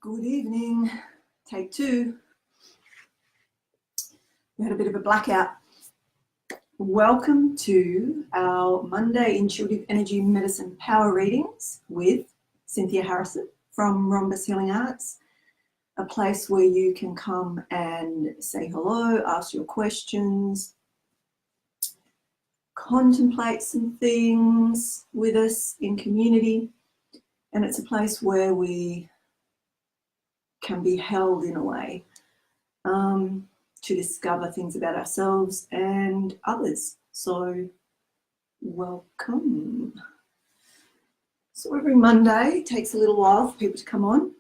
Good evening, take two. We had a bit of a blackout. Welcome to our Monday Intuitive Energy Medicine Power Readings with Cynthia Harrison from Rhombus Healing Arts, a place where you can come and say hello, ask your questions, contemplate some things with us in community, and it's a place where we can be held in a way to discover things about ourselves and others. So welcome. So every Monday it takes a little while for people to come on,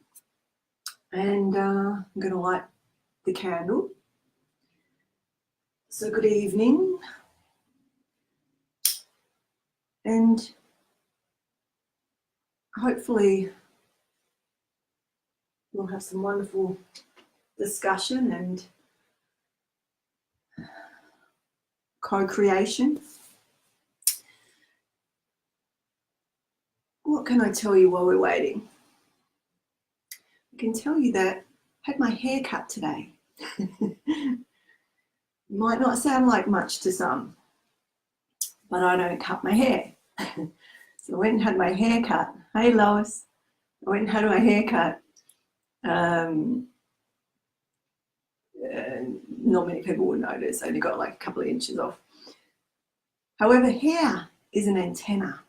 and I'm going to light the candle. So good evening, and hopefully we'll have some wonderful discussion and co-creation. What can I tell you while we're waiting? I can tell you that I had my hair cut today. Might not sound like much to some, but I don't cut my hair. So I went and had my hair cut. Hey Lois, I went and had my hair cut. Not many people would notice. I only got like a couple of inches off. However, hair is an antenna,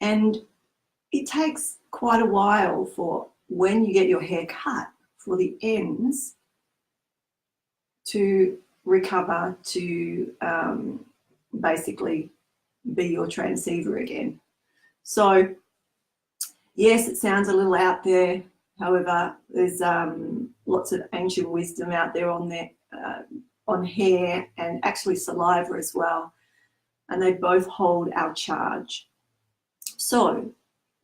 and it takes quite a while for when you get your hair cut for the ends to recover to basically be your transceiver again. So yes, it sounds a little out there. However, there's lots of ancient wisdom out there on hair and actually saliva as well, and they both hold our charge. So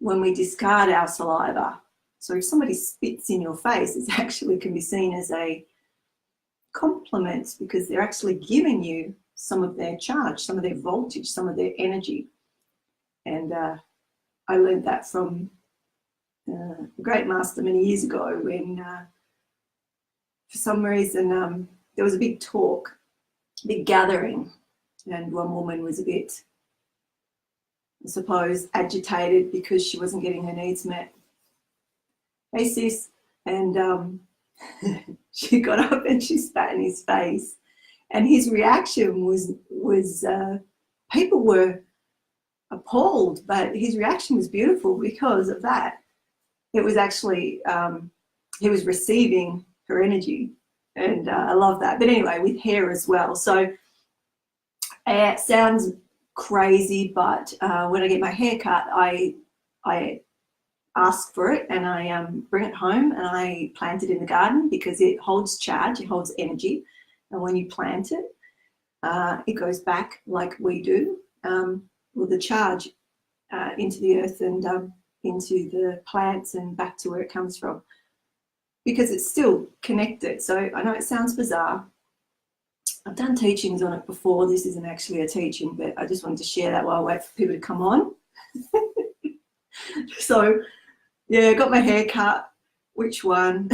when we discard our saliva, so if somebody spits in your face, it actually can be seen as a compliment, because they're actually giving you some of their charge, some of their voltage, some of their energy. And I learned that from a great master many years ago when for some reason there was a big talk, big gathering, and one woman was a bit, I suppose, agitated because she wasn't getting her needs met. Hey sis, and she got up and she spat in his face, and his reaction was people were appalled, but his reaction was beautiful because of that. It was actually, he was receiving her energy, and I love that. But anyway, with hair as well. So it sounds crazy, but when I get my hair cut, I ask for it, and I bring it home and I plant it in the garden, because it holds charge, it holds energy. And when you plant it, it goes back like we do, with the charge into the earth and into the plants and back to where it comes from, because it's still connected. So I know it sounds bizarre. I've done teachings on it before. This isn't actually a teaching, but I just wanted to share that while I wait for people to come on. So yeah, got my hair cut. Which one?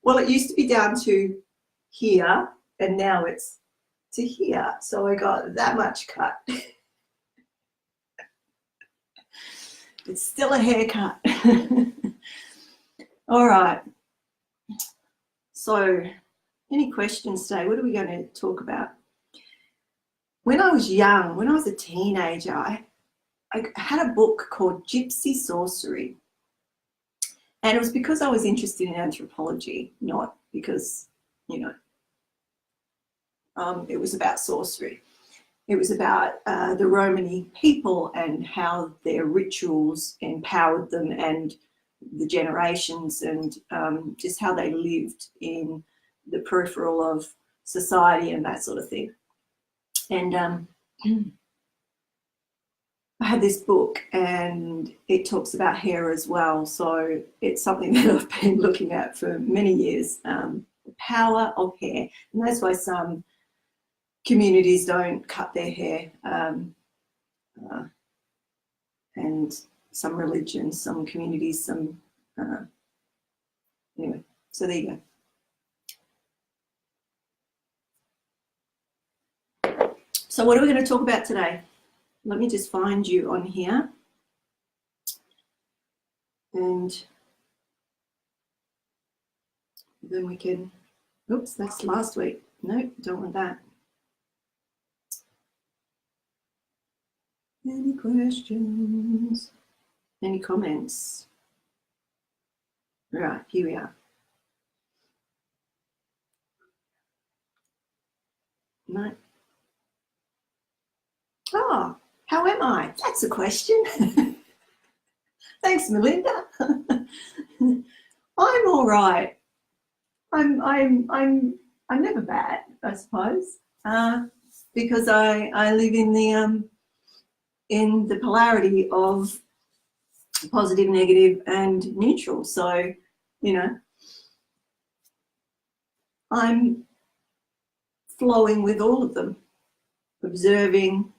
Well, it used to be down to here, and now it's to here. So I got that much cut. It's still a haircut. All right. So any questions today? What are we going to talk about? When I was young, when I was a teenager, I had a book called Gypsy Sorcery. And it was because I was interested in anthropology, not because, you know, it was about sorcery. It was about the Romany people and how their rituals empowered them, and the generations, and just how they lived in the peripheral of society and that sort of thing. And I had this book, and it talks about hair as well. So it's something that I've been looking at for many years, the power of hair. And that's why some communities don't cut their hair, and some religions, some communities, some So there you go. So what are we going to talk about today? Let me just find you on here. And then we can, oops, that's last week. No, don't want that. Any questions? Any comments? Right, here we are. No. Oh, how am I? That's a question. Thanks, Melinda. I'm all right. I'm never bad, I suppose, because I live in the polarity of positive, negative, and neutral. So, you know, I'm flowing with all of them, observing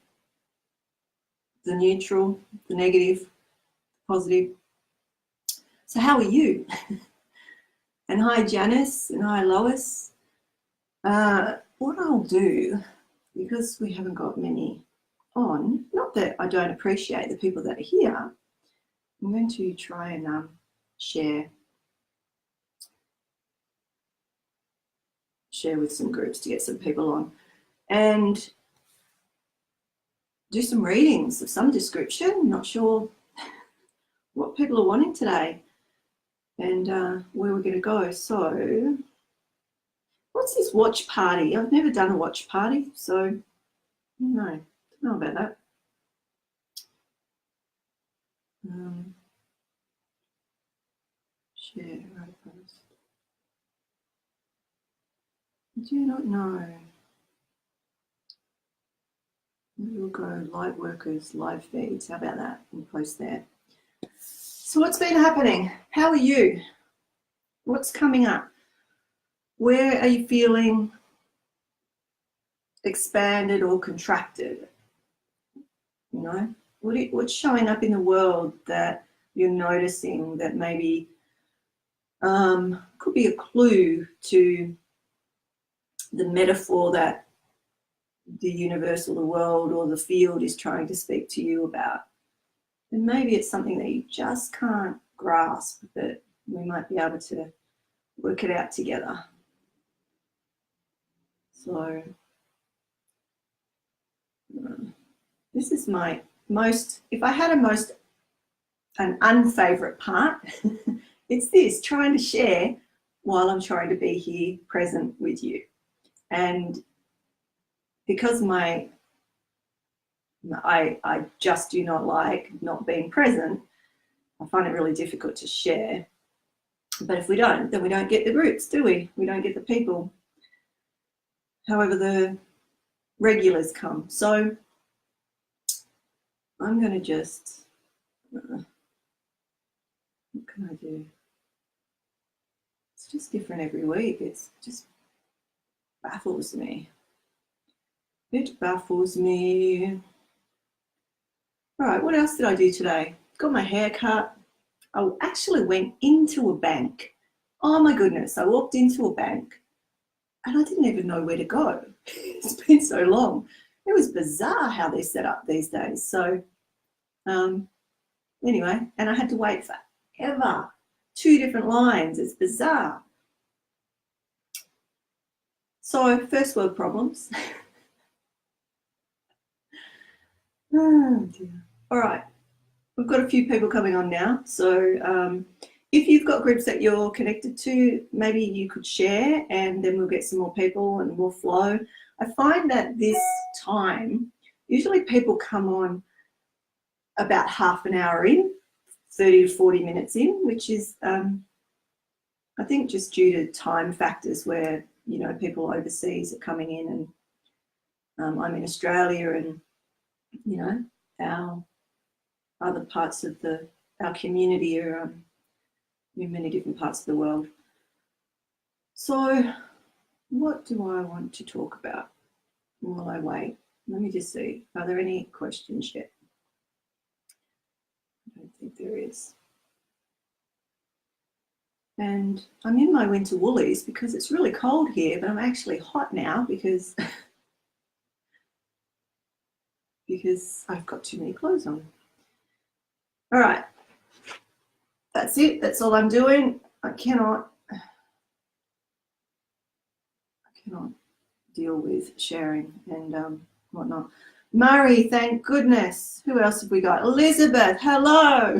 the neutral, the negative, positive. So how are you? And hi, Janice, and hi, Lois. What I'll do, because we haven't got many on, not that I don't appreciate the people that are here, I'm going to try and share with some groups to get some people on and do some readings of some description. Not sure what people are wanting today and where we're going to go. So what's this watch party? I've never done a watch party, so no, don't know about that. Share, right post. I do not know. We'll go light workers, live feeds. How about that? We'll post there. So what's been happening? How are you? What's coming up? Where are you feeling expanded or contracted? You know, what's showing up in the world that you're noticing that maybe could be a clue to the metaphor that the universe or the world or the field is trying to speak to you about. And maybe it's something that you just can't grasp, but we might be able to work it out together. So this is my most, if I had an unfavorite part, it's this, trying to share while I'm trying to be here present with you. And because I just do not like not being present, I find it really difficult to share. But if we don't, then we don't get the groups, do we? We don't get the people. However, the regulars come. So I'm going to just, what can I do? It's just different every week. It just baffles me. It baffles me. All right, what else did I do today? Got my hair cut. I actually went into a bank. Oh my goodness, I walked into a bank and I didn't even know where to go. It's been so long. It was bizarre how they're set up these days. So anyway, and I had to wait forever. 2 different lines. It's bizarre. So first world problems. Oh dear. All right. We've got a few people coming on now. So if you've got groups that you're connected to, maybe you could share and then we'll get some more people and more flow. I find that this time, usually people come on about half an hour in, 30 to 40 minutes in, which is, I think, just due to time factors where, you know, people overseas are coming in and I'm in Australia and, you know, our other parts of our community are in many different parts of the world. So what do I want to talk about while I wait? Let me just see. Are there any questions yet? I don't think there is. And I'm in my winter woolies because it's really cold here, but I'm actually hot now because I've got too many clothes on. All right, that's it. That's all I'm doing. I cannot deal with sharing and whatnot. Murray, thank goodness. Who else have we got? Elizabeth, hello.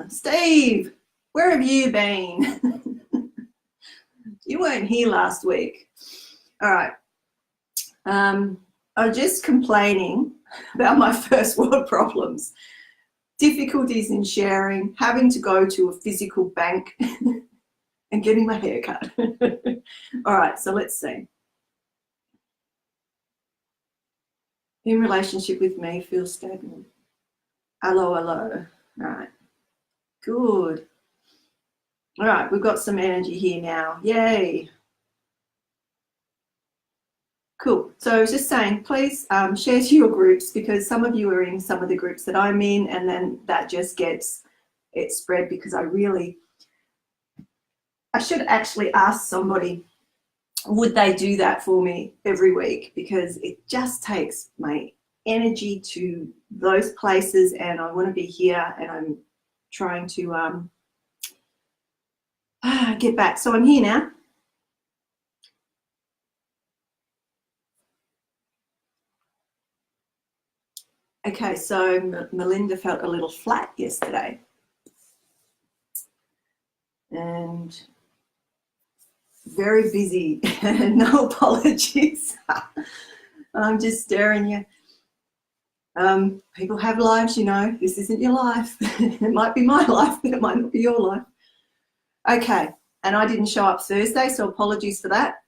Steve, where have you been? You weren't here last week. All right. I was just complaining about my first world problems, difficulties in sharing, having to go to a physical bank and getting my hair cut. All right, so let's see. In relationship with me, feel stagnant. Hello, hello. All right, good. All right, we've got some energy here now. Yay. Cool. So I was just saying, please share to your groups, because some of you are in some of the groups that I'm in, and then that just gets it spread, because I should actually ask somebody, would they do that for me every week, because it just takes my energy to those places, and I want to be here, and I'm trying to get back. So I'm here now. Okay, so Melinda felt a little flat yesterday, and very busy. No apologies. I'm just staring you. People have lives, you know. This isn't your life. It might be my life, but it might not be your life. Okay, and I didn't show up Thursday, so apologies for that.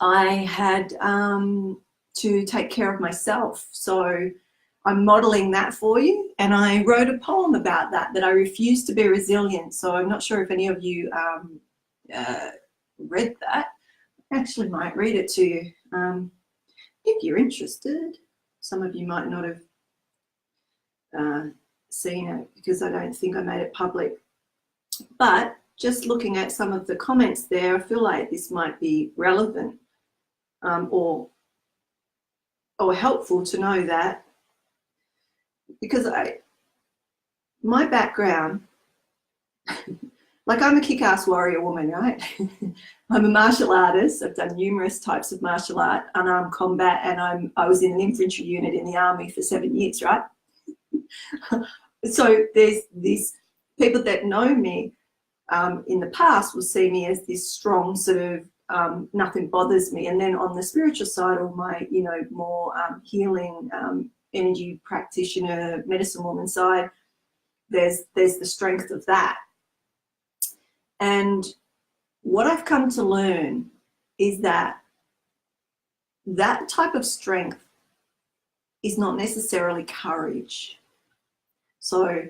I had to take care of myself, so I'm modeling that for you, and I wrote a poem about that I refuse to be resilient. So I'm not sure if any of you read that. I actually might read it to you if you're interested. Some of you might not have seen it, because I don't think I made it public. But just looking at some of the comments there, I feel like this might be relevant or helpful to know that, because my background, like, I'm a kick-ass warrior woman, right? I'm a martial artist. I've done numerous types of martial art, unarmed combat, and I was in an infantry unit in the army for 7 years, right? So there's these people that know me in the past will see me as this strong sort of nothing bothers me, and then on the spiritual side, or my, you know, more healing energy practitioner, medicine woman side, there's the strength of that. And what I've come to learn is that that type of strength is not necessarily courage. So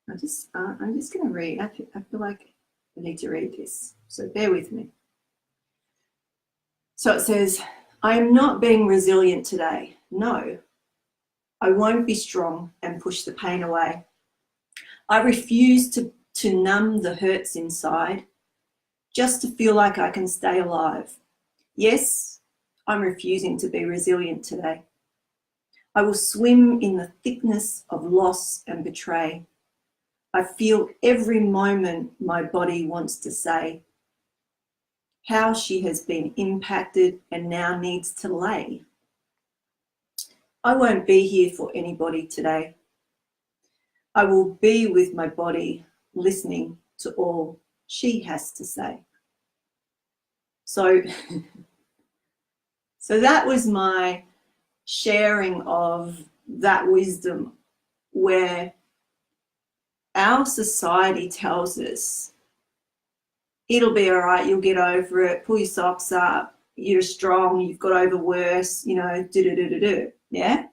I'm just going to read. I feel like I need to read this, so bear with me. So it says, I am not being resilient today. No, I won't be strong and push the pain away. I refuse to numb the hurts inside, just to feel like I can stay alive. Yes, I'm refusing to be resilient today. I will swim in the thickness of loss and betray. I feel every moment my body wants to say how she has been impacted and now needs to lay. I won't be here for anybody today. I will be with my body, listening to all she has to say. So that was my sharing of that wisdom, where our society tells us it'll be all right, you'll get over it, pull your socks up, you're strong, you've got over worse, you know, do, yeah?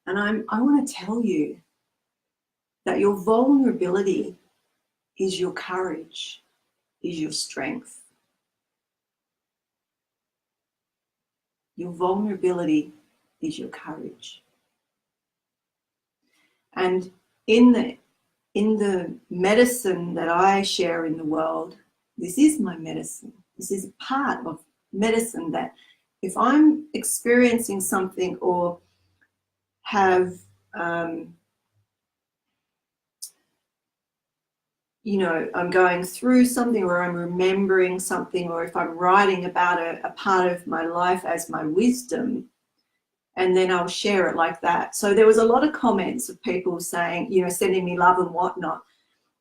And I want to tell you that your vulnerability is your courage, is your strength. Your vulnerability is your courage. And in in the medicine that I share in the world, this is my medicine. This is a part of medicine that if I'm experiencing something or have, you know, I'm going through something or I'm remembering something, or if I'm writing about a part of my life as my wisdom, and then I'll share it like that. So there was a lot of comments of people saying, you know, sending me love and whatnot.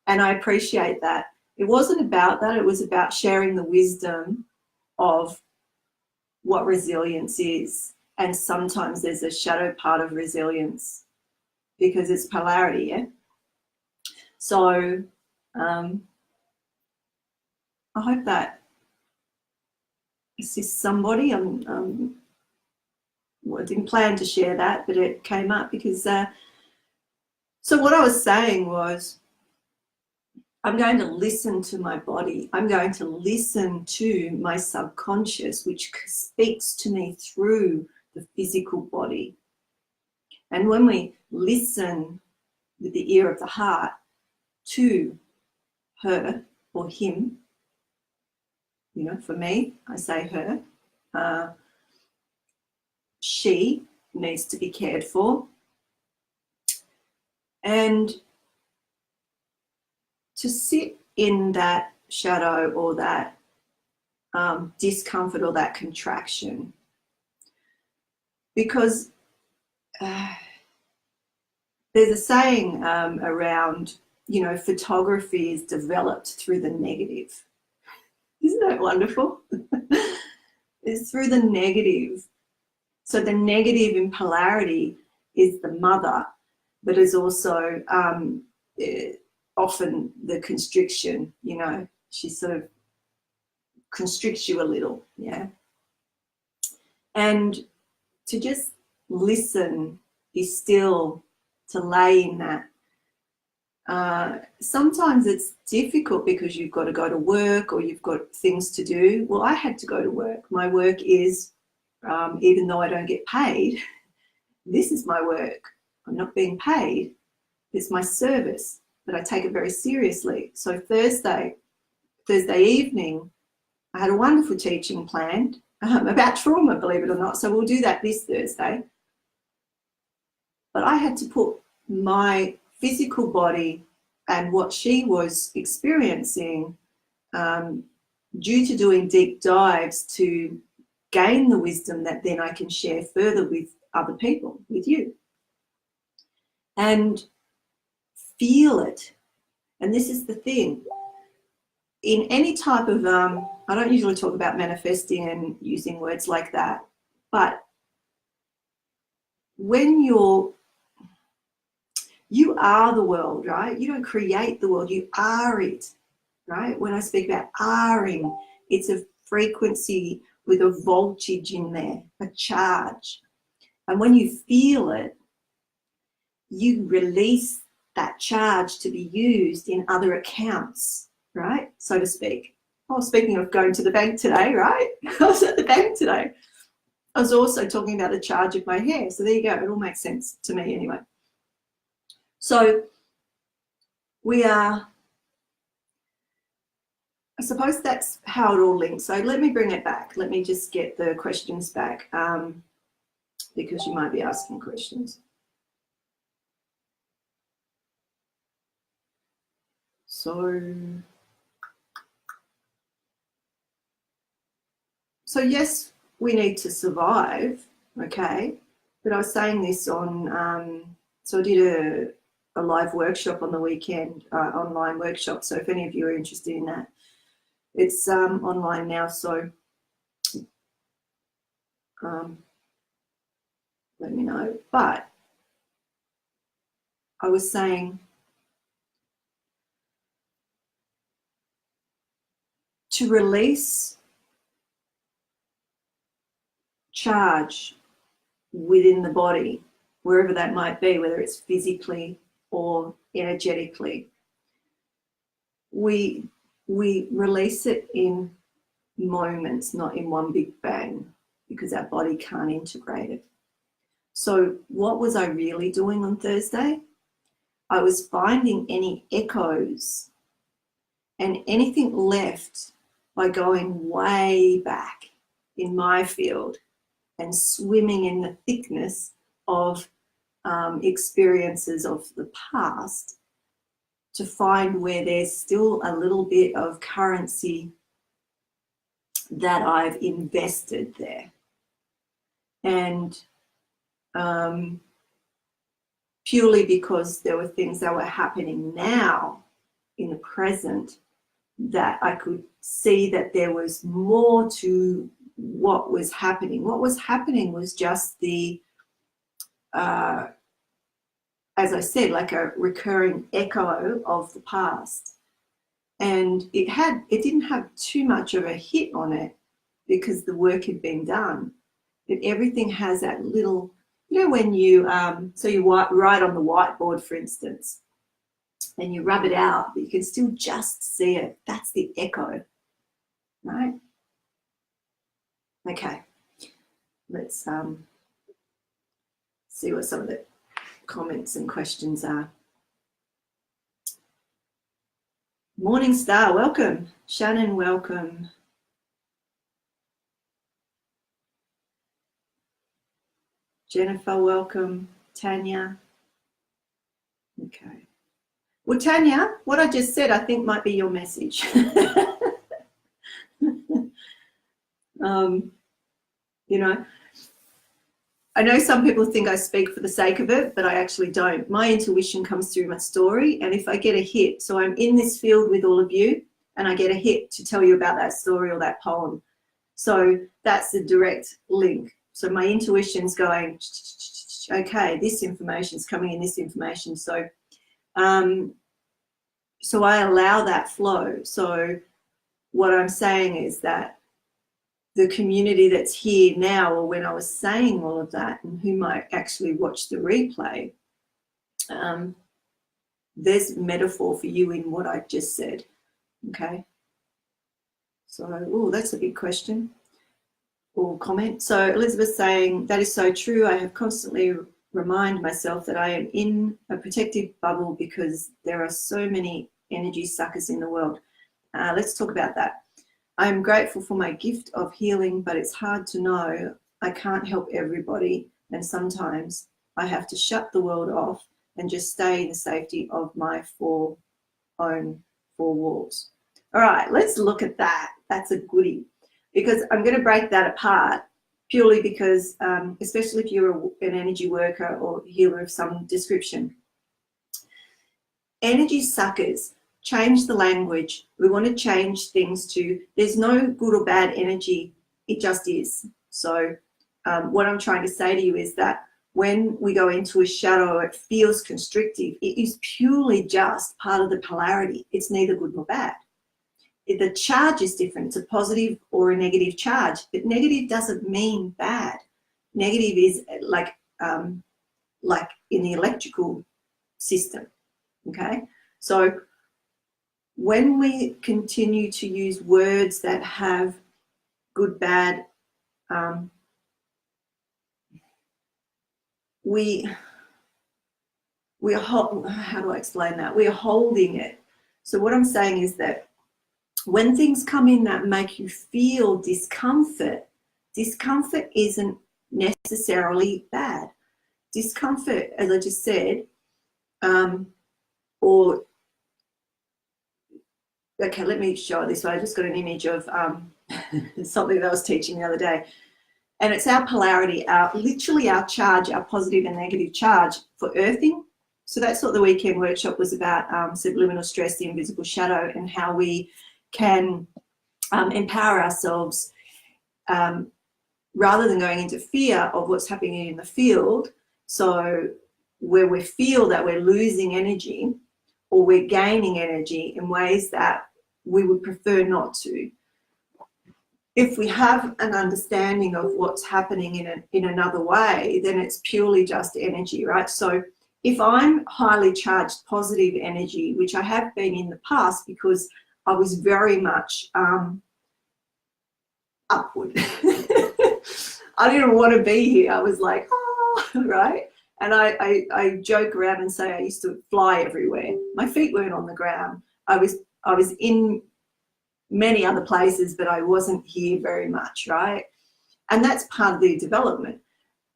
And I appreciate that. It wasn't about that. It was about sharing the wisdom of what resilience is. And sometimes there's a shadow part of resilience because it's polarity, yeah? So I hope that assists somebody. Well, I didn't plan to share that, but it came up because, so what I was saying was, I'm going to listen to my body. I'm going to listen to my subconscious, which speaks to me through the physical body. And when we listen with the ear of the heart to her or him, you know, for me, I say her, she needs to be cared for. And to sit in that shadow or that discomfort or that contraction, because there's a saying around, you know, photography is developed through the negative. Isn't that wonderful? It's through the negative. So the negative in polarity is the mother, but is also often the constriction, you know, she sort of constricts you a little, yeah. And to just listen, be still, to lay in that. Sometimes it's difficult because you've got to go to work or you've got things to do. Well, I had to go to work. My work is, even though I don't get paid, this is my work. I'm not being paid. It's my service, but I take it very seriously. So Thursday evening, I had a wonderful teaching planned about trauma, believe it or not. So we'll do that this Thursday. But I had to put my physical body and what she was experiencing due to doing deep dives to gain the wisdom that then I can share further with other people, with you. And feel it. And this is the thing. In any type of, I don't usually talk about manifesting and using words like that, but when you are the world, right? You don't create the world, you are it, right? When I speak about are-ing, it's a frequency with a voltage in there, a charge. And when you feel it, you release that charge to be used in other accounts, right? So to speak. Oh, speaking of going to the bank today, right? I was at the bank today. I was also talking about the charge of my hair. So there you go. It all makes sense to me anyway. So we are, I suppose that's how it all links. So let me bring it back. Let me just get the questions back because you might be asking questions. So yes, we need to survive, okay? But I was saying this on, so I did a live workshop on the weekend, online workshop. So if any of you are interested in that, it's online now. So let me know. But I was saying to release charge within the body, wherever that might be, whether it's physically or energetically, we release it in moments, not in one big bang, because our body can't integrate it. So what was I really doing on Thursday? I was finding any echoes and anything left by going way back in my field and swimming in the thickness of experiences of the past to find where there's still a little bit of currency that I've invested there. And purely because there were things that were happening now in the present that I could see that there was more to what was happening. What was happening was just the, as I said, like a recurring echo of the past. And it didn't have too much of a hit on it because the work had been done. But everything has that little, you know, when you, so you write on the whiteboard, for instance, and you rub it out, but you can still just see it. That's the echo, right? Okay, let's see what some of the comments and questions are. Morning Star, welcome. Shannon, welcome. Jennifer, welcome. Tanya. Okay. Well, Tanya, what I just said, I think might be your message. You know, I know some people think I speak for the sake of it, but I actually don't. My intuition comes through my story, and if I get a hit, so I'm in this field with all of you, and I get a hit to tell you about that story or that poem. So that's the direct link. So my intuition's going, okay, this information's coming in, this information. So, so I allow that flow. So what I'm saying is that the community that's here now, or when I was saying all of that, and who might actually watch the replay, there's metaphor for you in what I just said, okay? So, oh, that's a big question or comment. So Elizabeth saying, that is so true. I have constantly remind myself that I am in a protective bubble because there are so many energy suckers in the world. Let's talk about that. I'm grateful for my gift of healing, but it's hard to know. I can't help everybody, and sometimes I have to shut the world off and just stay in the safety of my own four walls. All right, let's look at that. That's a goodie, because I'm going to break that apart purely because, especially if you're an energy worker or healer of some description, energy suckers. Change the language. We want to change things to, there's no good or bad energy, it just is. So what I'm trying to say to you is that when we go into a shadow, it feels constrictive. It is purely just part of the polarity. It's neither good nor bad. The charge is different. It's a positive or a negative charge, but negative doesn't mean bad. Negative is like in the electrical system, okay? So when we continue to use words that have good, bad, we are, how do I explain that? We are holding it. So what I'm saying is that when things come in that make you feel discomfort, discomfort isn't necessarily bad. Discomfort, as I just said, or okay, let me show it this way. I just got an image of something that I was teaching the other day. And it's our polarity, literally our charge, our positive and negative charge for earthing. So that's what the weekend workshop was about, subliminal stress, the invisible shadow, and how we can empower ourselves rather than going into fear of what's happening in the field. So where we feel that we're losing energy or we're gaining energy in ways that we would prefer not to. If we have an understanding of what's happening in another way, then it's purely just energy, right? So if I'm highly charged positive energy, which I have been in the past because I was very much upward. I didn't want to be here. I was like, oh, right? And I joke around and say I used to fly everywhere. My feet weren't on the ground. I was in many other places, but I wasn't here very much, right? And that's part of the development.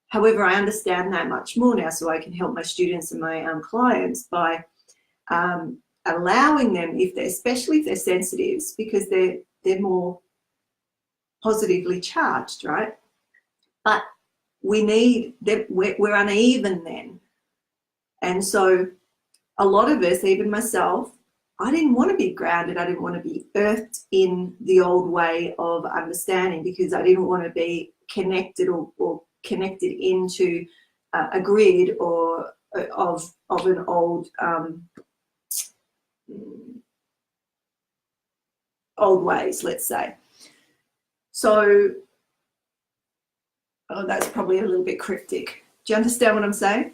However, I understand that much more now, so I can help my students and my clients by allowing them, especially if they're sensitives, because they're more positively charged, right? But we need that. We're uneven then, and so a lot of us, even myself, I didn't want to be grounded. I didn't want to be earthed in the old way of understanding, because I didn't want to be connected or connected into a grid or of an old old ways, let's say. So, oh, that's probably a little bit cryptic. Do you understand what I'm saying?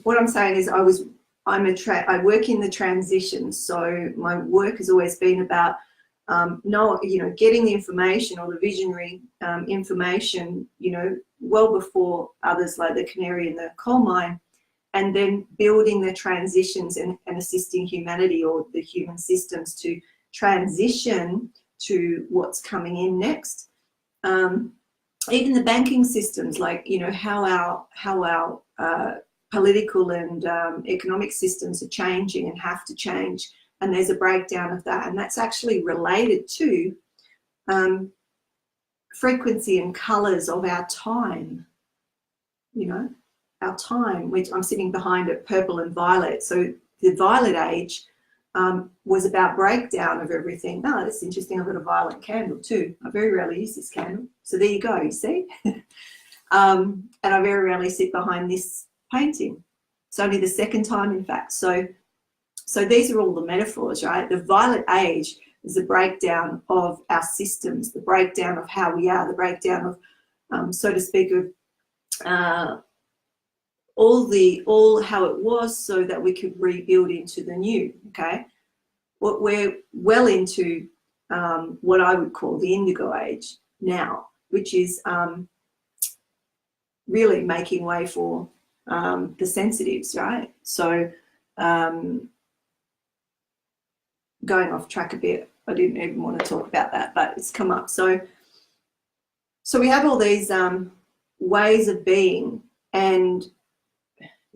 What I'm saying is I work in the transition, so my work has always been about getting the information, or the visionary information, well before others, like the canary in the coal mine, and then building the transitions and assisting humanity, or the human systems, to transition to what's coming in next. Even the banking systems, like how our political and economic systems are changing and have to change, and there's a breakdown of that, and that's actually related to frequency and colors of our time. Our time, which I'm sitting behind it, purple and violet. So the violet age was about breakdown of everything. Oh, that's interesting. I've got a violet candle too. I very rarely use this candle. So there you go, you see? And I very rarely sit behind this painting. It's only the second time, in fact. So these are all the metaphors, right? The violet age is the breakdown of our systems, the breakdown of how we are, the breakdown of, so to speak, of all how it was, so that we could rebuild into the new. Okay, what we're well into what I would call the indigo age now, which is really making way for the sensitives, right? So going off track a bit, I didn't even want to talk about that, but it's come up. So we have all these ways of being, and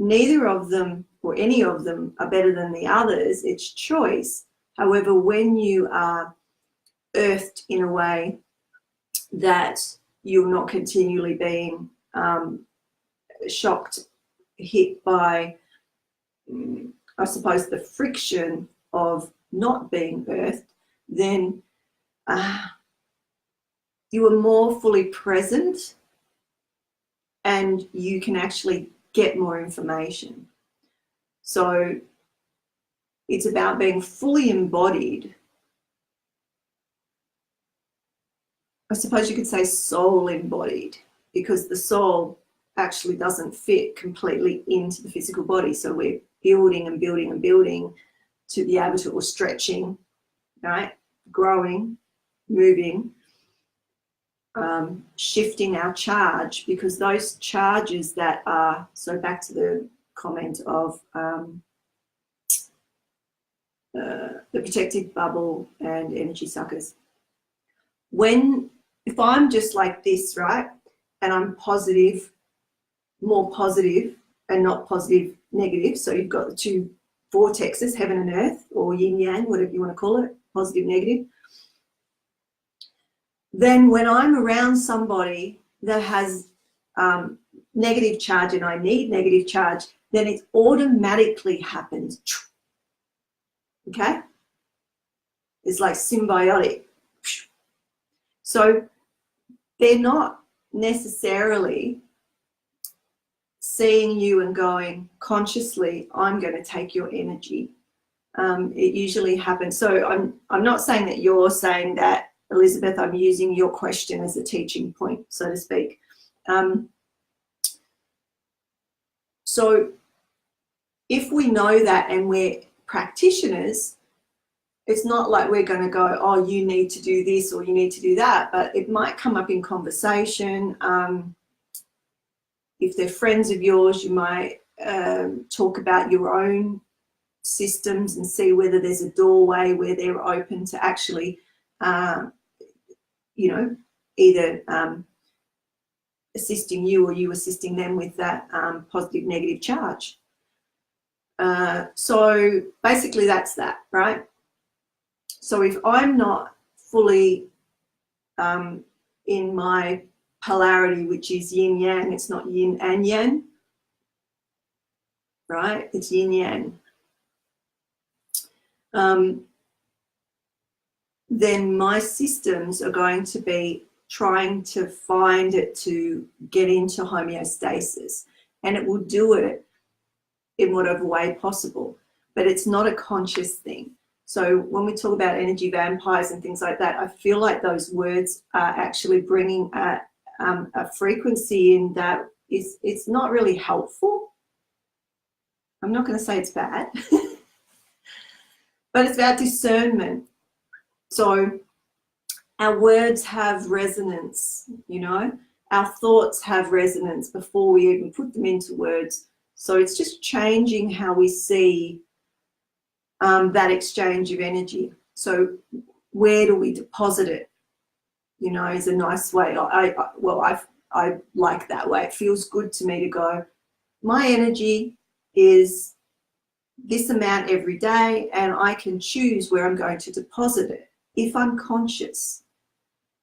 neither of them or any of them are better than the others. It's choice. However, when you are earthed in a way that you're not continually being shocked, hit by, I suppose, the friction of not being earthed, then you are more fully present, and you can actually get more information. So it's about being fully embodied. I suppose you could say soul embodied, because the soul actually doesn't fit completely into the physical body. So we're building and building and building to be able to, or stretching, right? Growing, moving, shifting our charge, because those charges that are, so back to the comment of the protective bubble and energy suckers. If I'm just like this, right, and I'm positive, more positive, and not positive, negative, so you've got the two vortexes, heaven and earth, or yin yang, whatever you want to call it, positive, negative. Then when I'm around somebody that has negative charge, and I need negative charge, then it automatically happens. Okay? It's like symbiotic. So they're not necessarily seeing you and going consciously, I'm going to take your energy. It usually happens. So I'm not saying that you're saying that, Elizabeth. I'm using your question as a teaching point, so to speak. So if we know that and we're practitioners, it's not like we're going to go, oh, you need to do this or you need to do that, but it might come up in conversation. if they're friends of yours, you might talk about your own systems and see whether there's a doorway where they're open to actually, you know, either assisting you or you assisting them with that positive, negative charge. So basically that's that, right? So if I'm not fully in my polarity, which is yin yang, it's not yin and yang, right? It's yin yang. Then my systems are going to be trying to find it to get into homeostasis, and it will do it in whatever way possible, but it's not a conscious thing. So when we talk about energy vampires and things like that, I feel like those words are actually bringing a frequency in that it's not really helpful. I'm not going to say it's bad, but it's about discernment. So our words have resonance, you know, our thoughts have resonance before we even put them into words. So it's just changing how we see that exchange of energy. So where do we deposit it? You know, is a nice way. I like that way. It feels good to me to go, my energy is this amount every day, and I can choose where I'm going to deposit it if I'm conscious.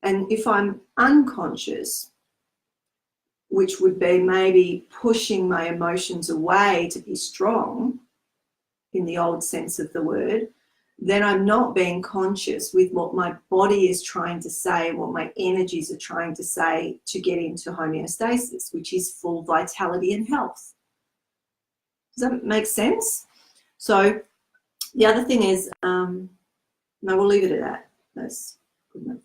And if I'm unconscious, which would be maybe pushing my emotions away to be strong in the old sense of the word, then I'm not being conscious with what my body is trying to say, what my energies are trying to say to get into homeostasis, which is full vitality and health. Does that make sense? So the other thing is, no, we'll leave it at that. That's good enough.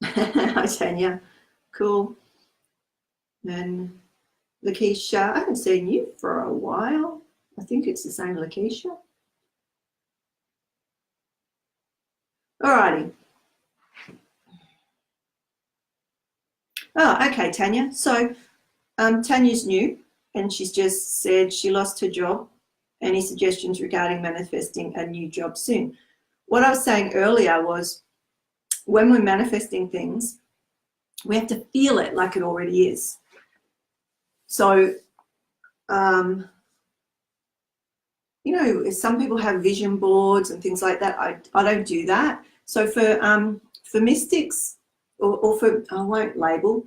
Hi, Tanya. Cool. And Lakeisha, I haven't seen you for a while. I think it's the same Lakeisha. Alrighty. Oh, okay, Tanya. So Tanya's new, and she's just said she lost her job. Any suggestions regarding manifesting a new job soon? What I was saying earlier was, when we're manifesting things, we have to feel it like it already is. So, you know, some people have vision boards and things like that. I don't do that. So for mystics, or for, I won't label,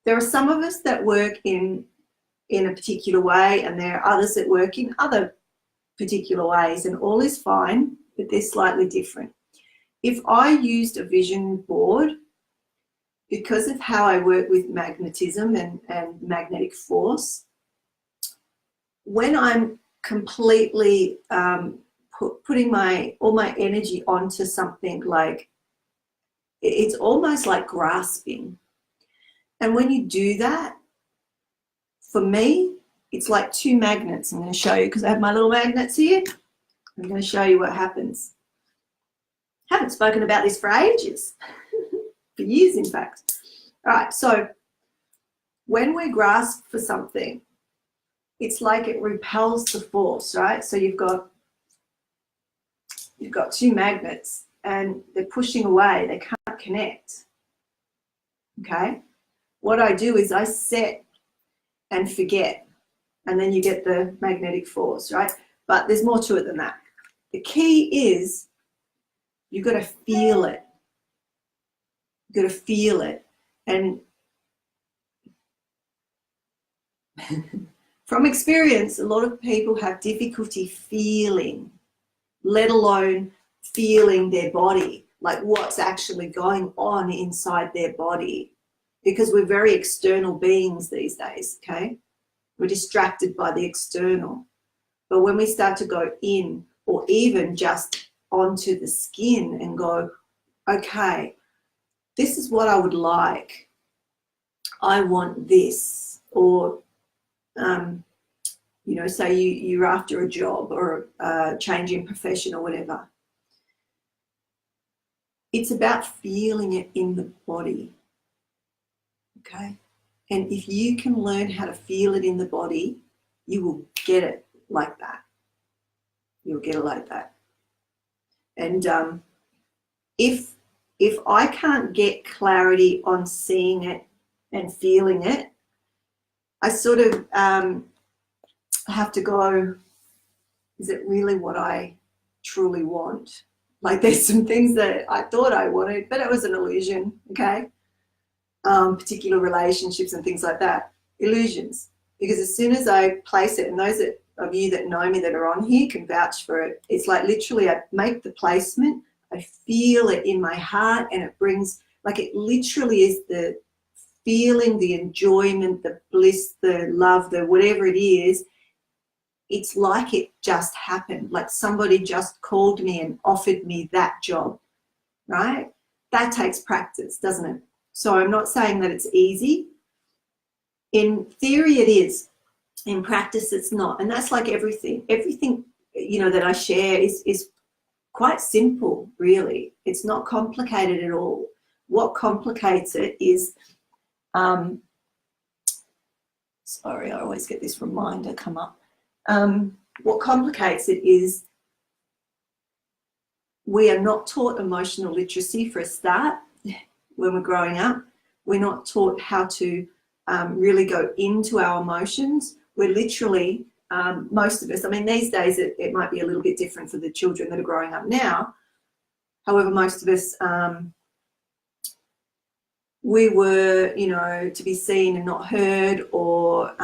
there are some of us that work in a particular way, and there are others that work in other particular ways, and all is fine, but they're slightly different. If I used a vision board, because of how I work with magnetism and magnetic force, when I'm completely putting all my energy onto something, like, it's almost like grasping. And when you do that, for me, it's like two magnets. I'm going to show you, because I have my little magnets here. I'm going to show you what happens. I haven't spoken about this for ages, for years, in fact. All right, so when we grasp for something, it's like it repels the force, right? So you've got two magnets, and they're pushing away. They can't connect. Okay? What I do is I set and forget, and then you get the magnetic force, right? But there's more to it than that. The key is you've got to feel it. You've got to feel it. And from experience, a lot of people have difficulty feeling, let alone feeling their body, like what's actually going on inside their body, because we're very external beings these days, okay? We're distracted by the external. But when we start to go in, or even just onto the skin and go, okay, this is what I would like. I want this. Or, you know, say you're after a job or a change in profession or whatever. it's about feeling it in the body, okay? And if you can learn how to feel it in the body, you will get it like that. You'll get it like that. And if I can't get clarity on seeing it and feeling it, I sort of have to go, is it really what I truly want? Like, there's some things that I thought I wanted, but it was an illusion, okay? Particular relationships and things like that, illusions. Because as soon as I place it, and those of you that know me that are on here can vouch for it, it's like literally I make the placement, I feel it in my heart, and it brings, like, it literally is the feeling, the enjoyment, the bliss, the love, the whatever it is. It's like it just happened, like somebody just called me and offered me that job, right? That takes practice, doesn't it? So I'm not saying that it's easy. In theory it is. In practice it's not. And that's like everything. Everything, you know, that I share is quite simple, really. It's not complicated at all. What complicates it is, sorry, I always get this reminder come up. What complicates it is we are not taught emotional literacy for a start. When we're growing up, we're not taught how to really go into our emotions. We're literally, most of us, I mean, these days it might be a little bit different for the children that are growing up now. However, most of us, we were, you know, to be seen and not heard, or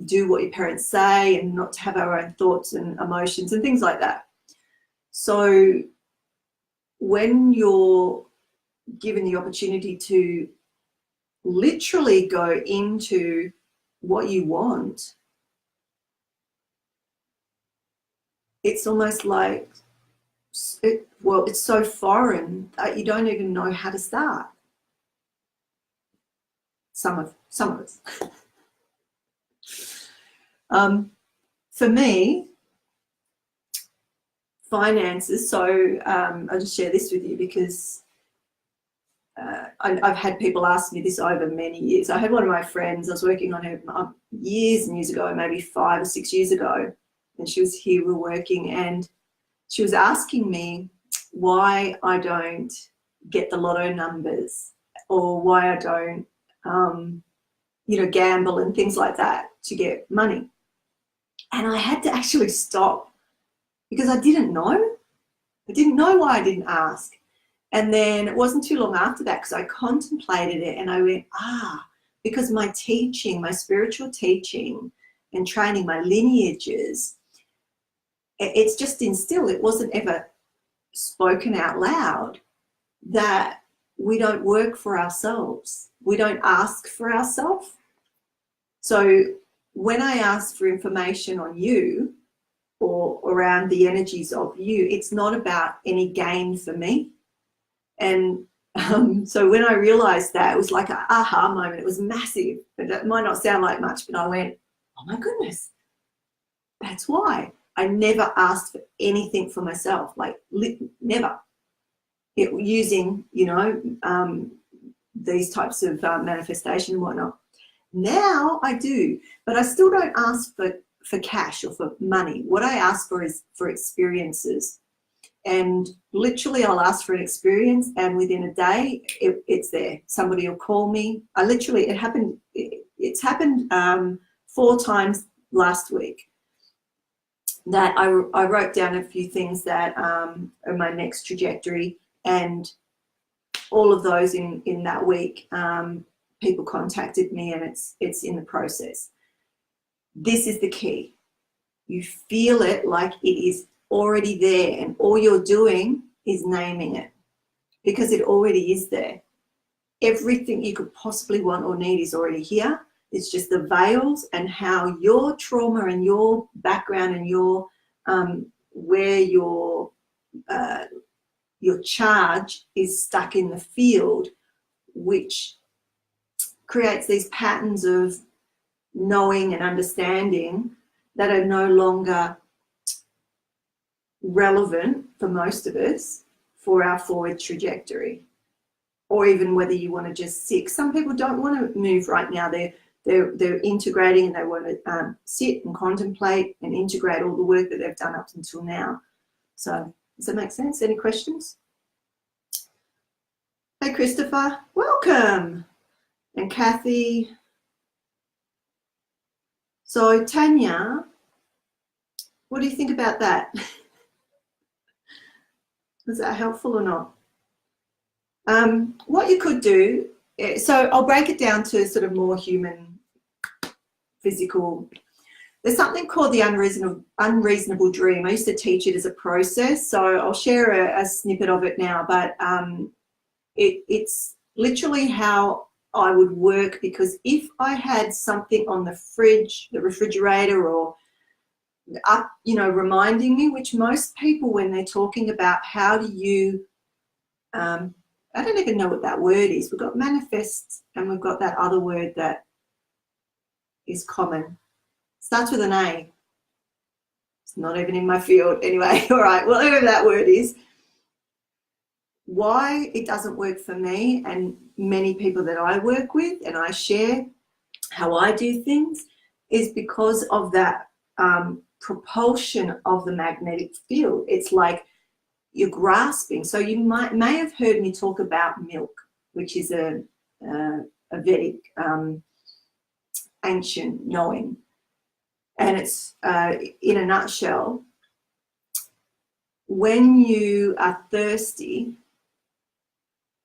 do what your parents say, and not to have our own thoughts and emotions and things like that. So when you're given the opportunity to literally go into what you want, it's almost like, well, it's so foreign that you don't even know how to start. Some of us. For me, finances, so I'll just share this with you because I've had people ask me this over many years. I had one of my friends, I was working on her years and years ago, maybe 5 or 6 years ago, and she was here, we were working, and she was asking me why I don't get the lotto numbers, or why I don't, you know, gamble and things like that to get money. And I had to actually stop because I didn't know. I didn't know why I didn't ask. And then it wasn't too long after that, because I contemplated it and I went, because my teaching, my spiritual teaching and training, my lineages, it's just instilled. It wasn't ever spoken out loud that we don't work for ourselves. We don't ask for ourselves. So when I ask for information on you or around the energies of you, it's not about any gain for me. And so when I realized that, it was like an aha moment. It was massive, but it might not sound like much, but I went, oh my goodness, that's why. I never asked for anything for myself, like never. Using, you know, these types of manifestation and whatnot. Now I do, but I still don't ask for cash or for money. What I ask for is for experiences. And literally I'll ask for an experience, and within a day it's there. Somebody will call me. It's happened 4 times last week that I wrote down a few things that are my next trajectory, and all of those in that week, people contacted me, and it's in the process. This is the key. You feel it like it is already there, and all you're doing is naming it, because it already is there. Everything you could possibly want or need is already here. It's just the veils and how your trauma and your background and your where your charge is stuck in the field, which creates these patterns of knowing and understanding that are no longer relevant for most of us for our forward trajectory, or even whether you want to just sit. Some people don't want to move right now. They're integrating, and they want to sit and contemplate and integrate all the work that they've done up until now. So does that make sense? Any questions? Hey, Christopher, welcome. And Kathy. So Tanya, what do you think about that? Was that helpful or not? What you could do, so I'll break it down to sort of more human, physical. There's something called the unreasonable dream. I used to teach it as a process, so I'll share a snippet of it now, but it's literally how I would work, because if I had something on the fridge, the refrigerator, or up, you know, reminding me, which most people, when they're talking about how do you, I don't even know what that word is. We've got manifest, and we've got that other word that is common. Starts with an A. It's not even in my field. Anyway, all right, whatever that word is. Why it doesn't work for me and many people that I work with, and I share how I do things, is because of that propulsion of the magnetic field. It's like you're grasping. So you may have heard me talk about milk, which is a Vedic ancient knowing. And it's, in a nutshell, when you are thirsty,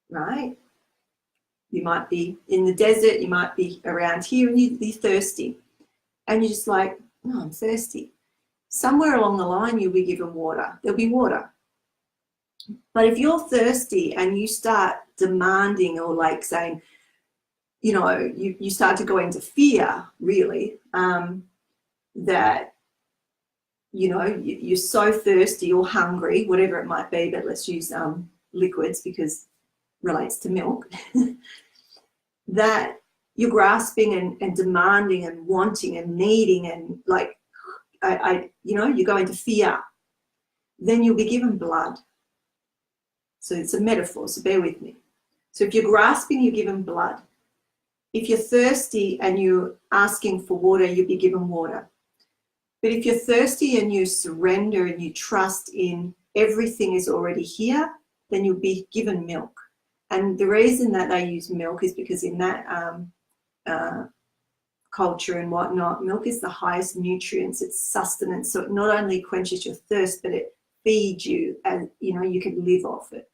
right? You might be in the desert, you might be around here, and you're thirsty. And you're just like, no, I'm thirsty. Somewhere along the line, you'll be given water. There'll be water. But if you're thirsty and you start demanding, or like saying, you know, you start to go into fear, really, that, you know, you're so thirsty or hungry, whatever it might be, but let's use liquids because it relates to milk, that you're grasping and demanding and wanting and needing, and like, you know, you go into fear, then you'll be given blood. So it's a metaphor, so bear with me. So if you're grasping, you're given blood. If you're thirsty and you're asking for water, you'll be given water. But if you're thirsty and you surrender and you trust in everything is already here, then you'll be given milk. And the reason that they use milk is because in that culture and whatnot, milk is the highest nutrients, it's sustenance. So it not only quenches your thirst, but it feeds you, and you know, you can live off it.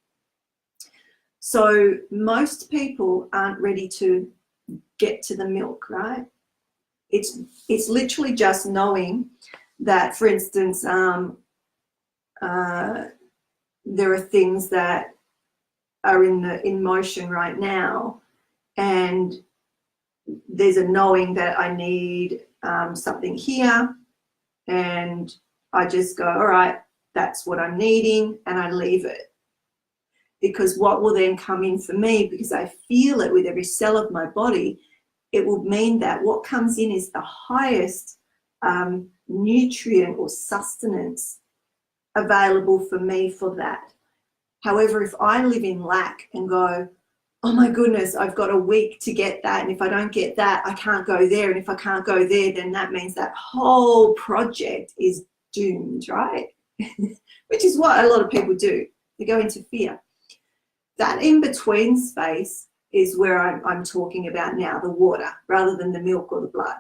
So most people aren't ready to get to the milk, right? It's literally just knowing that, for instance, there are things that are in motion right now, and there's a knowing that I need something here, and I just go, all right, that's what I'm needing, and I leave it. Because what will then come in for me, because I feel it with every cell of my body, it will mean that what comes in is the highest nutrient or sustenance available for me for that. However, if I live in lack and go, oh my goodness, I've got a week to get that, and if I don't get that, I can't go there, and if I can't go there, then that means that whole project is doomed, right? Which is what a lot of people do. They go into fear. That in-between space is where I'm talking about now, the water, rather than the milk or the blood.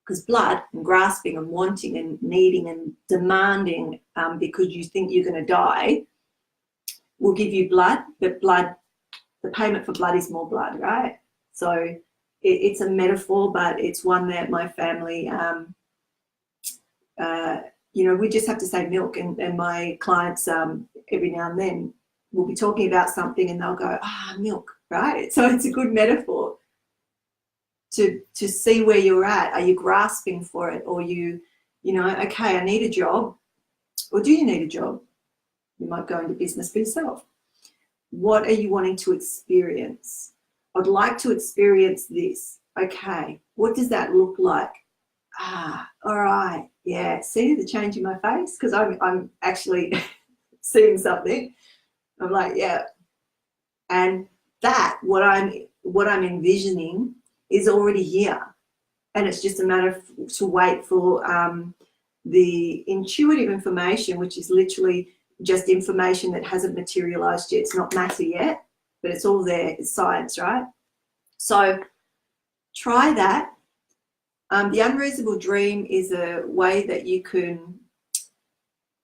Because blood and grasping and wanting and needing and demanding because you think you're going to die will give you blood, but blood, the payment for blood is more blood, right? So it's a metaphor, but it's one that my family, you know, we just have to say milk, and my clients every now and then will be talking about something and they'll go, milk, right? So it's a good metaphor to see where you're at. Are you grasping for it, or you know, okay, I need a job, or do you need a job? You might go into business for yourself. What are you wanting to experience? I'd like to experience this. Okay, what does that look like? All right, yeah. See the change in my face? Because I'm actually seeing something. I'm like, yeah. And that, what I'm envisioning is already here. And it's just a matter to wait for the intuitive information, which is literally just information that hasn't materialized yet. It's not matter yet, but it's all there. It's science, right? So try that. The unreasonable dream is a way that you can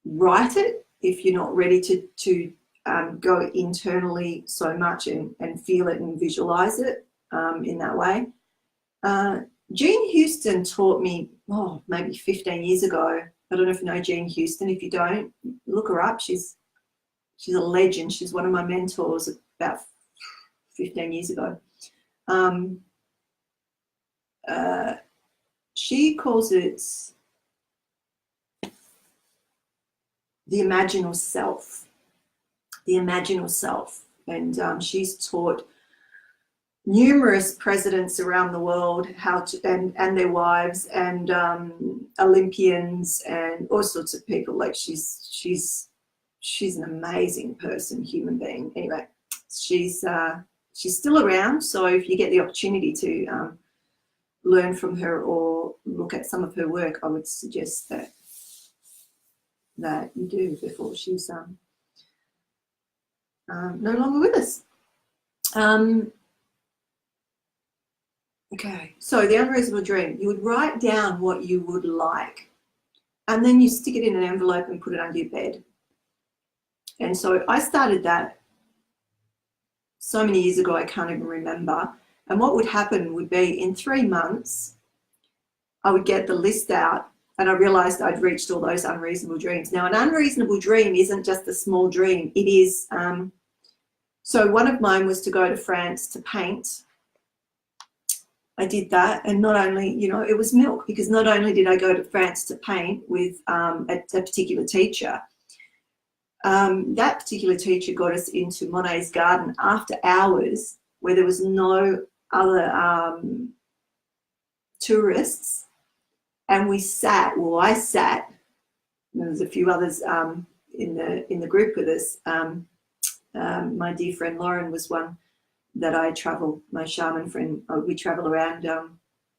write it if you're not ready to go internally so much and feel it and visualize it in that way. Jean Houston taught me, maybe 15 years ago. I don't know if you know Jean Houston. If you don't, look her up. She's a legend. She's one of my mentors about 15 years ago. She calls it the imaginal self. The imaginal self. And she's taught numerous presidents around the world how to, and their wives, and Olympians and all sorts of people. Like she's an amazing person, human being. Anyway, she's still around. So if you get the opportunity to learn from her or look at some of her work, I would suggest that you do before she's no longer with us. Okay, so the unreasonable dream, you would write down what you would like, and then you stick it in an envelope and put it under your bed. And so I started that so many years ago, I can't even remember. And what would happen would be in 3 months, I would get the list out, and I realized I'd reached all those unreasonable dreams. Now, an unreasonable dream isn't just a small dream. It is, so one of mine was to go to France to paint. I did that, and not only, it was milk, because not only did I go to France to paint with a particular teacher, that particular teacher got us into Monet's garden after hours, where there was no other tourists, and I sat, and there was a few others in the group with us. My dear friend Lauren was one that I travel, my shaman friend, we travel around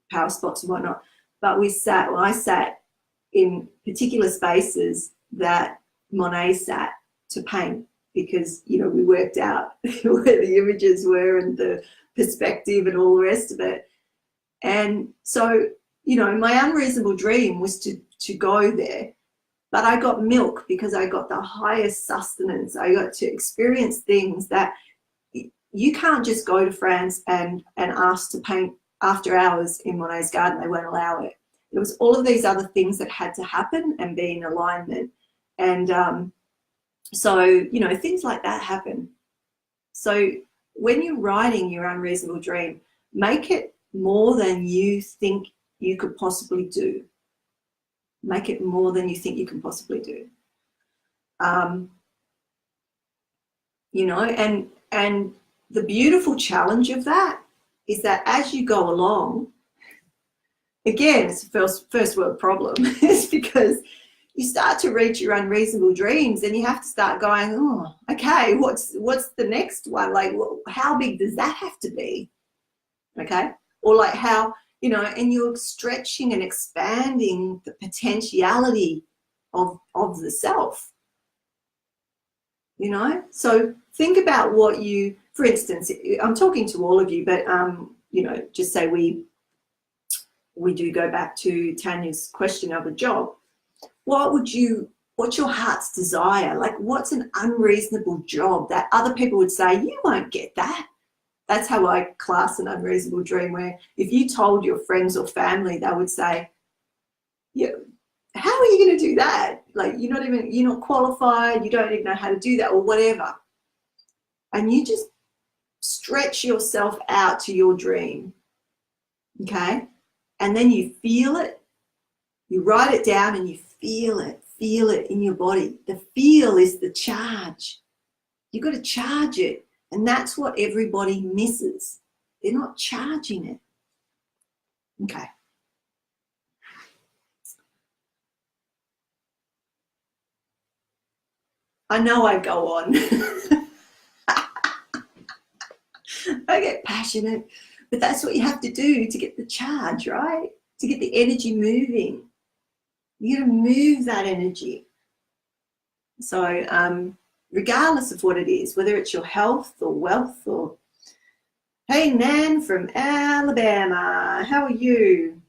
power spots and whatnot. But I sat in particular spaces that Monet sat to paint, because, we worked out where the images were and the perspective and all the rest of it. And so, my unreasonable dream was to go there, but I got milk because I got the highest sustenance. I got to experience things that you can't just go to France and ask to paint after hours in Monet's garden. They won't allow it. There was all of these other things that had to happen and be in alignment. And so, things like that happen. So when you're writing your unreasonable dream, make it more than you think you could possibly do. Make it more than you think you can possibly do. And the beautiful challenge of that is that as you go along, again, it's a first world problem, is because you start to reach your unreasonable dreams and you have to start going, oh, okay, what's the next one? Like, how big does that have to be? Okay. Or like how, and you're stretching and expanding the potentiality of the self, So think about what you, for instance, I'm talking to all of you, but, just say we do go back to Tanya's question of a job. What's your heart's desire? Like, what's an unreasonable job that other people would say, you won't get that? That's how I class an unreasonable dream, where if you told your friends or family, they would say, yeah, how are you going to do that? Like, you're not qualified, you don't even know how to do that, or whatever. And you just stretch yourself out to your dream, okay? And then you feel it, you write it down, and you feel it in your body. The feel is the charge. You've got to charge it. And that's what everybody misses. They're not charging it. Okay. I know I go on. I get passionate, but that's what you have to do to get the charge, right? To get the energy moving. You got to move that energy. So regardless of what it is, whether it's your health or wealth or, hey, Nan from Alabama, how are you?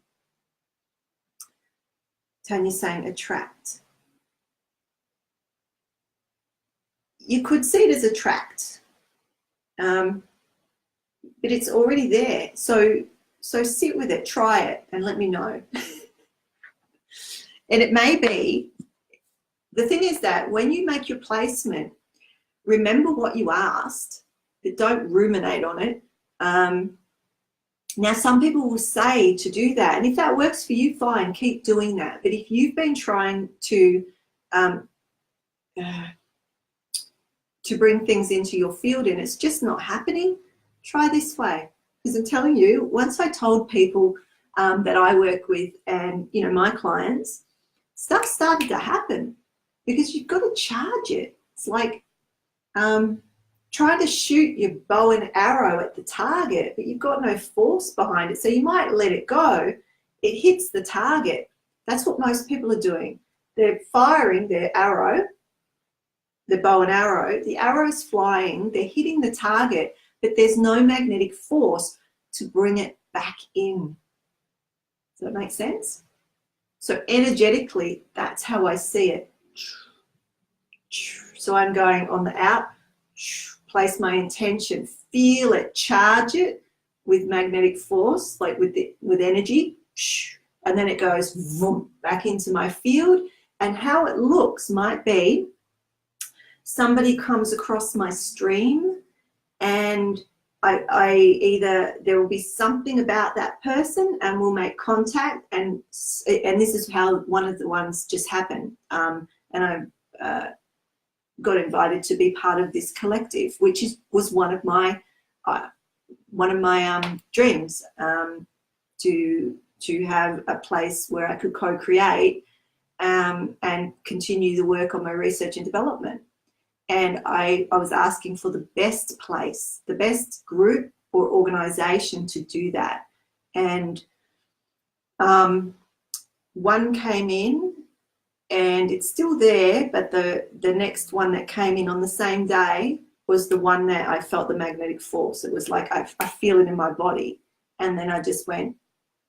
Tanya's saying attract. You could see it as attract, but it's already there. So sit with it, try it, and let me know. And it may be, the thing is that when you make your placement, remember what you asked, but don't ruminate on it. Now, some people will say to do that, and if that works for you, fine, keep doing that. But if you've been trying to bring things into your field and it's just not happening, try this way. Because I'm telling you, once I told people that I work with and, you know, my clients, stuff started to happen because you've got to charge it. It's like trying to shoot your bow and arrow at the target, but you've got no force behind it. So you might let it go. It hits the target. That's what most people are doing. They're firing their arrow, the bow and arrow. The arrow's flying. They're hitting the target, but there's no magnetic force to bring it back in. Does that make sense? So energetically, that's how I see it. So I'm going on the out, place my intention, feel it, charge it with magnetic force, like with energy, and then it goes vroom, back into my field. And how it looks might be somebody comes across my stream and I either there will be something about that person and we'll make contact, and this is how one of the ones just happened, and I got invited to be part of this collective, which was one of my dreams, to have a place where I could co-create and continue the work on my research and development. And I was asking for the best place, the best group or organization to do that. And one came in and it's still there, but the next one that came in on the same day was the one that I felt the magnetic force. It was like I feel it in my body. And then I just went,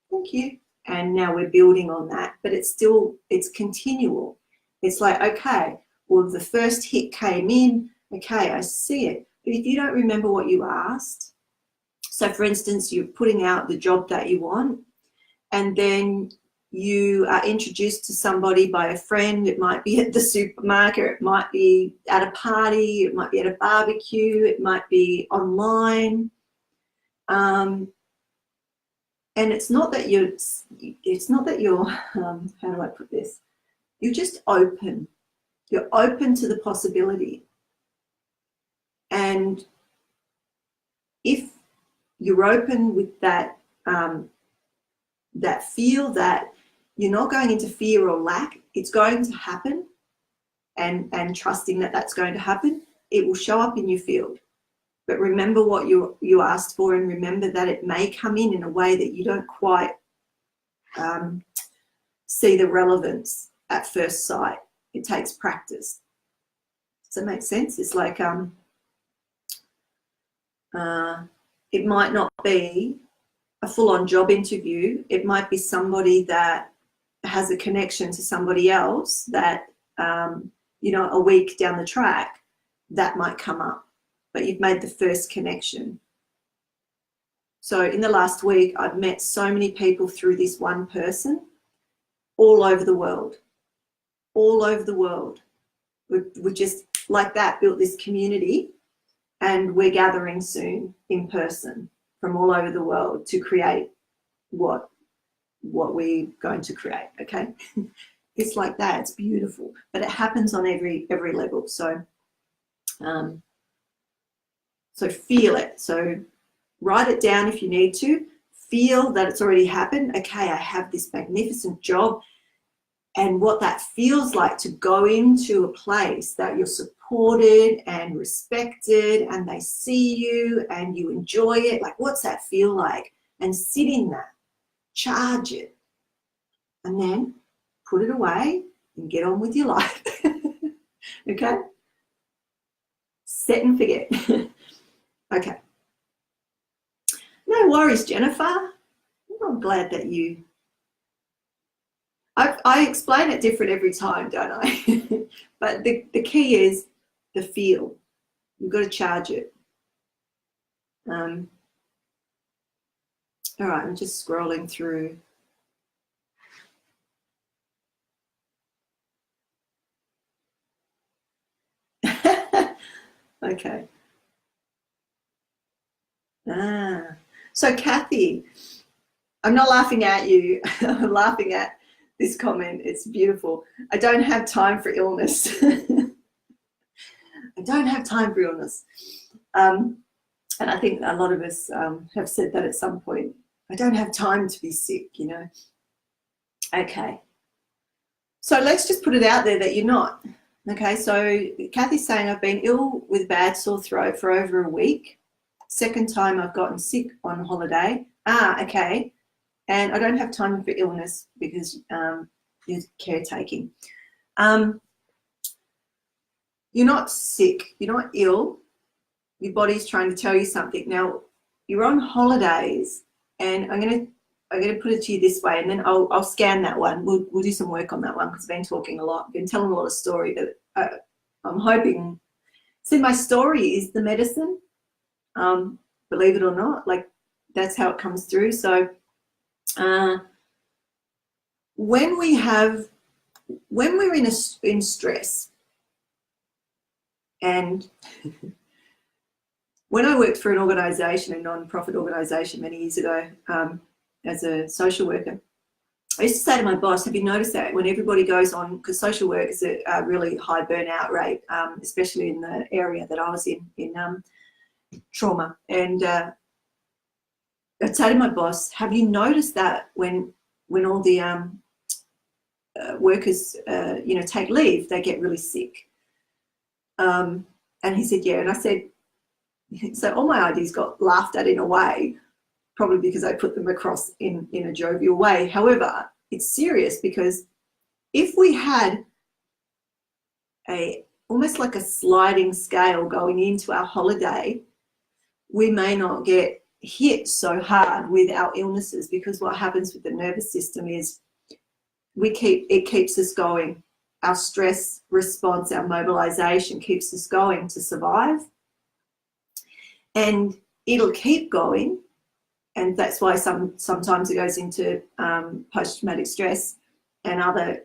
thank you. And now we're building on that, but it's continual. It's like, okay, well, the first hit came in, okay, I see it. But if you don't remember what you asked, so for instance, you're putting out the job that you want, and then you are introduced to somebody by a friend. It might be at the supermarket, it might be at a party, it might be at a barbecue, it might be online. And it's not that you're, how do I put this? You're just open. You're open to the possibility. And if you're open with that, that feel that you're not going into fear or lack, it's going to happen, and trusting that that's going to happen, it will show up in your field. But remember what you asked for, and remember that it may come in a way that you don't quite see the relevance at first sight. It takes practice. Does that make sense? It's like it might not be a full-on job interview. It might be somebody that has a connection to somebody else that, you know, a week down the track, that might come up, but you've made the first connection. So in the last week, I've met so many people through this one person all over the world. All over the world. We just, like that, built this community, and we're gathering soon in person from all over the world to create what we're going to create, okay? It's like that, it's beautiful, but it happens on every level. So so feel it. So write it down if you need to. Feel that it's already happened. Okay, I have this magnificent job. and what that feels like to go into a place that you're supported and respected and they see you and you enjoy it. Like, what's that feel like? And sit in that, charge it, and then put it away and get on with your life. Okay? Set and forget. Okay. No worries, Jennifer. I'm glad that you... I explain it different every time, don't I? But the key is the feel. You've got to charge it. All right, I'm just scrolling through. Okay. So Kathy, I'm not laughing at you. I'm laughing at this comment. It's beautiful. I don't have time for illness. I don't have time for illness. And I think a lot of us have said that at some point. I don't have time to be sick, you know. Okay. So let's just put it out there that you're not. Okay, so Kathy's saying, I've been ill with bad sore throat for over a week. Second time I've gotten sick on holiday. Okay. And I don't have time for illness because you're caretaking. You're not sick. You're not ill. Your body's trying to tell you something. Now, you're on holidays, and I'm going to put it to you this way, and then I'll scan that one. We'll do some work on that one because I've been talking a lot. I've been telling a lot of story that I'm hoping. See, my story is the medicine. Believe it or not, like that's how it comes through. So when we're in stress, and when I worked for an organisation, a non-profit organisation many years ago, as a social worker, I used to say to my boss, have you noticed that when everybody goes on, because social work is a really high burnout rate, especially in the area that I was in trauma. And I'd say to my boss, have you noticed that when all the workers, take leave, they get really sick? And he said, yeah. And I said, so all my ideas got laughed at in a way, probably because I put them across in a jovial way. However, it's serious, because if we had almost like a sliding scale going into our holiday, we may not get hit so hard with our illnesses, because what happens with the nervous system is it keeps us going. Our stress response, our mobilisation keeps us going to survive. And it'll keep going, and that's why sometimes it goes into post-traumatic stress and other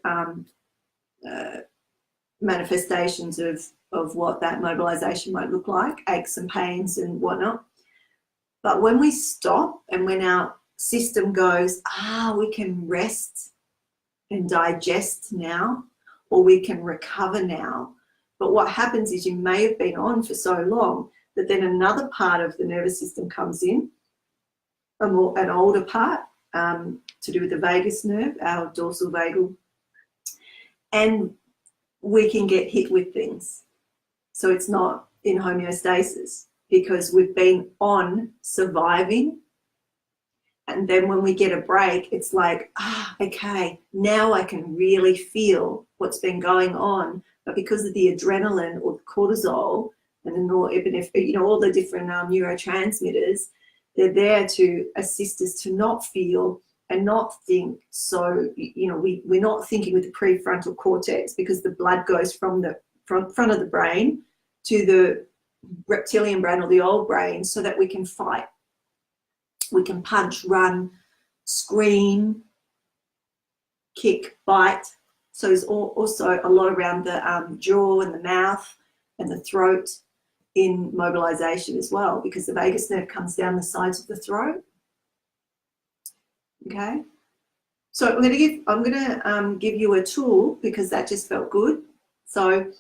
manifestations of what that mobilisation might look like, aches and pains and whatnot. But when we stop and when our system goes, we can rest and digest now, or we can recover now. But what happens is you may have been on for so long that then another part of the nervous system comes in, an older part, to do with the vagus nerve, our dorsal vagal, and we can get hit with things. So it's not in homeostasis, because we've been on surviving, and then when we get a break, it's like, okay, now I can really feel what's been going on. But because of the adrenaline or the cortisol and the norepinephrine, all the different neurotransmitters, they're there to assist us to not feel and not think. So, we're not thinking with the prefrontal cortex, because the blood goes from the front of the brain to the reptilian brain, or the old brain, so that we can fight. We can punch, run, scream, kick, bite. So there's also a lot around the jaw and the mouth and the throat in mobilisation as well, because the vagus nerve comes down the sides of the throat. Okay, so I'm going to give you a tool, because that just felt good. So,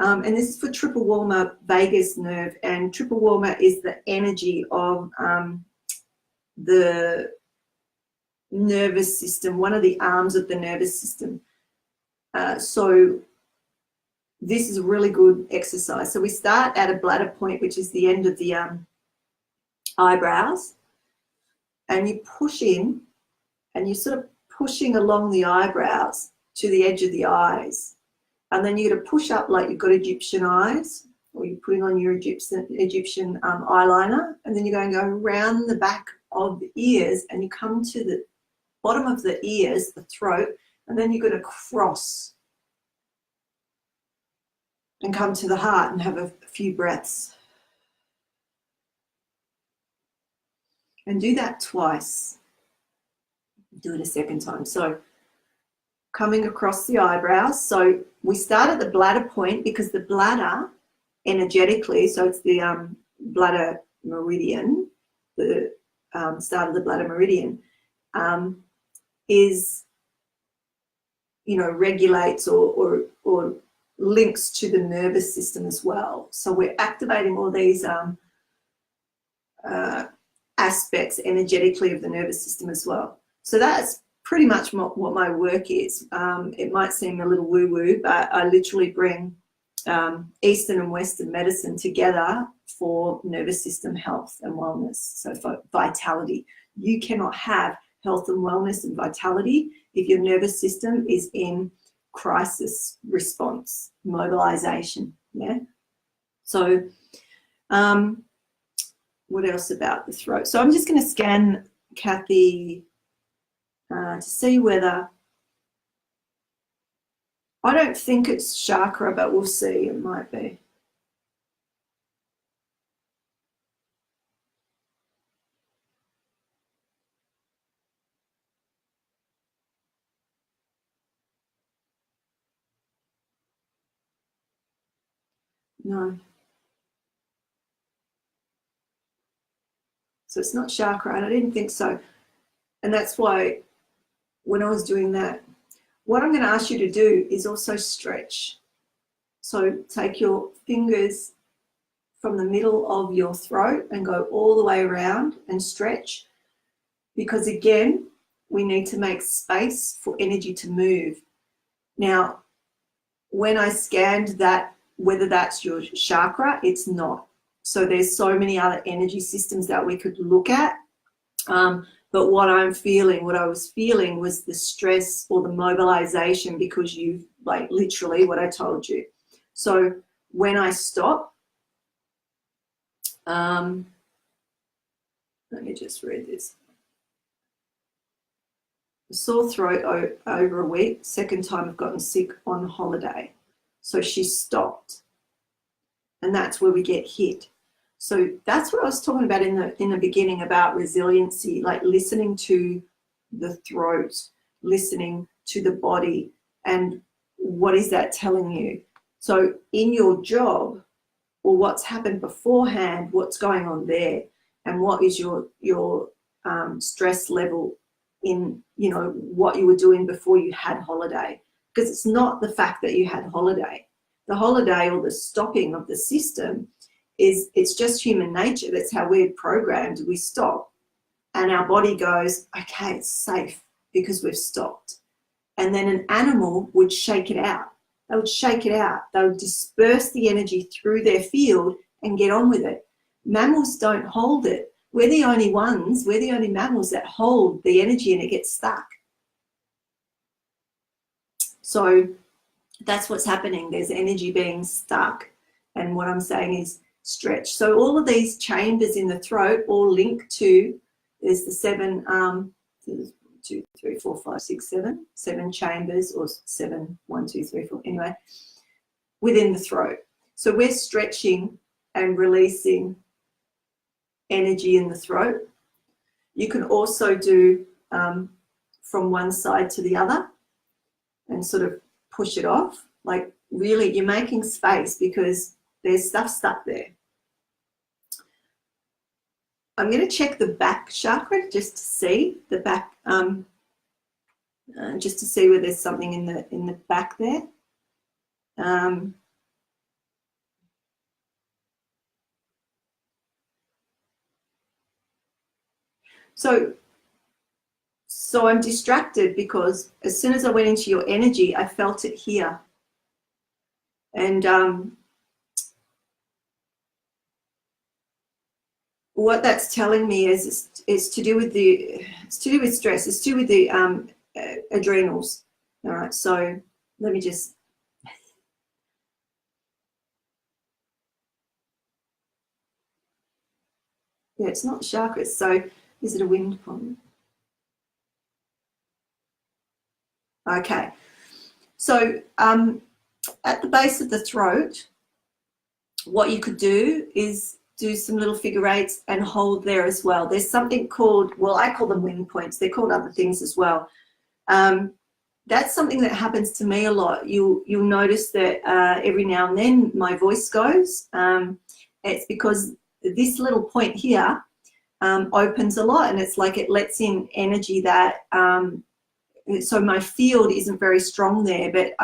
and this is for triple warmer vagus nerve, and triple warmer is the energy of the nervous system, one of the arms of the nervous system. So this is a really good exercise. So we start at a bladder point, which is the end of the eyebrows, and you push in, and you're sort of pushing along the eyebrows to the edge of the eyes. And then you're going to push up like you've got Egyptian eyes, or you're putting on your Egyptian eyeliner, and then you're going to go around the back of the ears, and you come to the bottom of the ears, the throat, and then you're going to cross and come to the heart and have a few breaths. And do that twice. Do it a second time. So coming across the eyebrows. So we start at the bladder point because the bladder energetically, so it's the bladder meridian, the start of the bladder meridian, is, you know, regulates or links to the nervous system as well. So we're activating all these aspects energetically of the nervous system as well. So that's pretty much what my work is. It might seem a little woo-woo, but I literally bring Eastern and Western medicine together for nervous system health and wellness, so for vitality. You cannot have health and wellness and vitality if your nervous system is in crisis response, mobilisation, yeah? So what else about the throat? So I'm just going to scan Kathy to see whether, I don't think it's chakra, but we'll see, it might be. No. So it's not chakra, and I didn't think so. And that's why when I was doing that, what I'm going to ask you to do is also stretch. So take your fingers from the middle of your throat and go all the way around and stretch, because again, we need to make space for energy to move. Now, when I scanned that, whether that's your chakra, it's not. So there's so many other energy systems that we could look at. But what I was feeling was the stress or the mobilization, because you've, like, literally what I told you. So when I stop, let me just read this. Sore throat over a week. Second time I've gotten sick on holiday. So she stopped. And that's where we get hit. So that's what I was talking about in the beginning about resiliency, like listening to the throat, listening to the body, and what is that telling you? So in your job, or what's happened beforehand, what's going on there, and what is your stress level in, you know, what you were doing before you had holiday. Because it's not the fact that you had holiday. The holiday or the stopping of the system it's just human nature. That's how we're programmed. We stop and our body goes, okay, it's safe because we've stopped. And then an animal would shake it out. They would shake it out. They would disperse the energy through their field and get on with it. Mammals don't hold it. We're the only mammals that hold the energy and it gets stuck. So that's what's happening. There's energy being stuck. And what I'm saying is stretch. So all of these chambers in the throat all link to, there's the seven, 2, 3, 4, 5, 6, 7 chambers, or 7, 1, 2, 3, 4, anyway, within the throat. So we're stretching and releasing energy in the throat. You can also do from one side to the other and sort of push it off. Like really, you're making space because there's stuff stuck there. I'm going to check the back chakra just to see the back, just to see where there's something in the back there. So So I'm distracted because as soon as I went into your energy, I felt it here. And what that's telling me is it's to do with stress. It's to do with the adrenals. All right. So let me just. Yeah, it's not chakras. So is it a wind pond? Okay. So at the base of the throat, what you could do is do some little figure eights and hold there as well. There's something called, well, I call them wind points. They're called other things as well. That's something that happens to me a lot. You'll notice that every now and then my voice goes. It's because this little point here opens a lot, and it's like it lets in energy that so my field isn't very strong there, but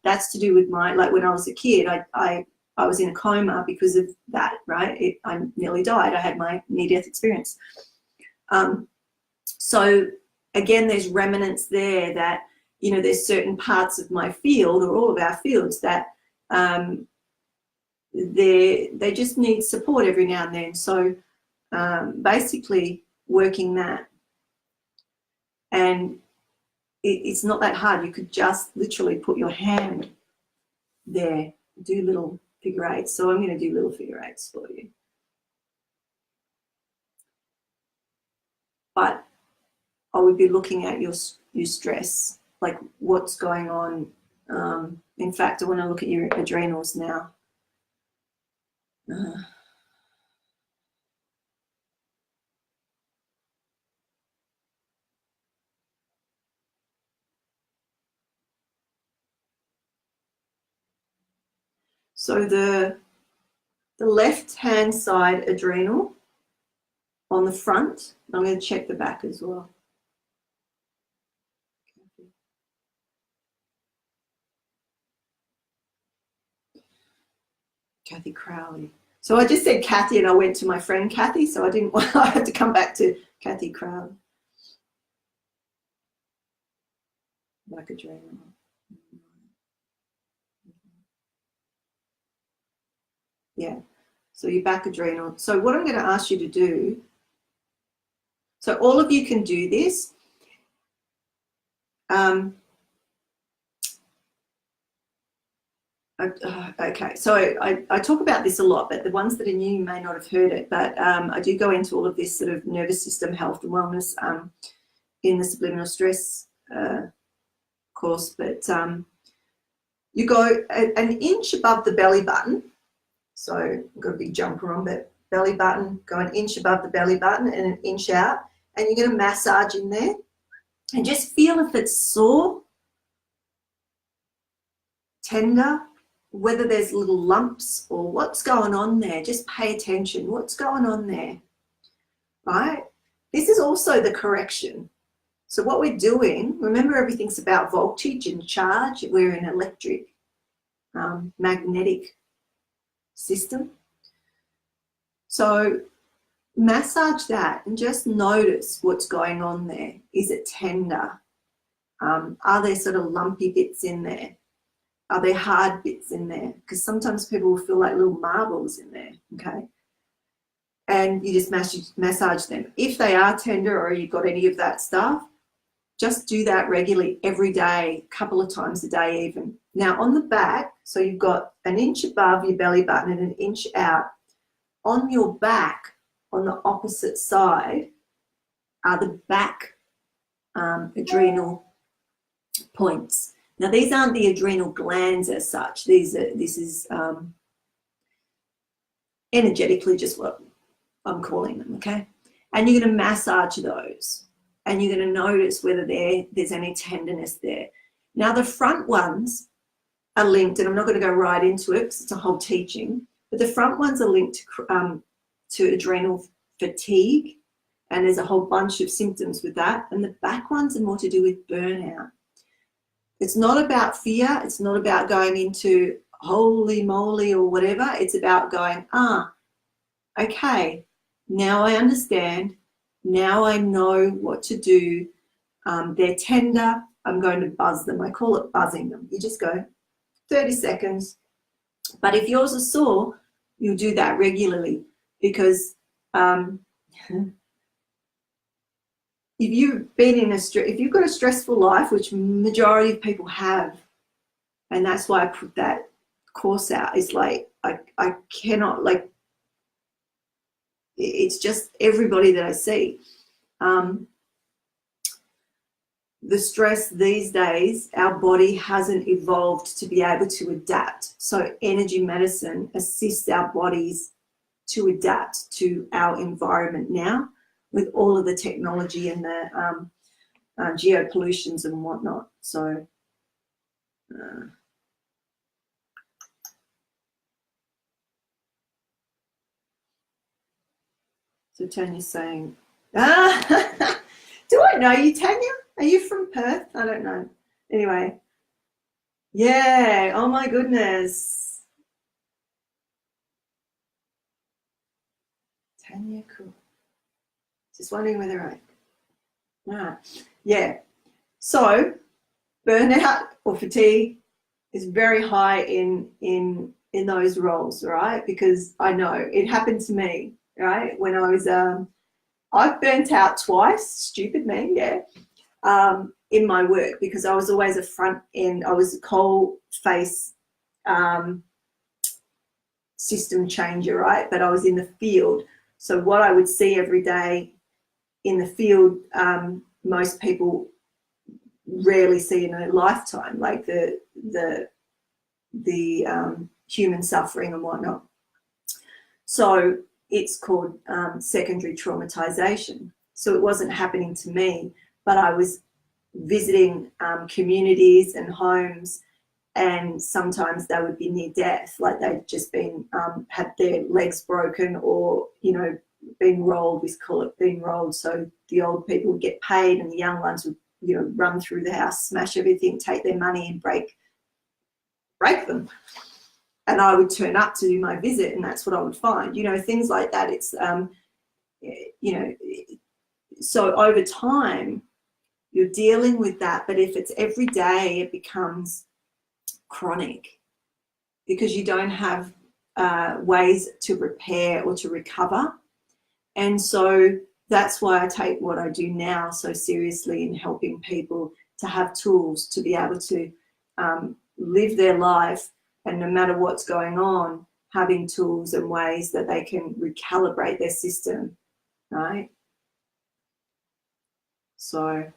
that's to do with my, like when I was a kid, I was in a coma because of that, right? I nearly died. I had my near-death experience. So again, there's remnants there that, you know, there's certain parts of my field or all of our fields that they just need support every now and then. So basically working that, and it's not that hard. You could just literally put your hand there, do little figure eights. So I'm going to do little figure eights for you. But I would be looking at your stress, like what's going on. In fact, I want to look at your adrenals now. So the left-hand side adrenal on the front, I'm going to check the back as well. Kathy Crowley. So I just said Kathy and I went to my friend Kathy, so I didn't want, I had to come back to Kathy Crowley. Back adrenal. Yeah, so your back adrenal. So what I'm going to ask you to do, so all of you can do this. Okay, so I talk about this a lot, but the ones that are new may not have heard it, but I do go into all of this sort of nervous system health and wellness in the subliminal stress course, but you go an inch above the belly button. So I've got a big jumper on, but belly button, go an inch above the belly button and an inch out, and you're going to massage in there and just feel if it's sore, tender, whether there's little lumps or what's going on there. Just pay attention. What's going on there, right? This is also the correction. So what we're doing, remember everything's about voltage and charge. We're an electric, magnetic system. So massage that and just notice what's going on there. Is it tender? Are there sort of lumpy bits in there? Are there hard bits in there? Because sometimes people will feel like little marbles in there, okay? And you just massage them. If they are tender or you've got any of that stuff, just do that regularly every day, a couple of times a day even. Now on the back, so you've got an inch above your belly button and an inch out. On your back, on the opposite side, are the back adrenal points. Now these aren't the adrenal glands as such. This is energetically just what I'm calling them, okay? And you're going to massage those, and you're going to notice whether there's any tenderness there. Now the front ones are linked, and I'm not going to go right into it because it's a whole teaching, but the front ones are linked to adrenal fatigue, and there's a whole bunch of symptoms with that. And the back ones are more to do with burnout. It's not about fear. It's not about going into holy moly or whatever. It's about going, okay, now I understand. Now I know what to do. they're tender, I'm going to buzz them. I call it buzzing them. You just go 30 seconds. But if yours are sore, you'll do that regularly, because if you've been in if you've got a stressful life, which majority of people have, and that's why I put that course out, is like I cannot, like, it's just everybody that I see. The stress these days, our body hasn't evolved to be able to adapt. So energy medicine assists our bodies to adapt to our environment now, with all of the technology and the geopollutions and whatnot. So so Tanya's saying, do I know you, Tanya? Are you from Perth? I don't know. Anyway, yeah, oh my goodness. Tanya, cool. Just wondering whether yeah. So burnout or fatigue is very high in those roles, right? Because I know it happened to me, right? When I was, I've burnt out twice, stupid me, yeah, in my work, because I was always a front end, I was a coal face system changer, right? But I was in the field. So what I would see every day in the field, most people rarely see in a lifetime, like the human suffering and whatnot. So it's called secondary traumatization. So it wasn't happening to me, but I was visiting communities and homes, and sometimes they would be near death, like they'd just been had their legs broken, or being rolled. We call it being rolled. So the old people would get paid, and the young ones would run through the house, smash everything, take their money, and break them. And I would turn up to do my visit, and that's what I would find. Things like that. It's so over time you're dealing with that. But if it's every day, it becomes chronic, because you don't have ways to repair or to recover. And so that's why I take what I do now so seriously, in helping people to have tools to be able to live their life, and no matter what's going on, having tools and ways that they can recalibrate their system, right? So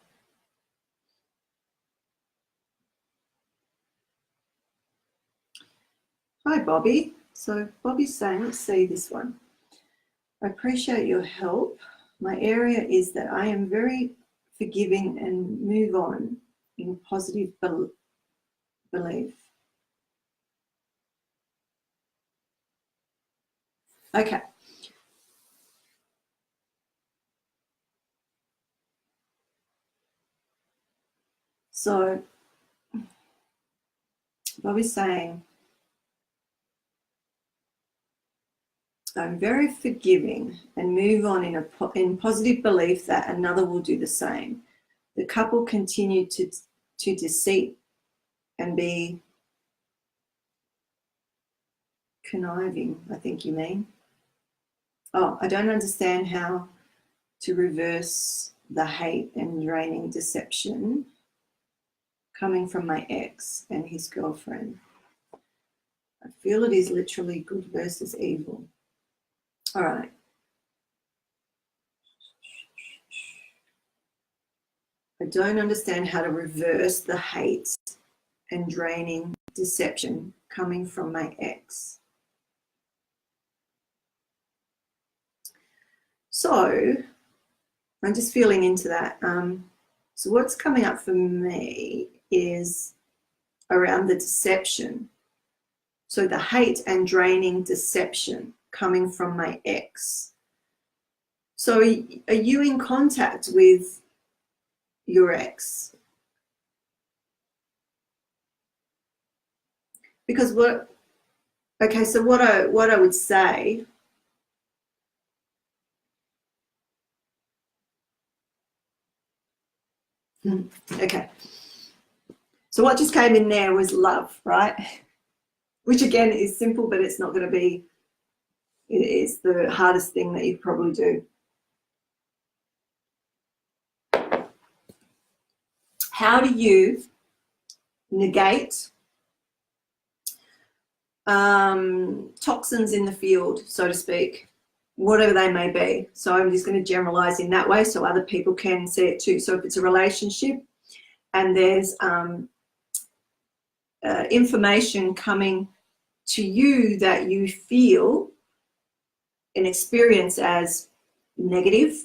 hi, Bobby. So Bobby's saying, let's see this one. I appreciate your help. My area is that I am very forgiving and move on in positive belief. Okay. So Bobby's saying, I'm very forgiving and move on in positive belief that another will do the same. The couple continued to deceit and be conniving, I think you mean. Oh, I don't understand how to reverse the hate and draining deception coming from my ex and his girlfriend. I feel it is literally good versus evil. All right. I don't understand how to reverse the hate and draining deception coming from my ex. So I'm just feeling into that. So what's coming up for me is around the deception. So the hate and draining deception coming from my ex. So are you in contact with your ex? Because what I would say, Okay. So what just came in there was love, right? Which again is simple, but it's not going to be, it is the hardest thing that you probably do. How do you negate toxins in the field, so to speak, whatever they may be? So I'm just going to generalize in that way so other people can see it too. So if it's a relationship and there's information coming to you that you feel and experience as negative,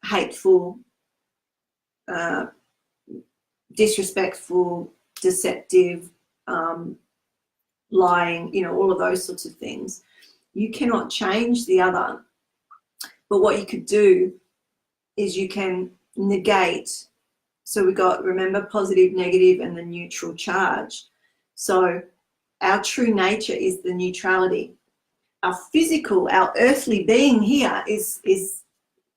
hateful, disrespectful, deceptive, lying, you know, all of those sorts of things. You cannot change the other, but what you could do is you can negate. So we got, remember, positive, negative, and the neutral charge. So our true nature is the neutrality. Our physical, our earthly being here is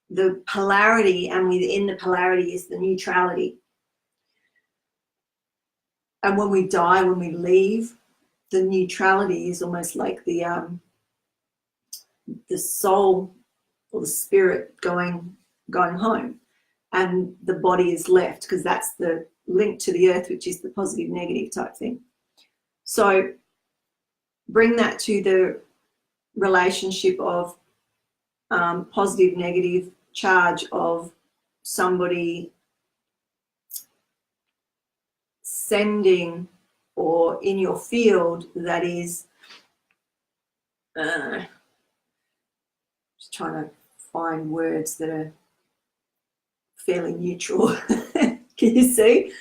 the polarity, and within the polarity is the neutrality. And when we die, when we leave, the neutrality is almost like the soul or the spirit going home, and the body is left, because that's the link to the earth, which is the positive negative type thing. So bring that to the relationship of positive negative charge of somebody sending, or in your field, that is just trying to find words that are fairly neutral. Can you see?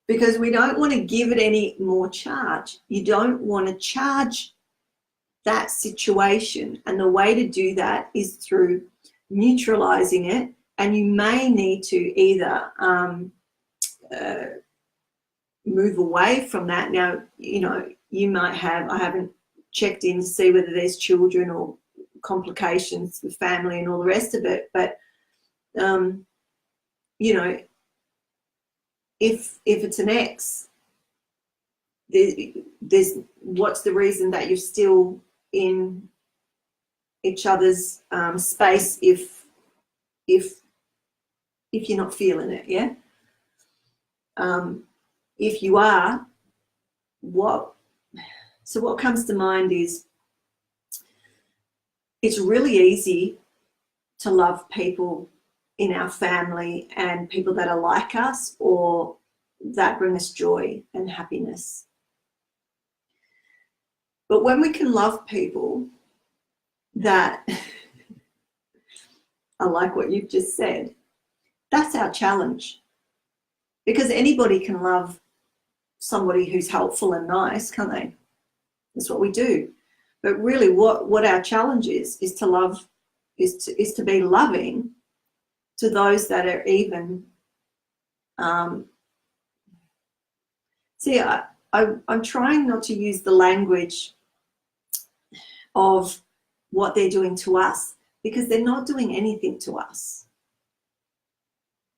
Because we don't want to give it any more charge. You don't want to charge that situation, and the way to do that is through neutralizing it. And you may need to either move away from that. Now, you know, you might have, I haven't checked in to see whether there's children or complications with family and all the rest of it, but you know, if it's an ex, there's what's the reason that you're still in each other's space if you're not feeling it? Yeah. If you are, what comes to mind is, it's really easy to love people in our family and people that are like us or that bring us joy and happiness. But when we can love people that are like what you've just said, that's our challenge. Because anybody can love somebody who's helpful and nice, can't they? That's what we do. But really what our challenge is to love, is to be loving to those that are even, see, I'm trying not to use the language of what they're doing to us, because they're not doing anything to us.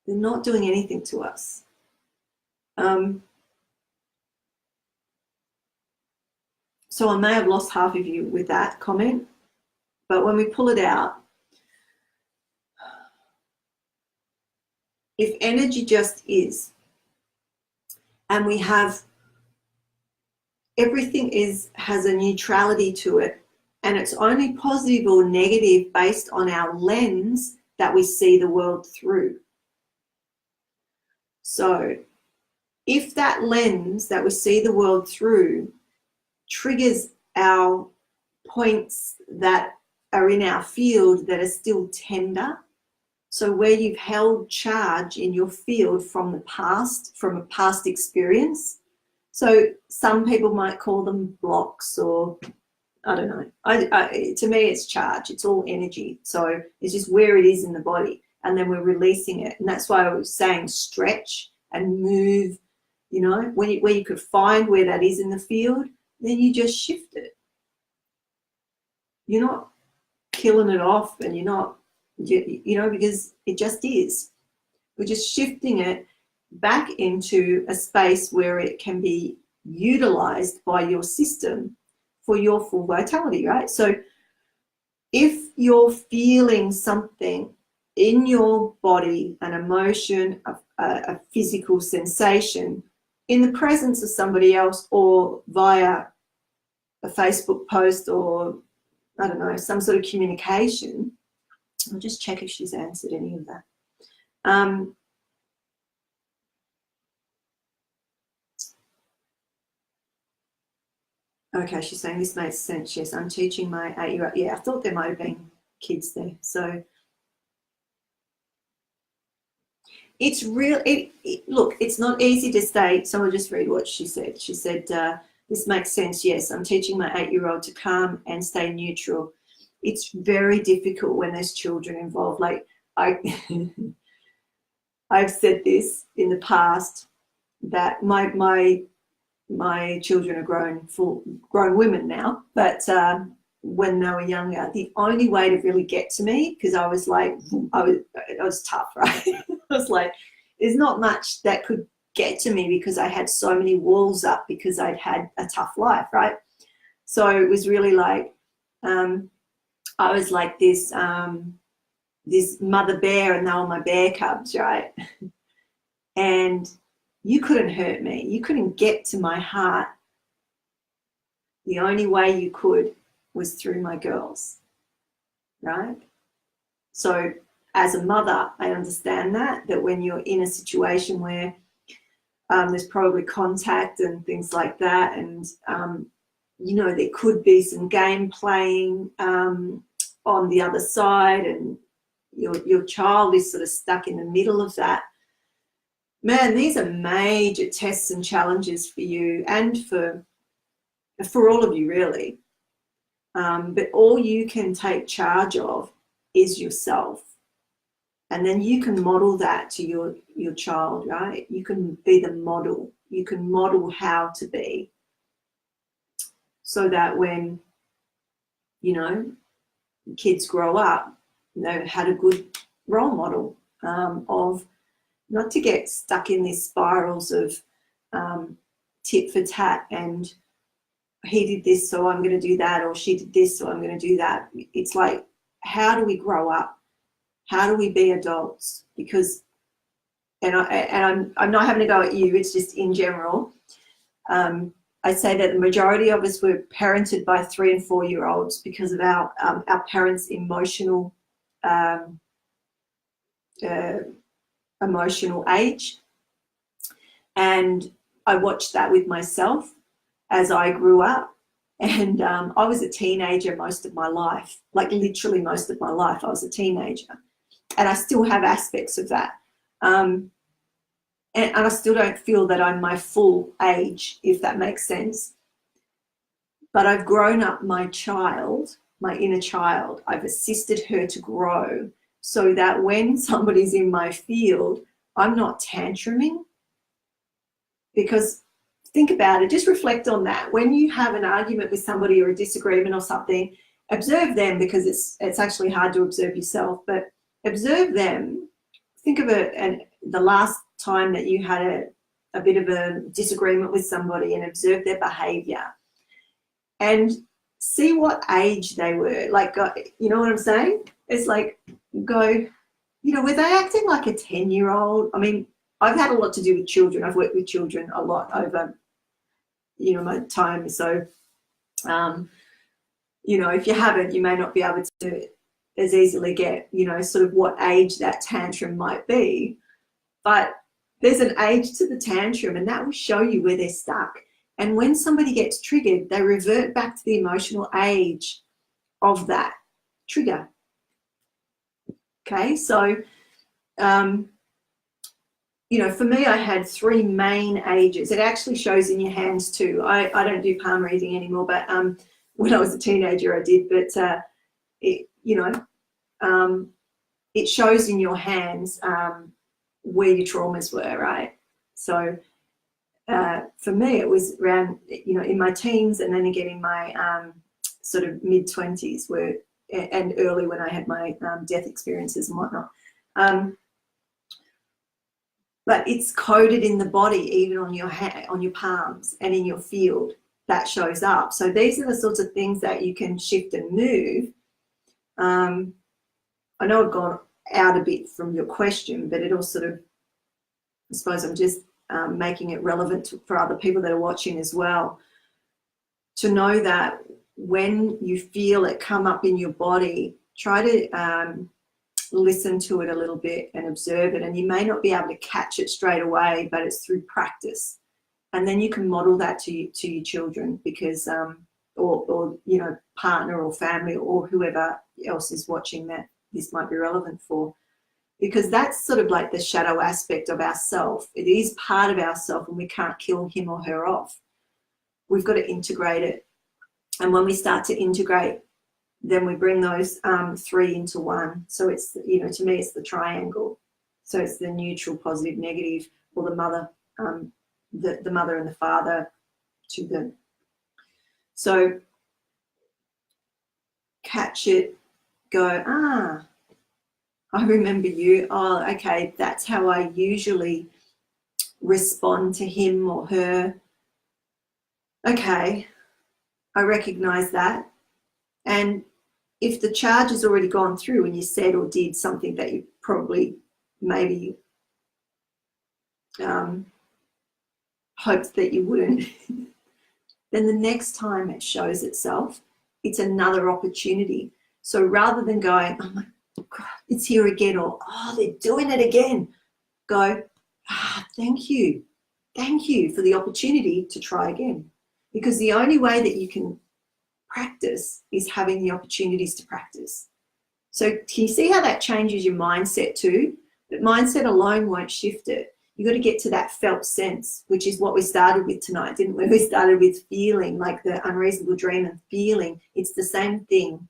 They're not doing anything to us. So I may have lost half of you with that comment, but when we pull it out, if energy just is, and we have, everything has a neutrality to it, and it's only positive or negative based on our lens that we see the world through. So if that lens that we see the world through triggers our points that are in our field that are still tender, so where you've held charge in your field from the past, from a past experience, so some people might call them blocks, or I don't know. To me, it's charge. It's all energy. So it's just where it is in the body, and then we're releasing it. And that's why I was saying stretch and move. You know, where you could find where that is in the field, then you just shift it. You're not killing it off, and you're not, you know, because it just is. We're just shifting it back into a space where it can be utilized by your system for your full vitality, right? So if you're feeling something in your body, an emotion, a physical sensation in the presence of somebody else or via a Facebook post or, I don't know, some sort of communication, I'll just check if she's answered any of that. Okay, she's saying this makes sense. Yes, I'm teaching my 8-year-old. Yeah, I thought there might have been kids there. So it's real. Look, it's not easy to state. So I'll just read what she said. She said, this makes sense. Yes, I'm teaching my 8-year-old to calm and stay neutral. It's very difficult when there's children involved. Like I've said this in the past that my children are grown women now, but when they were younger, the only way to really get to me, because I was like, I was tough, right? I was like, there's not much that could get to me because I had so many walls up because I'd had a tough life, right? So it was really like, I was like this mother bear and they were my bear cubs, right? And you couldn't hurt me. You couldn't get to my heart. The only way you could was through my girls, right? So as a mother, I understand that when you're in a situation where there's probably contact and things like that, and, you know, there could be some game playing on the other side, and your child is sort of stuck in the middle of that. Man, these are major tests and challenges for you and for all of you, really. But all you can take charge of is yourself. And then you can model that to your child, right? You can be the model. You can model how to be, so that when, you know, kids grow up, they've had a good role model of not to get stuck in these spirals of tit for tat and he did this, so I'm going to do that, or she did this, so I'm going to do that. It's like, how do we grow up? How do we be adults? Because, and I'm not having to go at you, it's just in general. I say that the majority of us were parented by 3- and 4-year-olds because of our parents' emotional age. And I watched that with myself as I grew up. And I was a teenager most of my life, like literally most of my life I was a teenager. And I still have aspects of that. And I still don't feel that I'm my full age, if that makes sense. But I've grown up my child, my inner child. I've assisted her to grow so that when somebody's in my field, I'm not tantruming. Because think about it, just reflect on that. When you have an argument with somebody or a disagreement or something, observe them, because it's actually hard to observe yourself, but observe them. Think of it, and the last time that you had a bit of a disagreement with somebody, and observe their behavior and see what age they were. Like, you know what I'm saying? It's like, go, you know, were they acting like a 10-year-old? I mean, I've had a lot to do with children. I've worked with children a lot over, you know, my time. So, you know, if you haven't, you may not be able to as easily get, you know, sort of what age that tantrum might be. But there's an age to the tantrum, and that will show you where they're stuck. And when somebody gets triggered, they revert back to the emotional age of that trigger. Okay, so, you know, for me, I had 3 main ages. It actually shows in your hands too. I don't do palm reading anymore, but when I was a teenager, I did. But, it, you know, it shows in your hands where your traumas were, right? So for me, it was around, you know, in my teens, and then again in my sort of mid-20s, and early when I had my death experiences and whatnot. but it's coded in the body, even on your hand, on your palms and in your field. That shows up. So these are the sorts of things that you can shift and move. I know I've gone out a bit from your question, but it all sort of, I suppose I'm just making it relevant for other people that are watching as well, to know that when you feel it come up in your body, try to listen to it a little bit and observe it. And you may not be able to catch it straight away, but it's through practice. And then you can model that to your children, because or you know, partner or family or whoever else is watching that this might be relevant for, because that's sort of like the shadow aspect of ourself. It is part of ourself, and we can't kill him or her off. We've got to integrate it. And when we start to integrate, then we bring those three into one. So it's, you know, to me, it's the triangle. So it's the neutral, positive, negative, or the mother, the mother and the father to them. So catch it, go, ah, I remember you. Oh, okay, that's how I usually respond to him or her. Okay, I recognize that. And if the charge has already gone through and you said or did something that you probably maybe hoped that you wouldn't, then the next time it shows itself, it's another opportunity. So rather than going, oh my God, it's here again, or oh, they're doing it again, go, ah, thank you for the opportunity to try again. Because the only way that you can practice is having the opportunities to practice. So can you see how that changes your mindset too? But mindset alone won't shift it. You've got to get to that felt sense, which is what we started with tonight, didn't we? We started with feeling, like the unreasonable dream and feeling. It's the same thing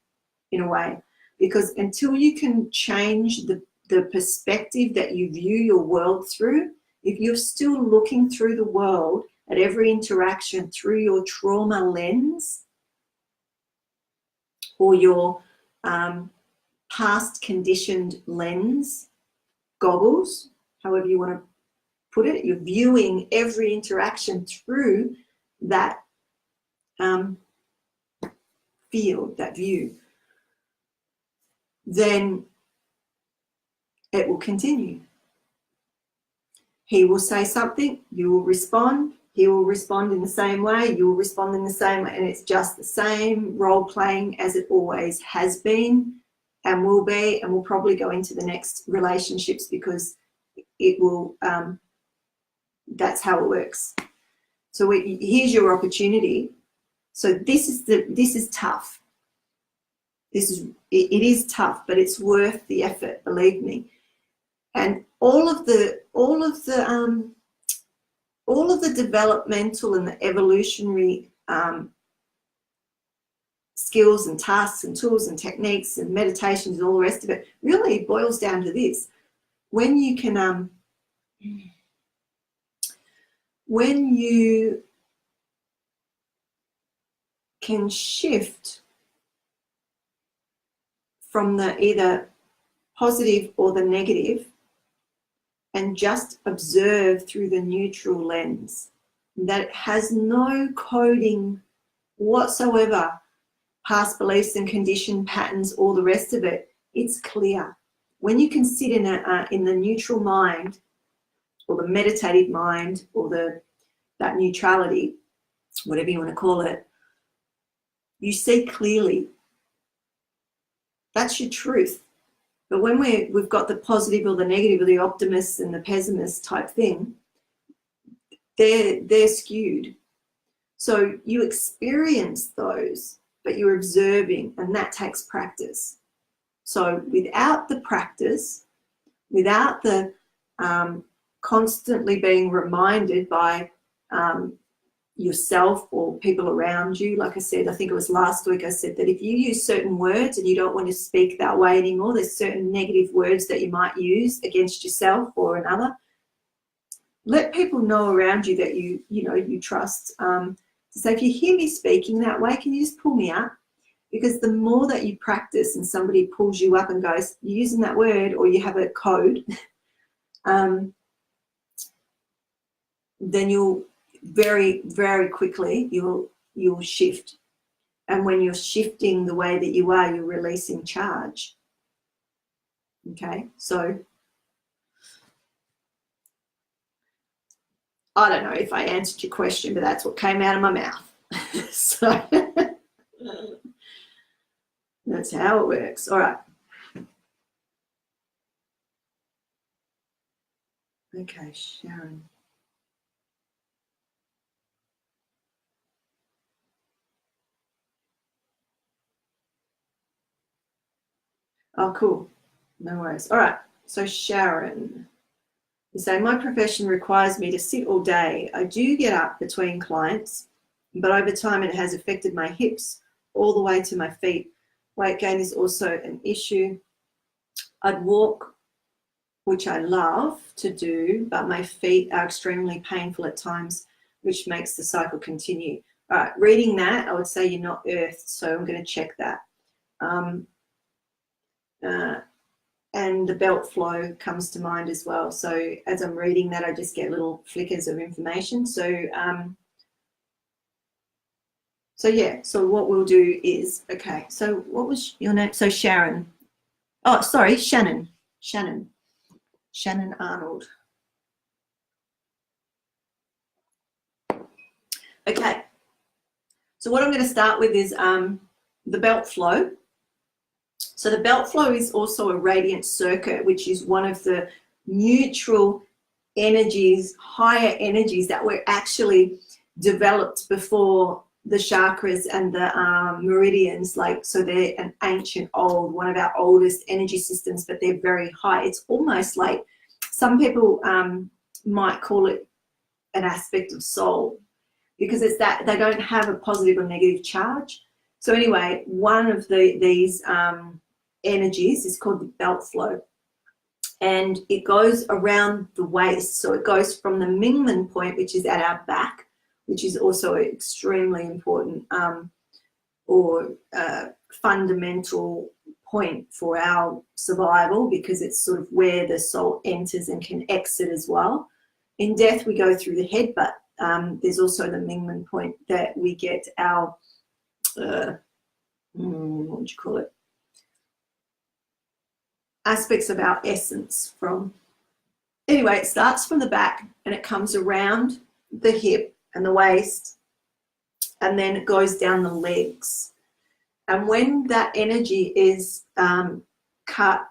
in a way, because until you can change the perspective that you view your world through, if you're still looking through the world at every interaction through your trauma lens or your past conditioned lens, goggles, however you want to put it, you're viewing every interaction through that field, that view, then it will continue. He will say something, you will respond, he will respond in the same way, you will respond in the same way, and it's just the same role playing as it always has been and will be, and will probably go into the next relationships, because it will, that's how it works. So here's your opportunity. So this is tough. It is tough, but it's worth the effort, believe me. And all of the developmental and the evolutionary skills and tasks and tools and techniques and meditations and all the rest of it really boils down to this: when you can shift from the either positive or the negative and just observe through the neutral lens that has no coding whatsoever, past beliefs and conditioned patterns, all the rest of it, it's clear. When you can sit in the neutral mind, or the meditative mind, or that neutrality, whatever you want to call it, you see clearly. That's your truth. But when we've got the positive or the negative or the optimist and the pessimist type thing, they're skewed. So you experience those, but you're observing, and that takes practice. So without the practice, without the constantly being reminded by yourself or people around you, like I said, I think it was last week I said that if you use certain words and you don't want to speak that way anymore, there's certain negative words that you might use against yourself or another. Let people know around you that you trust. To say, if you hear me speaking that way, can you just pull me up? Because the more that you practice and somebody pulls you up and goes, you're using that word, or you have a code, then you'll very, very quickly, you'll shift. And when you're shifting the way that you are, you're releasing charge. Okay, so I don't know if I answered your question, but that's what came out of my mouth. So that's how it works. All right. Okay, Sharon. Oh, cool. No worries. All right. So Sharon, you say, my profession requires me to sit all day. I do get up between clients, but over time it has affected my hips all the way to my feet. Weight gain is also an issue. I'd walk, which I love to do, but my feet are extremely painful at times, which makes the cycle continue. All right, reading that, I would say you're not earthed, so I'm going to check that. And the belt flow comes to mind as well. So as I'm reading that, I just get little flickers of information. So yeah, so what we'll do is, okay, so what was your name? So Sharon. Oh, sorry, Shannon Arnold. Okay, so what I'm going to start with is the belt flow. So the belt flow is also a radiant circuit, which is one of the neutral energies, higher energies that were actually developed before the chakras and the meridians. Like, so they're an ancient one of our oldest energy systems, but they're very high. It's almost like, some people might call it an aspect of soul, because it's that they don't have a positive or negative charge. So anyway, one of these energies is called the belt flow, and it goes around the waist. So it goes from the Mingmen point, which is at our back, which is also extremely important or fundamental point for our survival, because it's sort of where the soul enters and can exit as well. In death, we go through the head, but there's also the Mingmen point that we get our, what would you call it? Aspects of our essence from. Anyway, it starts from the back and it comes around the hip and the waist, and then it goes down the legs. And when that energy is cut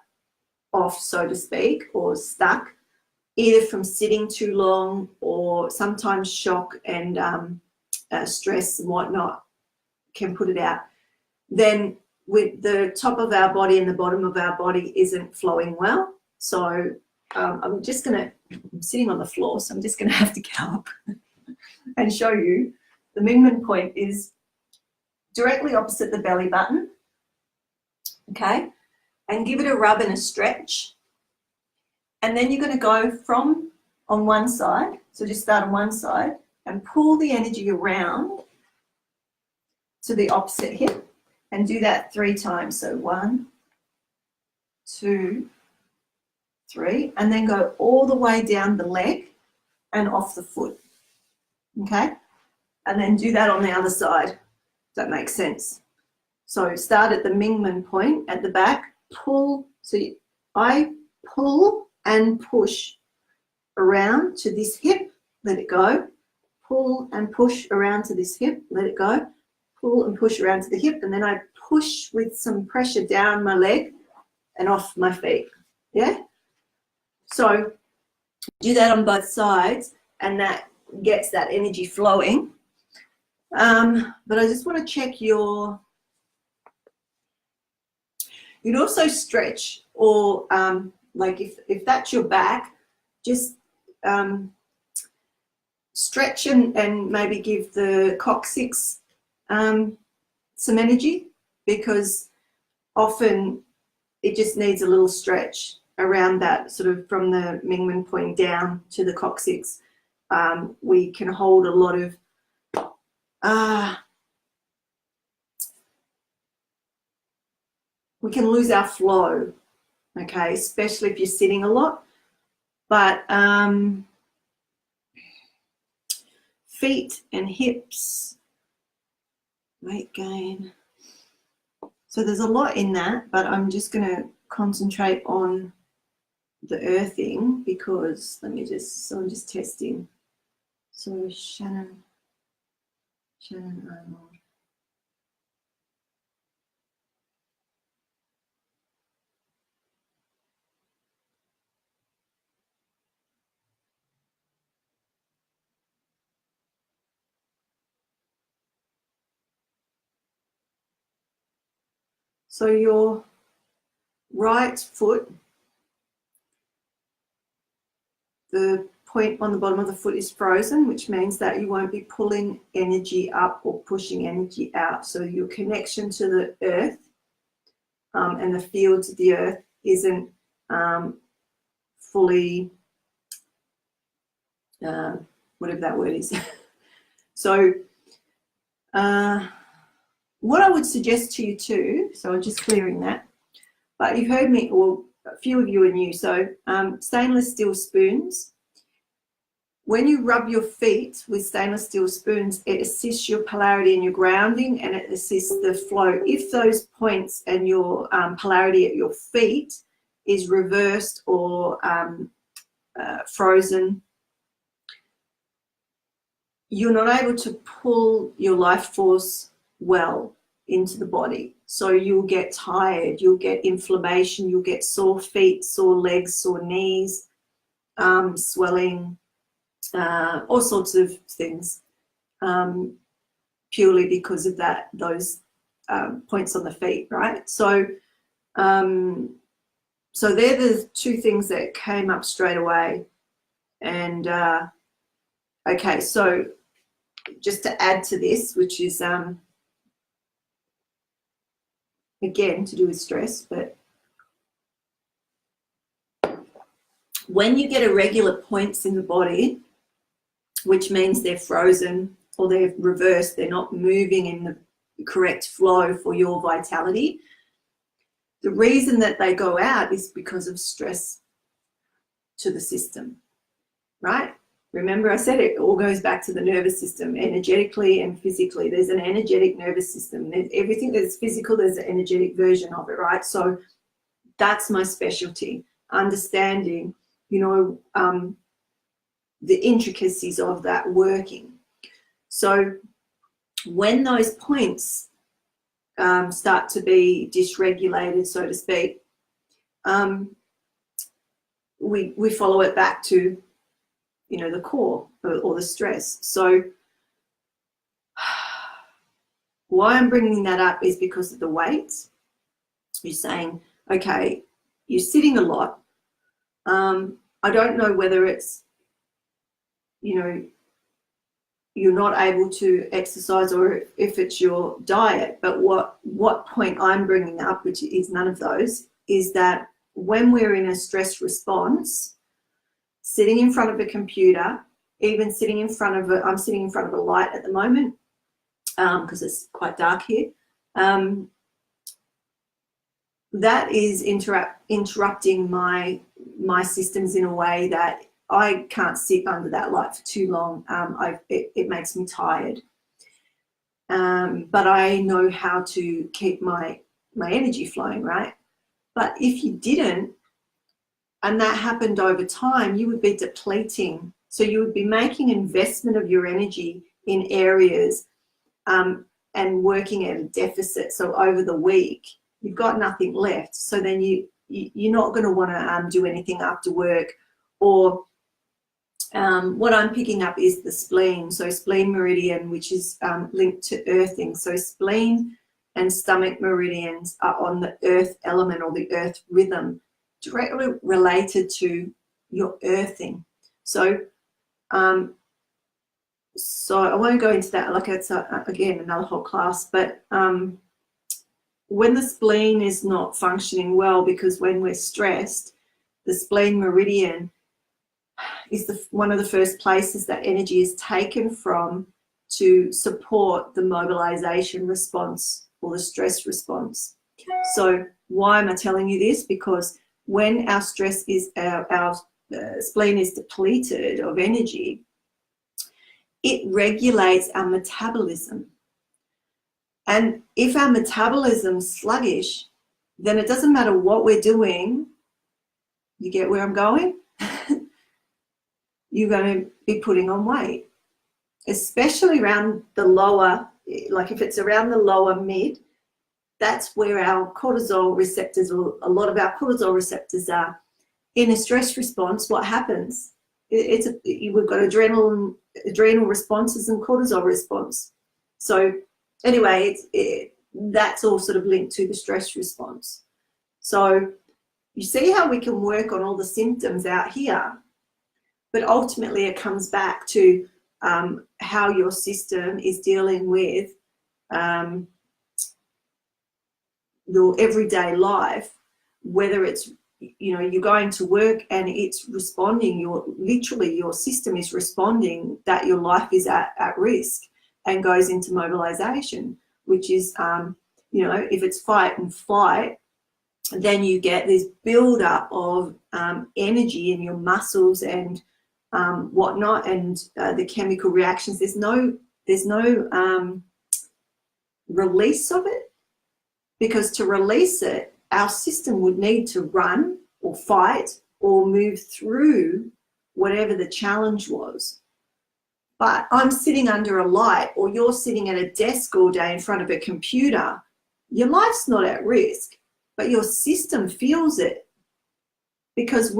off, so to speak, or stuck, either from sitting too long or sometimes shock and stress and whatnot can put it out, then with the top of our body and the bottom of our body isn't flowing well. So I'm sitting on the floor, so I'm just going to have to get up and show you. The Mingmen point is directly opposite the belly button, okay? And give it a rub and a stretch. And then you're going to go from on one side, so just start on one side and pull the energy around to the opposite hip, and do that 3 times. So 1, 2, 3, and then go all the way down the leg and off the foot, okay? And then do that on the other side, if that makes sense. So start at the Mingmen point at the back, pull, so I pull and push around to this hip, let it go, pull and push around to this hip, let it go, pull and push around to the hip, and then I push with some pressure down my leg and off my feet, yeah? So do that on both sides, and that gets that energy flowing. But I just want to check you'd also stretch, or like if that's your back, just stretch and maybe give the coccyx some energy, because often it just needs a little stretch around that, sort of from the Mingmen point down to the coccyx. We can hold a lot of we can lose our flow, okay, especially if you're sitting a lot. But feet and hips, weight gain. So there's a lot in that, but I'm just going to concentrate on the earthing because I'm just testing. So Shannon Arnold. So your right foot, the point on the bottom of the foot is frozen, which means that you won't be pulling energy up or pushing energy out. So your connection to the earth and the fields of the earth isn't fully, whatever that word is. So what I would suggest to you too, so I'm just clearing that, but you've heard me, or a few of you are new, so stainless steel spoons. When you rub your feet with stainless steel spoons, it assists your polarity and your grounding, and it assists the flow. If those points and your polarity at your feet is reversed or frozen, you're not able to pull your life force well into the body. So you'll get tired, you'll get inflammation, you'll get sore feet, sore legs, sore knees, swelling, all sorts of things, purely because of those points on the feet, right? So so they're the two things that came up straight away. And okay, so just to add to this, which is again to do with stress, but when you get irregular points in the body, which means they're frozen or they're reversed, they're not moving in the correct flow for your vitality, the reason that they go out is because of stress to the system, right? Remember I said it all goes back to the nervous system, energetically and physically. There's an energetic nervous system. There's everything that's physical, there's an energetic version of it, right? So that's my specialty, understanding, you know, the intricacies of that working. So when those points start to be dysregulated, so to speak, we follow it back to, you know, the core or the stress. So why I'm bringing that up is because of the weights. You're saying, okay, you're sitting a lot. I don't know whether it's, you know, you're not able to exercise or if it's your diet, but what point I'm bringing up, which is none of those, is that when we're in a stress response, sitting in front of a computer, even sitting in front of I'm sitting in front of a light at the moment because it's quite dark here, that is interrupting my systems in a way that I can't sit under that light for too long. It makes me tired. But I know how to keep my energy flowing, right? But if you didn't, and that happened over time, you would be depleting. So you would be making investment of your energy in areas and working at a deficit. So over the week, you've got nothing left. So then you're not going to want to do anything after work. Or what I'm picking up is the spleen. So spleen meridian, which is linked to earthing. So spleen and stomach meridians are on the earth element or the earth rhythm, directly related to your earthing. So so I won't go into that, like it's again another whole class, but when the spleen is not functioning well, because when we're stressed, the spleen meridian is one of the first places that energy is taken from to support the mobilization response or the stress response. So why am I telling you this? Because when our stress is, our spleen is depleted of energy, it regulates our metabolism. And if our metabolism's sluggish, then it doesn't matter what we're doing. You get where I'm going? You're going to be putting on weight, especially around the lower, like if it's around the lower mid, that's where our cortisol receptors, or a lot of our cortisol receptors are. In a stress response, what happens? We've got adrenal responses and cortisol response. So anyway, that's all sort of linked to the stress response. So you see how we can work on all the symptoms out here, but ultimately it comes back to how your system is dealing with your everyday life, whether it's, you know, you're going to work and it's responding, your system is responding that your life is at risk and goes into mobilisation, which is, you know, if it's fight and flight, then you get this build-up of energy in your muscles and whatnot, and the chemical reactions. There's no release of it, because to release it, our system would need to run or fight or move through whatever the challenge was. But I'm sitting under a light, or you're sitting at a desk all day in front of a computer, your life's not at risk, but your system feels it, because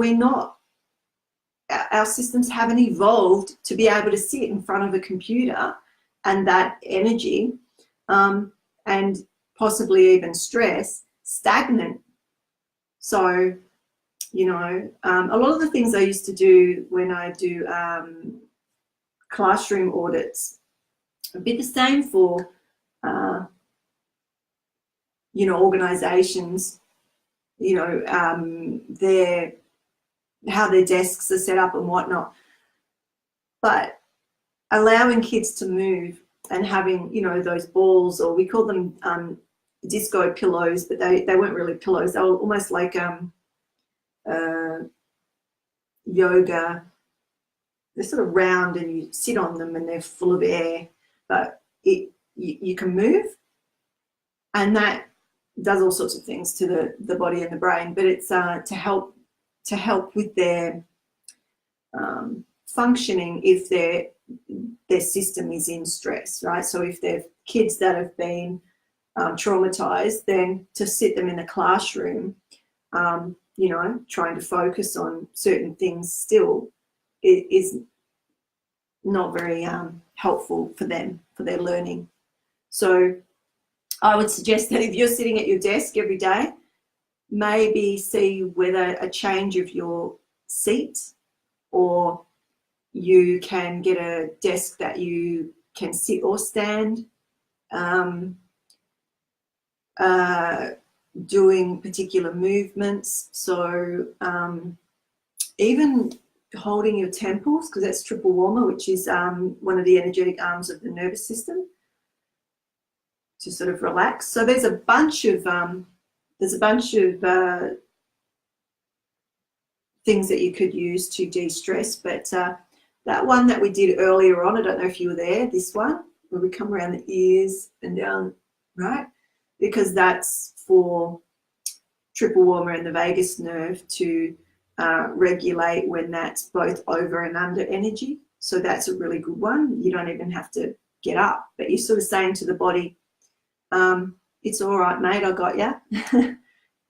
our systems haven't evolved to be able to sit in front of a computer and that energy and possibly even stress stagnant. So, you know, a lot of the things I used to do when I do classroom audits would be the same for, you know, organisations, you know, how their desks are set up and whatnot. But allowing kids to move and having, you know, those balls, or we call them disco pillows, but they weren't really pillows. They were almost like yoga. They're sort of round and you sit on them and they're full of air, but you can move, and that does all sorts of things to the body and the brain. But it's to help with their functioning if their system is in stress, right? So if they're kids that have been traumatized, then to sit them in a classroom, you know, trying to focus on certain things still is not very helpful for them, for their learning. So I would suggest that if you're sitting at your desk every day, maybe see whether a change of your seat, or you can get a desk that you can sit or stand, doing particular movements. So even holding your temples, because that's triple warmer, which is one of the energetic arms of the nervous system, to sort of relax. So there's a bunch of things that you could use to de-stress, but that one that we did earlier on, I don't know if you were there, this one, where we come around the ears and down, right? Because that's for triple warmer and the vagus nerve to regulate when that's both over and under energy. So that's a really good one. You don't even have to get up, but you're sort of saying to the body, it's all right, mate, I got ya.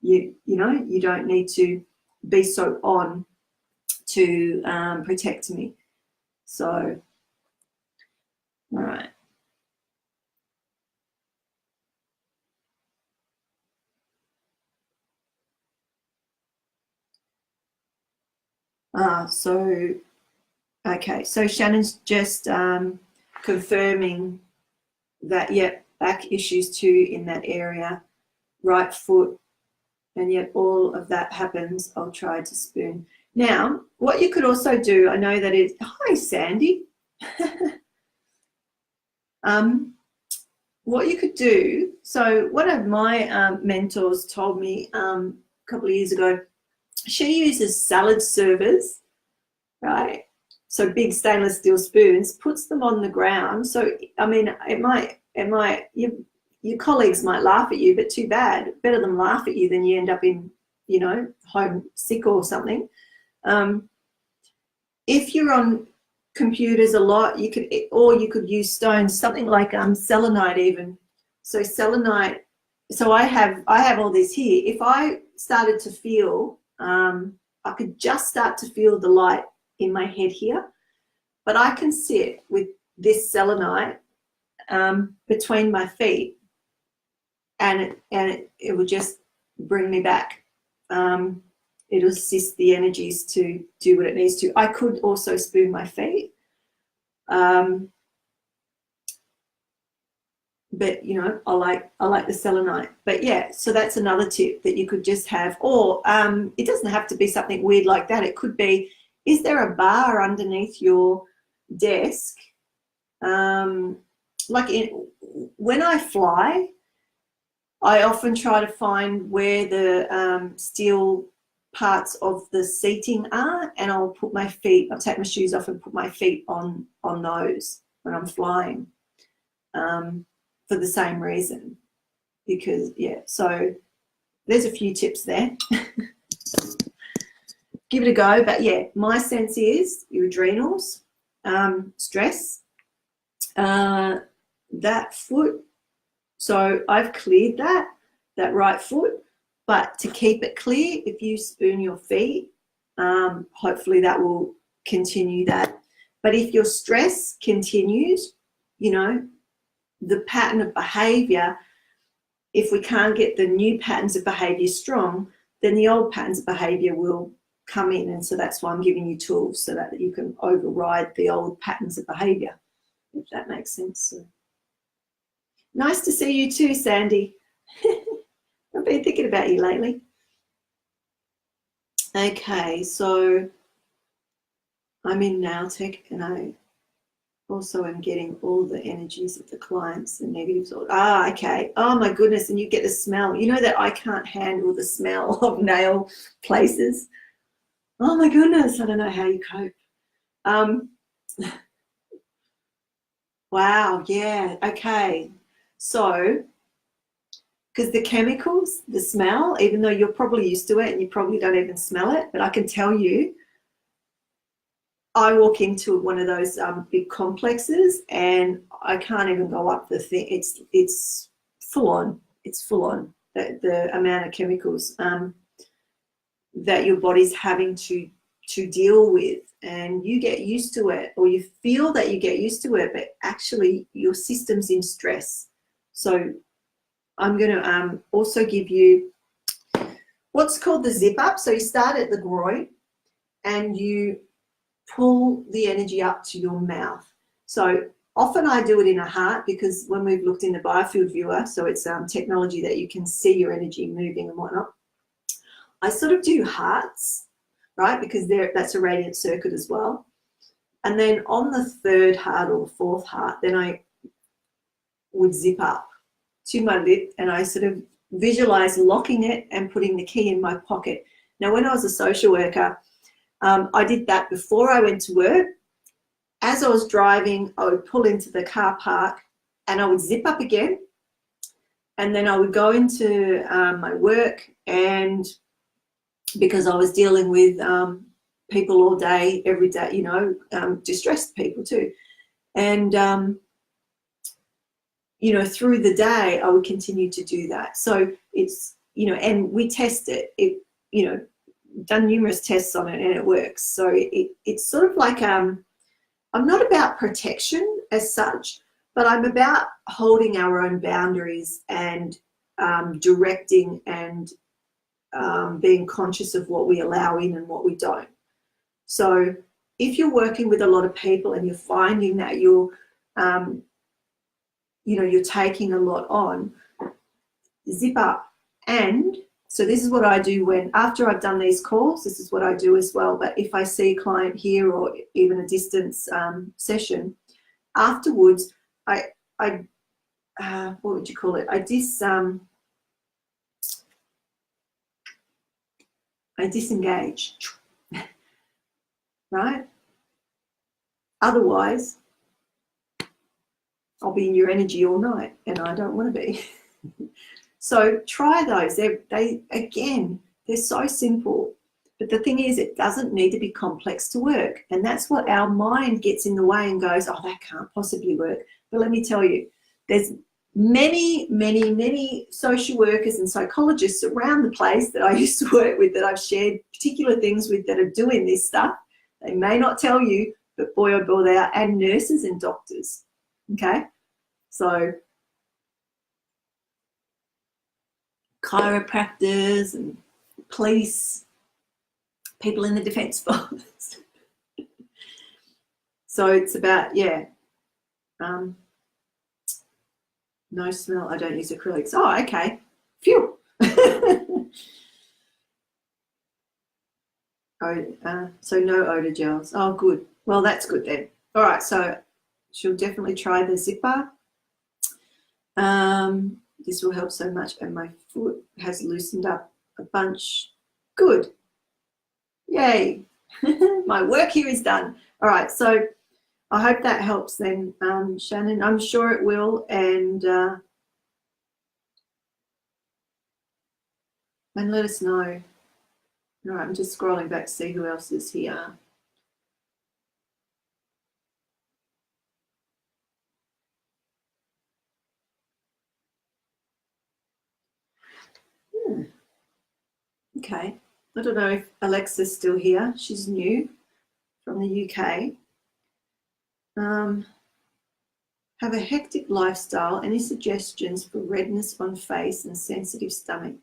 You know, you don't need to be so on to protect me. So, all right. Okay, so Shannon's just confirming that, yep, back issues too in that area, right foot, and yet all of that happens. I'll try to spoon. Now, what you could also do, I know that is, hi Sandy. What you could do, so one of my mentors told me a couple of years ago, she uses salad servers, right? so big stainless steel spoons, puts them on the ground. So, I mean, your colleagues might laugh at you, but too bad. Better them laugh at you than you end up in, you know, home sick or something. If you're on computers a lot, you could use stones, something like selenite even. So selenite. So I have all this here. If I started to feel, I could just start to feel the light in my head here, but I can sit with this selenite between my feet, and it will just bring me back. It'll assist the energies to do what it needs to. I could also spoon my feet. But you know, I like the selenite. But yeah, so that's another tip that you could just have. Or it doesn't have to be something weird like that. It could be, is there a bar underneath your desk? When I fly, I often try to find where the steel parts of the seating are, and I'll take my shoes off and put my feet on those when I'm flying, for the same reason. Because yeah, so there's a few tips there. Give it a go. But yeah, my sense is your adrenals, stress, that foot. So I've cleared that right foot, but to keep it clear, if you spoon your feet, hopefully that will continue that. But if your stress continues, you know, the pattern of behavior, if we can't get the new patterns of behavior strong, then the old patterns of behavior will come in. And so that's why I'm giving you tools so that you can override the old patterns of behavior, if that makes sense. So, nice to see you too, Sandy. I've been thinking about you lately. Okay, so I'm in Nailtech, and I also am getting all the energies of the clients, the negatives. Okay. Oh my goodness, and you get the smell. You know that I can't handle the smell of nail places. Oh my goodness, I don't know how you cope. Wow, yeah, okay. So, because the chemicals, the smell, even though you're probably used to it and you probably don't even smell it, but I can tell you, I walk into one of those big complexes and I can't even go up the thing. It's full on. It's full on, the amount of chemicals that your body's having to deal with, and you get used to it, or you feel that you get used to it, but actually your system's in stress. So I'm going to also give you what's called the zip up. So you start at the groin and you pull the energy up to your mouth. So often I do it in a heart, because when we've looked in the biofield viewer, so it's technology that you can see your energy moving and whatnot, I sort of do hearts, right, because that's a radiant circuit as well. And then on the third heart or the fourth heart, then I would zip up to my lip, and I sort of visualize locking it and putting the key in my pocket. Now, when I was a social worker, I did that before I went to work. As I was driving, I would pull into the car park and I would zip up again. And then I would go into my work, and because I was dealing with people all day, every day, you know, distressed people too. And, you know, through the day, I would continue to do that. So it's, you know, and we test it, you know, done numerous tests on it, and it works. So it's sort of like, I'm not about protection as such, but I'm about holding our own boundaries and directing and being conscious of what we allow in and what we don't. So if you're working with a lot of people and you're finding that you're, you know, you're taking a lot on, zip up. And so this is what I do after I've done these calls, this is what I do as well. But if I see a client here or even a distance session, afterwards, I what would you call it? I disengage, right? Otherwise, I'll be in your energy all night, and I don't want to be. So try those. They again, they're so simple. But the thing is, it doesn't need to be complex to work. And that's what our mind gets in the way and goes, oh, that can't possibly work. But let me tell you, there's many social workers and psychologists around the place that I used to work with, that I've shared particular things with, that are doing this stuff. They may not tell you, but boy, oh boy, they are, and nurses and doctors. Okay? So chiropractors and police, people in the defence force. So it's about, yeah, no smell, I don't use acrylics. Oh, okay. Phew. So no odor gels. Oh, good. Well, that's good then. All right, so she'll definitely try the zipper. This will help so much, and my foot has loosened up a bunch. Good. Yay. My work here is done. All right, so I hope that helps then, Shannon. I'm sure it will, and let us know. All right, I'm just scrolling back to see who else is here. Okay, I don't know if Alexa's still here. She's new from the UK. Have a hectic lifestyle. Any suggestions for redness on face and sensitive stomach?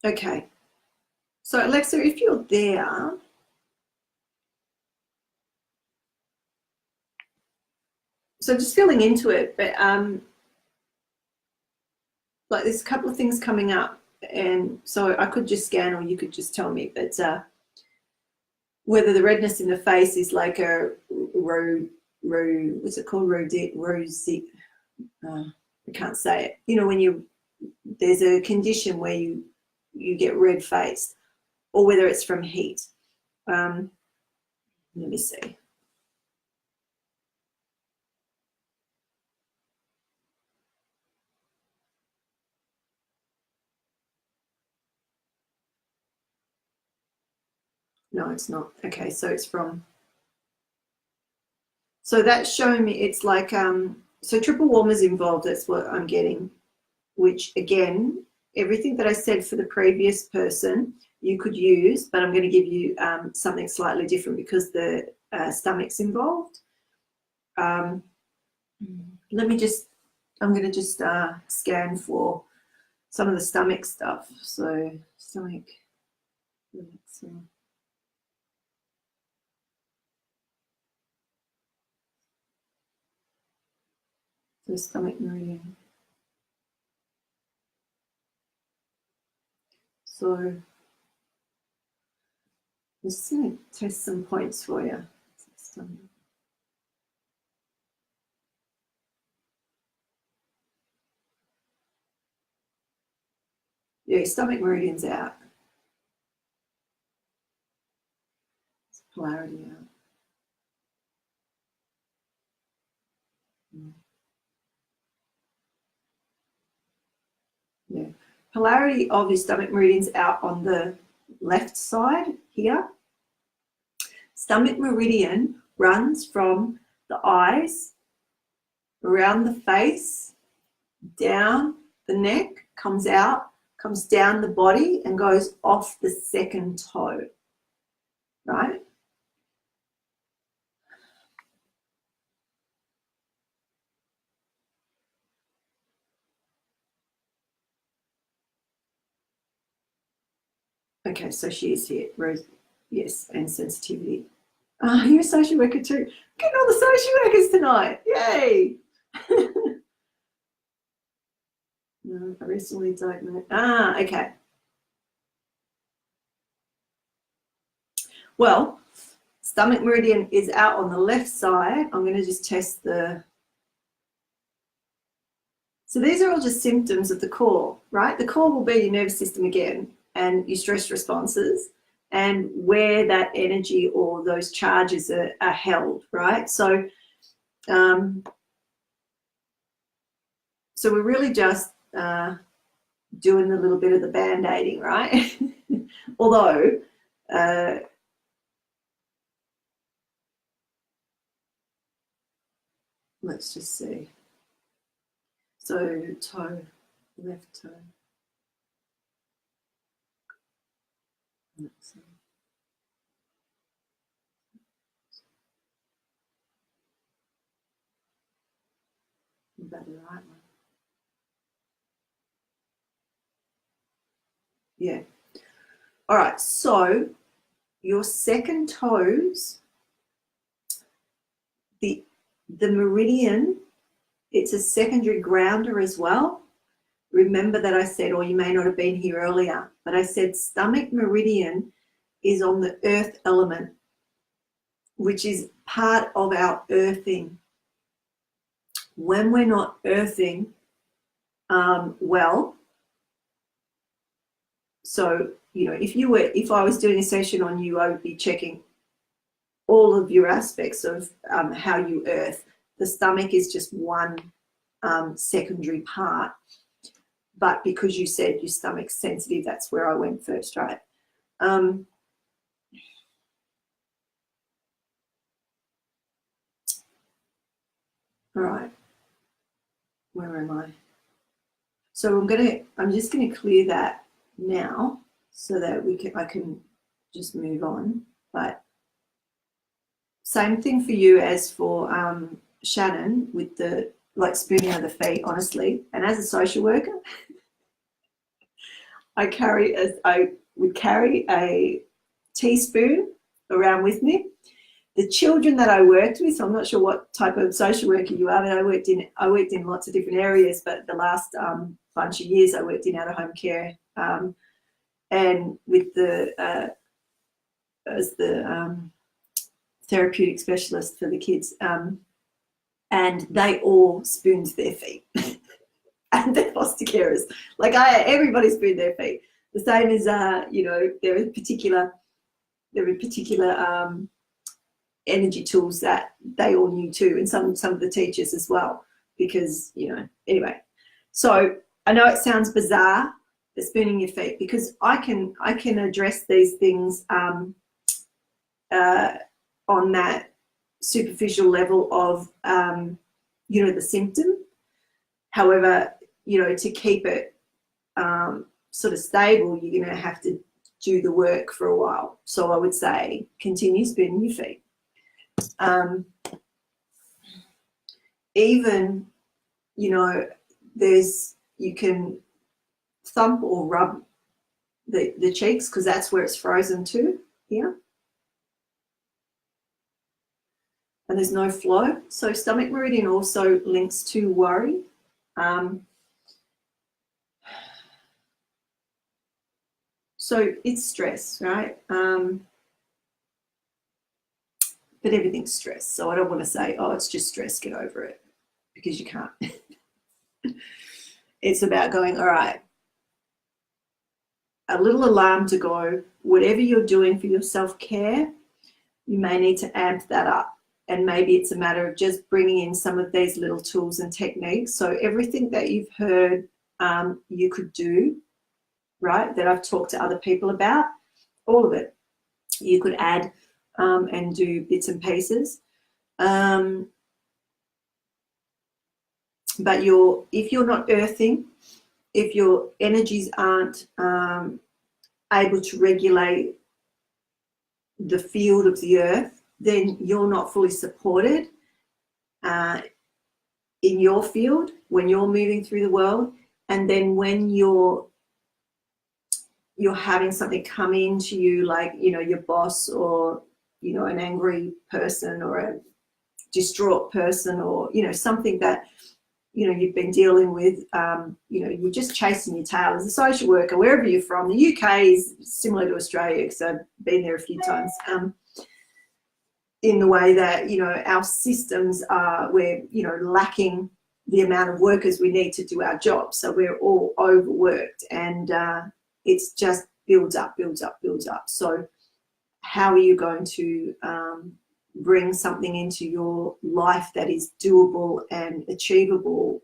Okay, so Alexa, if you're there, so just feeling into it, but like there's a couple of things coming up, and so I could just scan, or you could just tell me, but whether the redness in the face is like a what's it called, rosy, I can't say it. You know, when there's a condition where you get red faced, or whether it's from heat. Let me see. No, it's not. Okay, so it's from. So that's showing me it's like so triple warmers involved. That's what I'm getting. Which again, everything that I said for the previous person you could use, but I'm going to give you something slightly different because the stomach's involved. Let me just, I'm going to just scan for some of the stomach stuff. So stomach, so stomach meridian. So I'm just going to test some points for you. Yeah, stomach meridian's out. Polarity out. Yeah, polarity of your stomach meridian's out on the left side here. Stomach meridian runs from the eyes, around the face, down the neck, comes out, comes down the body and goes off the second toe, right? Okay, so she is here, Rose. Yes, and sensitivity. You're a social worker too. Getting all the social workers tonight. Yay! No, I recently diagnosed. Okay. Well, stomach meridian is out on the left side. I'm going to just test the So these are all just symptoms of the core, right? The core will be your nervous system again and your stress responses and where that energy or those charges are held, right? So, so we're really just doing a little bit of the band-aiding, right? Although, let's just see. So toe, left toe. Let's see. Is that the right one? Yeah. All right, so your second toes, the meridian, it's a secondary grounder as well. Remember that I said, or you may not have been here earlier, but I said stomach meridian is on the earth element, which is part of our earthing. When we're not earthing well, so, you know, if I was doing a session on you, I would be checking all of your aspects of how you earth. The stomach is just one secondary part. But because you said your stomach's sensitive, that's where I went first, right? All right. Where am I? So I'm just gonna clear that now so that I can just move on. But same thing for you as for Shannon with the like spooning of the feet, honestly. And as a social worker, I would carry a teaspoon around with me. The children that I worked with, so I'm not sure what type of social worker you are, but I worked in lots of different areas, but the last bunch of years I worked in out-of-home care and with as the therapeutic specialist for the kids, and they all spooned their feet. And their foster carers, like everybody spooned their feet. The same as you know, there are particular energy tools that they all knew too, and some of the teachers as well, because, you know, anyway. So I know it sounds bizarre, the spooning your feet, because I can address these things on that superficial level of you know, the symptom. However, you know, to keep it sort of stable, you're going to have to do the work for a while. So I would say continue spooning your feet. Even, you know, you can thump or rub the cheeks, because that's where it's frozen to here. And there's no flow. So stomach meridian also links to worry. So it's stress, right? But everything's stress. So I don't want to say, oh, it's just stress, get over it, because you can't. It's about going, all right, a little alarm to go. Whatever you're doing for your self-care, you may need to amp that up. And maybe it's a matter of just bringing in some of these little tools and techniques. So everything that you've heard you could do, right, that I've talked to other people about, all of it, you could add and do bits and pieces. But if you're not earthing, if your energies aren't able to regulate the field of the earth, then you're not fully supported in your field when you're moving through the world. And then when you're having something come into you, like, you know, your boss, or, you know, an angry person, or a distraught person, or, you know, something that, you know, you've been dealing with, you know, you're just chasing your tail as a social worker, wherever you're from. The UK is similar to Australia, because I've been there a few times, in the way that, you know, our systems are, we're, you know, lacking the amount of workers we need to do our job. So we're all overworked, and it's just builds up, builds up, builds up. So how are you going to bring something into your life that is doable and achievable?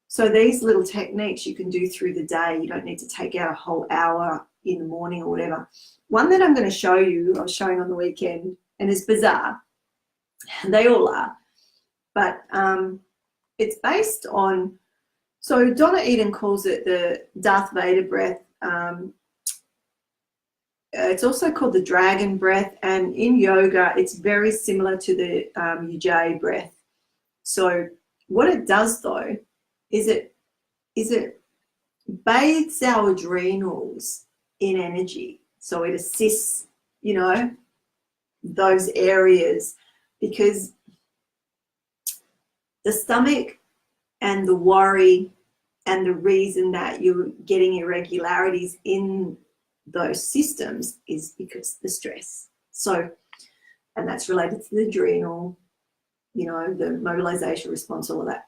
So these little techniques you can do through the day. You don't need to take out a whole hour in the morning or whatever. One that I'm going to show you, I was showing on the weekend, and it's bizarre. They all are. But it's based on, so Donna Eden calls it the Darth Vader breath. It's also called the dragon breath, and in yoga it's very similar to the Ujjayi breath. So what it does though is it bathes our adrenals in energy. So it assists, you know, those areas, because the stomach and the worry and the reason that you're getting irregularities in those systems is because of the stress. So, and that's related to the adrenal, you know, the mobilization response, all of that.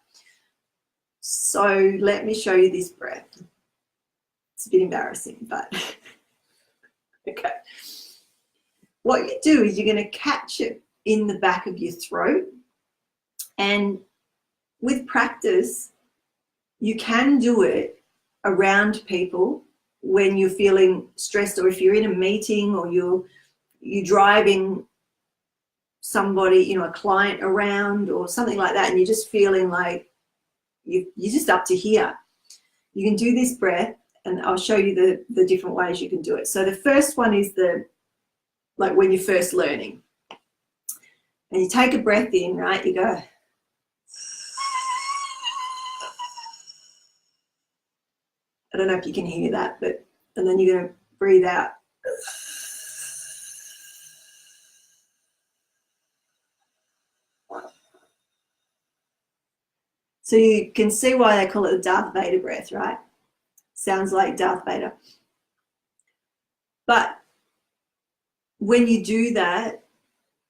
So let me show you this breath. It's a bit embarrassing, but okay. What you do is you're going to catch it in the back of your throat, and with practice, you can do it around people when you're feeling stressed, or if you're in a meeting, or you're driving somebody, you know, a client around or something like that, and you're just feeling like you're just up to here. You can do this breath, and I'll show you the different ways you can do it. So the first one is like when you're first learning, and you take a breath in, right? You go. I don't know if you can hear that, but, and then you're going to breathe out. So you can see why they call it the Darth Vader breath, right? Sounds like Darth Vader. But when you do that,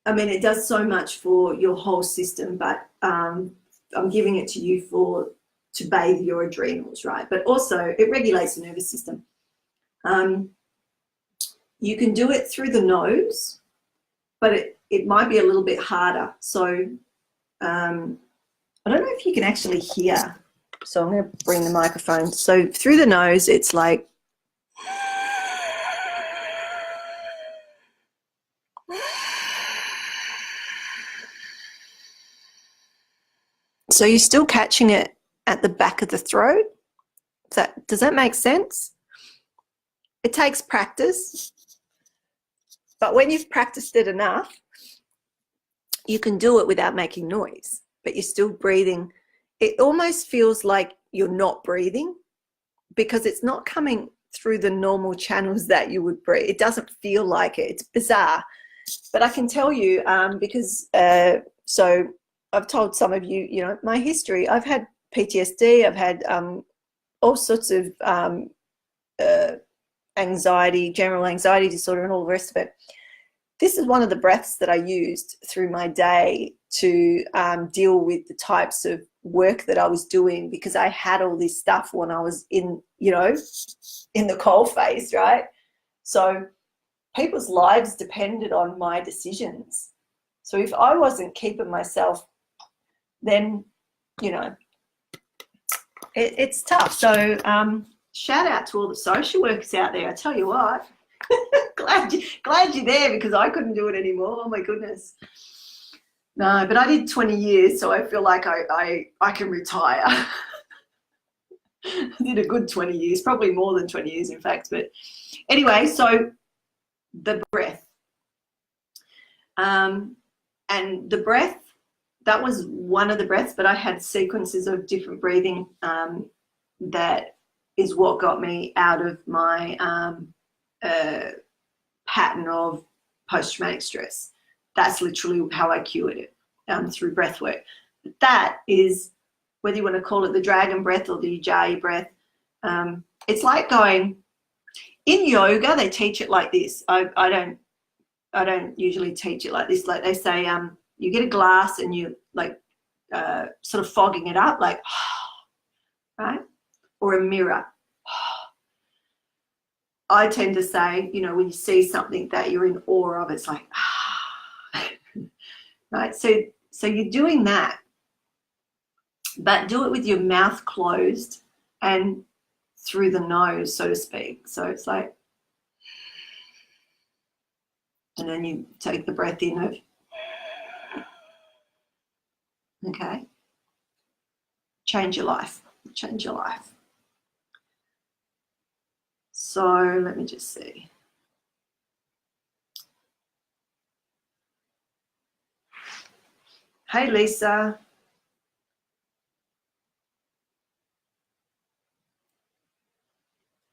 I mean, it does so much for your whole system, but I'm giving it to you to bathe your adrenals, right? But also it regulates the nervous system. You can do it through the nose, but it might be a little bit harder. So I don't know if you can actually hear. So I'm going to bring the microphone. So through the nose, it's like, so you're still catching it at the back of the throat. Does that make sense? It takes practice, but when you've practiced it enough, you can do it without making noise, but you're still breathing. It almost feels like you're not breathing because it's not coming through the normal channels that you would breathe. It doesn't feel like it. It's bizarre, but I can tell you because so I've told some of you, you know, my history. I've had PTSD. I've had all sorts of anxiety, general anxiety disorder, and all the rest of it. This is one of the breaths that I used through my day to deal with the types of work that I was doing, because I had all this stuff when I was in, you know, in the coalface, right? So people's lives depended on my decisions. So if I wasn't keeping myself, then, you know, it's tough. So shout out to all the social workers out there. I tell you what, glad you're there, because I couldn't do it anymore. Oh my goodness. No, but I did 20 years, so I feel like I can retire. I did a good 20 years, probably more than 20 years in fact. But anyway, so the breath. And the breath, that was one of the breaths, but I had sequences of different breathing that is what got me out of my pattern of post-traumatic stress. That's literally how I cured it, through breath work. But that is, whether you want to call it the dragon breath or the Ujjayi breath, it's like going, in yoga they teach it like this. I don't usually teach it like this. Like they say, you get a glass and you like sort of fogging it up, like, right? Or a mirror. I tend to say, you know, when you see something that you're in awe of, it's like, right? So you're doing that, but do it with your mouth closed and through the nose, so to speak. So it's like, and then you take the breath in of, okay, change your life, change your life. So let me just see. Hey, Lisa.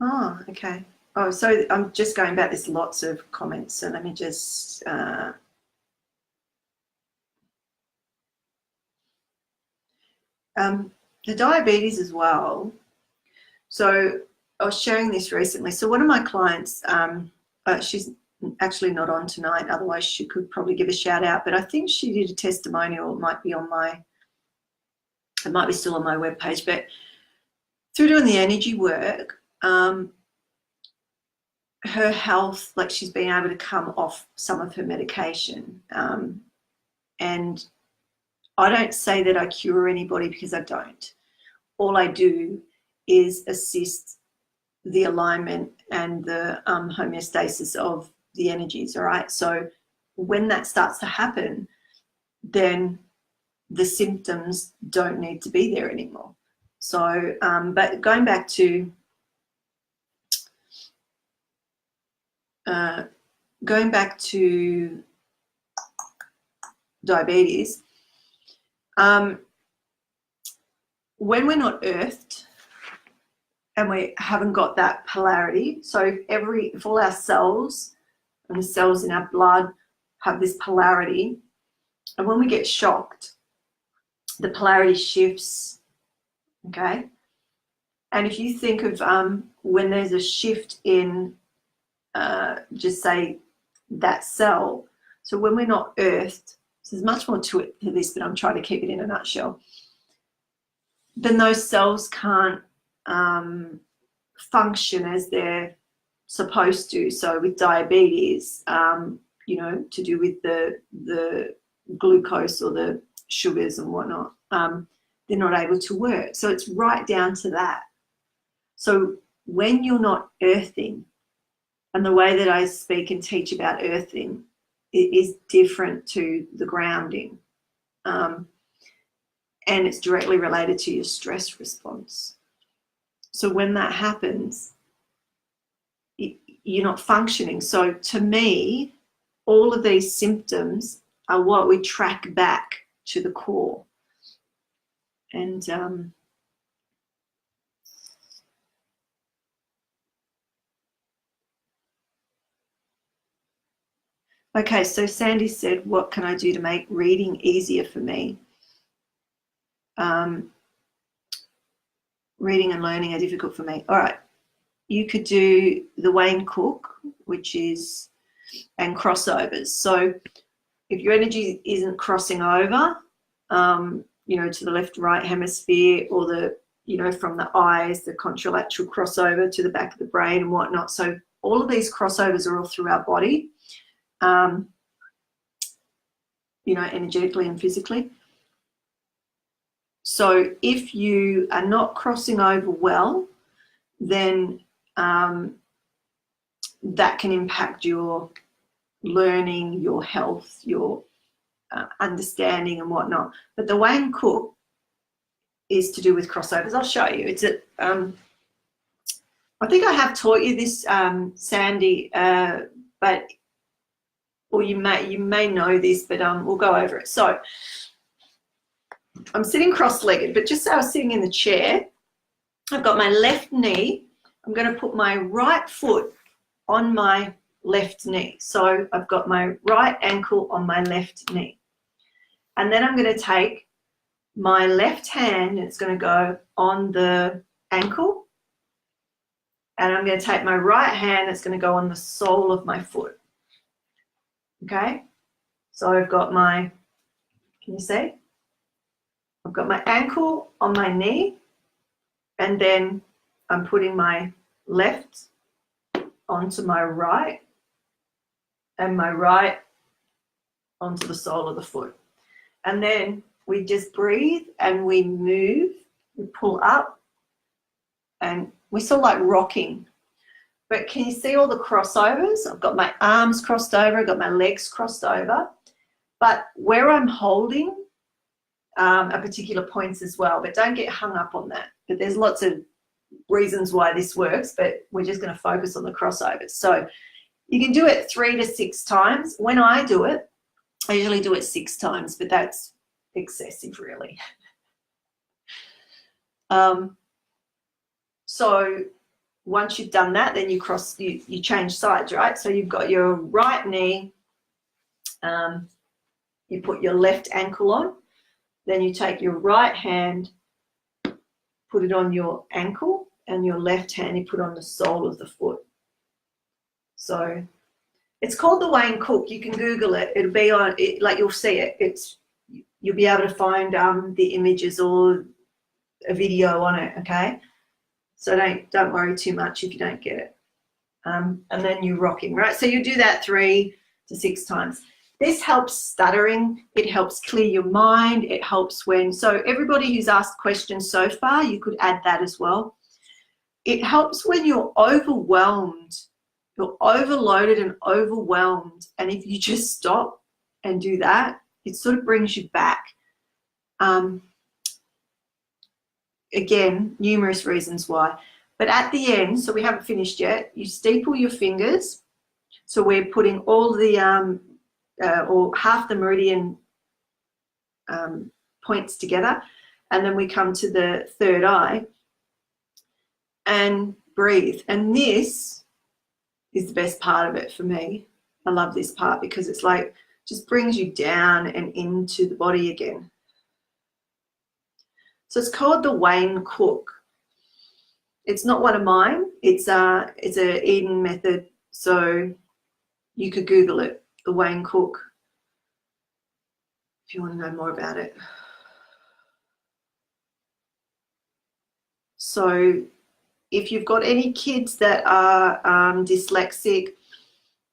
Oh, okay. Oh, so I'm just going back. There's lots of comments. So let me just... the diabetes as well. So I was sharing this recently. So one of my clients, she's actually not on tonight, otherwise she could probably give a shout out, but I think she did a testimonial. It might be on my, it might be still on my webpage, but through doing the energy work, her health, like she's been able to come off some of her medication. And I don't say that I cure anybody, because I don't. All I do is assist the alignment and the homeostasis of the energies, all right? So when that starts to happen, then the symptoms don't need to be there anymore. So, but going back to diabetes, when we're not earthed and we haven't got that polarity, so if all our cells and the cells in our blood have this polarity, and when we get shocked, the polarity shifts, okay? And if you think of when there's a shift in, just say, that cell, so when we're not earthed, so there's much more to it to this, but I'm trying to keep it in a nutshell, then those cells can't function as they're supposed to. So with diabetes, you know, to do with the glucose or the sugars and whatnot, they're not able to work. So it's right down to that. So when you're not earthing, and the way that I speak and teach about earthing, it is different to the grounding. And it's directly related to your stress response. So when that happens, you're not functioning. So to me, all of these symptoms are what we track back to the core. And okay, so Sandy said, what can I do to make reading easier for me? Reading and learning are difficult for me. All right, you could do the Wayne Cook, which is, and crossovers. So if your energy isn't crossing over, you know, to the left, right hemisphere, or the, you know, from the eyes, the contralateral crossover to the back of the brain and whatnot. So all of these crossovers are all through our body, you know, energetically and physically. So if you are not crossing over well, then that can impact your learning, your health, your understanding and whatnot. But the Wayne Cook is to do with crossovers. I'll show you. It's at, I think I have taught you this, Sandy, but, or you may know this, but we'll go over it. So I'm sitting cross-legged, but just so I was sitting in the chair, I've got my left knee. I'm going to put my right foot on my left knee. So I've got my right ankle on my left knee. And then I'm going to take my left hand, it's going to go on the ankle. And I'm going to take my right hand, it's going to go on the sole of my foot. Okay? So I've got my, can you see? I've got my ankle on my knee, and then I'm putting my left onto my right and my right onto the sole of the foot. And then we just breathe and we move, we pull up, and we're sort of like rocking. But can you see all the crossovers? I've got my arms crossed over, I've got my legs crossed over, but where I'm holding are particular points as well, but don't get hung up on that. But there's lots of reasons why this works, but we're just going to focus on the crossovers. So you can do it 3 to 6 times. When I do it, I usually do it 6 times, but that's excessive really. So once you've done that, then you change sides, right? So you've got your right knee, you put your left ankle on, then you take your right hand, put it on your ankle, and your left hand you put on the sole of the foot. So it's called the Wayne Cook. You can Google it. It'll be on it, like you'll see it. You'll be able to find the images or a video on it. Okay, so don't worry too much if you don't get it. And then you're rocking, right? So you do that 3 to 6 times. This helps stuttering. It helps clear your mind. It helps so everybody who's asked questions so far, you could add that as well. It helps when you're overwhelmed, you're overloaded and overwhelmed. And if you just stop and do that, it sort of brings you back. Again, numerous reasons why. But at the end, so we haven't finished yet, you steeple your fingers. So we're putting all the or half the meridian points together, and then we come to the third eye and breathe. And this is the best part of it for me. I love this part because it's like just brings you down and into the body again. So it's called the Wayne Cook. It's not one of mine. It's a Eden method. So you could Google it, the Wayne Cook, if you want to know more about it. So if you've got any kids that are dyslexic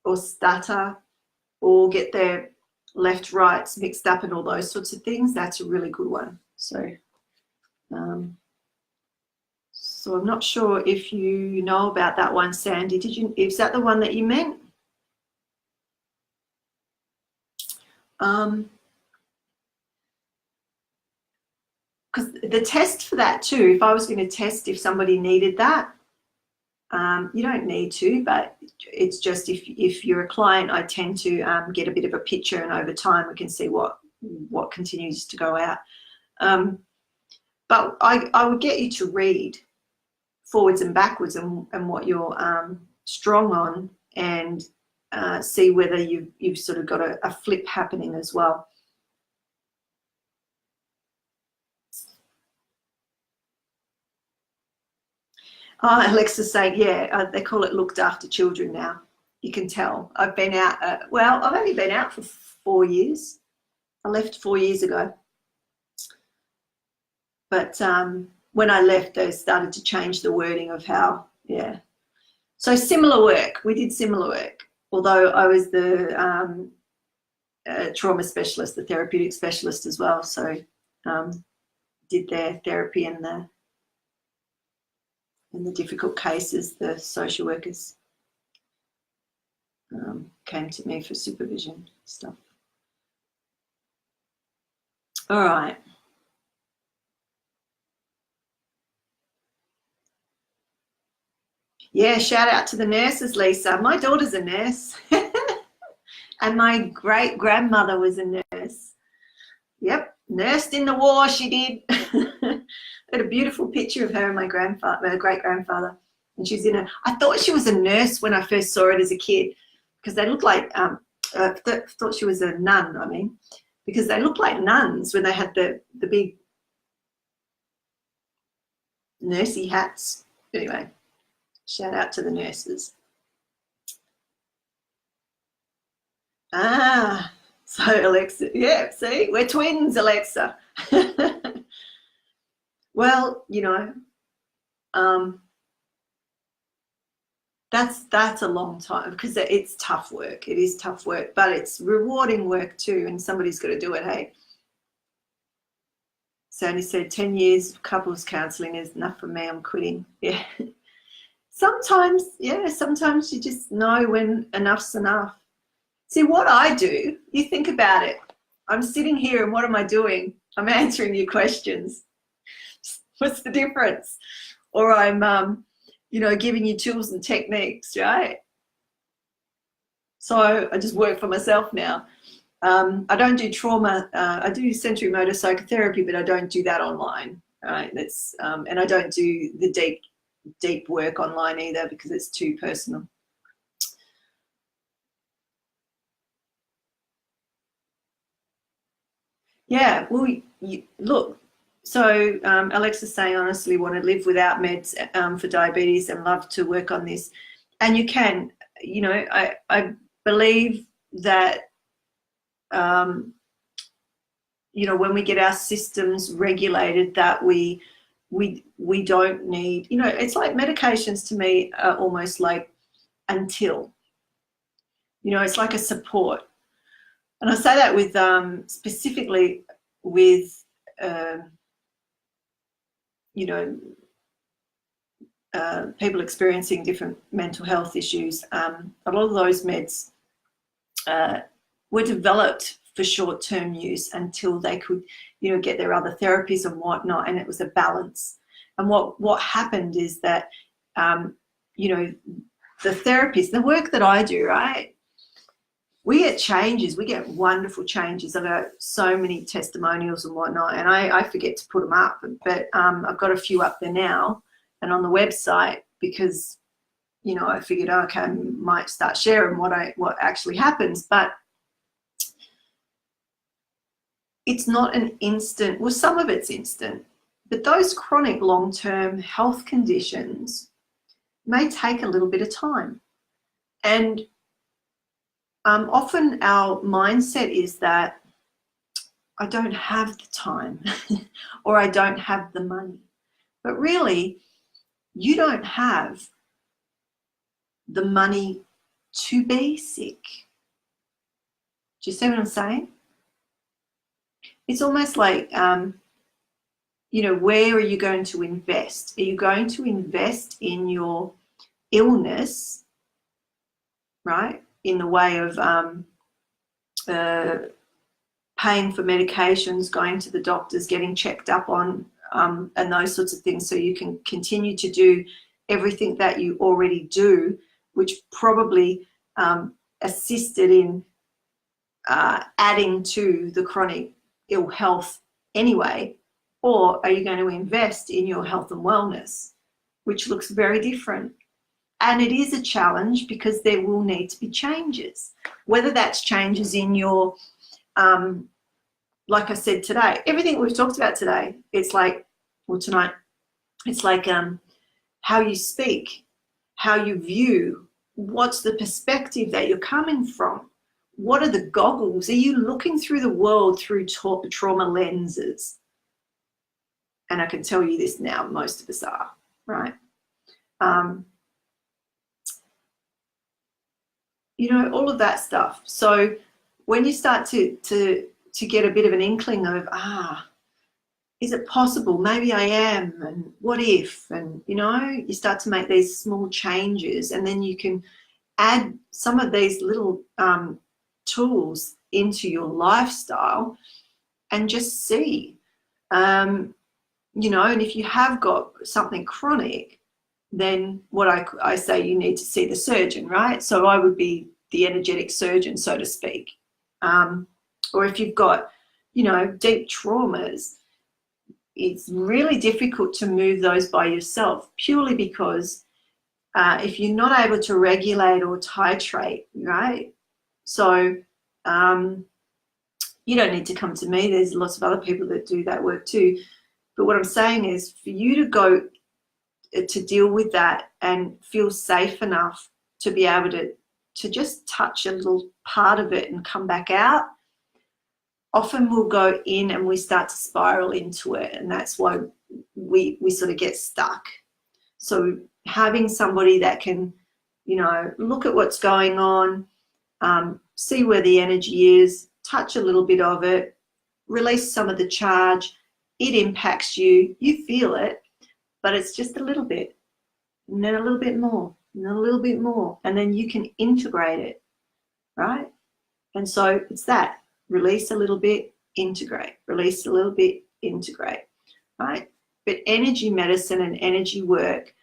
or stutter or get their left rights mixed up and all those sorts of things, that's a really good one. So so I'm not sure if you know about that one, Sandy. Is that the one that you meant? Because the test for that too, if I was going to test if somebody needed that, you don't need to, but it's just if you're a client, I tend to get a bit of a picture, and over time we can see what continues to go out. But I would get you to read forwards and backwards and what you're strong on, and see whether you've sort of got a flip happening as well. Oh, Alexa's saying, yeah, they call it looked after children now. You can tell. I've been out, well, I've only been out for 4 years. I left 4 years ago. But when I left, they started to change the wording of how, yeah. So similar work. We did similar work, although I was the trauma specialist, the therapeutic specialist as well. So did their therapy and the difficult cases, the social workers came to me for supervision stuff. All right. Yeah, shout out to the nurses, Lisa. My daughter's a nurse. And my great-grandmother was a nurse. Yep, nursed in the war, she did. I had a beautiful picture of her and my great-grandfather. And she's I thought she was a nurse when I first saw it as a kid, because they looked like, I thought she was a nun, I mean, because they looked like nuns when they had the big nursey hats. Anyway. Shout out to the nurses. So Alexa, yeah, see, we're twins, Alexa. Well, you know, that's a long time, because it's tough work. It is tough work, but it's rewarding work too, and somebody's got to do it. Hey, Sandy said 10 years of couples counselling is enough for me. I'm quitting. Yeah. Sometimes, yeah, sometimes you just know when enough's enough. See, what I do, you think about it. I'm sitting here and what am I doing? I'm answering your questions. What's the difference? Or I'm, you know, giving you tools and techniques, right? So I just work for myself now. I don't do trauma. I do sensory motor psychotherapy, but I don't do that online. Right? That's and I don't do the deep work online either, because it's too personal. Yeah. Well, look. So Alexa's saying, honestly, want to live without meds for diabetes and love to work on this. And you can. You know, I believe that. You know, when we get our systems regulated, that we don't need, you know, it's like medications to me are almost like until, you know, it's like a support. And I say that with specifically with, you know, people experiencing different mental health issues. A lot of those meds were developed for short-term use until they could, you know, get their other therapies and whatnot, and it was a balance. And what happened is that, you know, the therapists, the work that I do, right, we get changes, we get wonderful changes. I've got so many testimonials and whatnot, and I forget to put them up, but I've got a few up there now and on the website, because, you know, I figured, oh, okay, I might start sharing what actually happens. But it's not an instant, well, some of it's instant, but those chronic long-term health conditions may take a little bit of time. And often our mindset is that I don't have the time or I don't have the money. But really, you don't have the money to be sick. Do you see what I'm saying? It's almost like, you know, where are you going to invest? Are you going to invest in your illness, right, in the way of paying for medications, going to the doctors, getting checked up on, and those sorts of things, so you can continue to do everything that you already do, which probably assisted in adding to the chronic ill health anyway? Or are you going to invest in your health and wellness, which looks very different? And it is a challenge, because there will need to be changes, whether that's changes in your, like I said today, everything we've talked about today, it's like, well, tonight, it's like how you speak, how you view, what's the perspective that you're coming from? What are the goggles? Are you looking through the world through trauma lenses? And I can tell you this now, most of us are, right? You know, all of that stuff. So when you start to get a bit of an inkling of, is it possible? Maybe I am, and what if? And, you know, you start to make these small changes, and then you can add some of these little tools into your lifestyle and just see, you know, and if you have got something chronic, then what I say, you need to see the surgeon, right? So I would be the energetic surgeon, so to speak. Or if you've got, you know, deep traumas, it's really difficult to move those by yourself, purely because if you're not able to regulate or titrate, right? So you don't need to come to me. There's lots of other people that do that work too. But what I'm saying is, for you to go to deal with that and feel safe enough to be able to just touch a little part of it and come back out, often we'll go in and we start to spiral into it, and that's why we sort of get stuck. So having somebody that can, you know, look at what's going on, see where the energy is, touch a little bit of it, release some of the charge. It impacts you, you feel it, but it's just a little bit, and then a little bit more, and then a little bit more, and then you can integrate it, right? And so it's that, release a little bit, integrate, release a little bit, integrate, right? But energy medicine and energy work,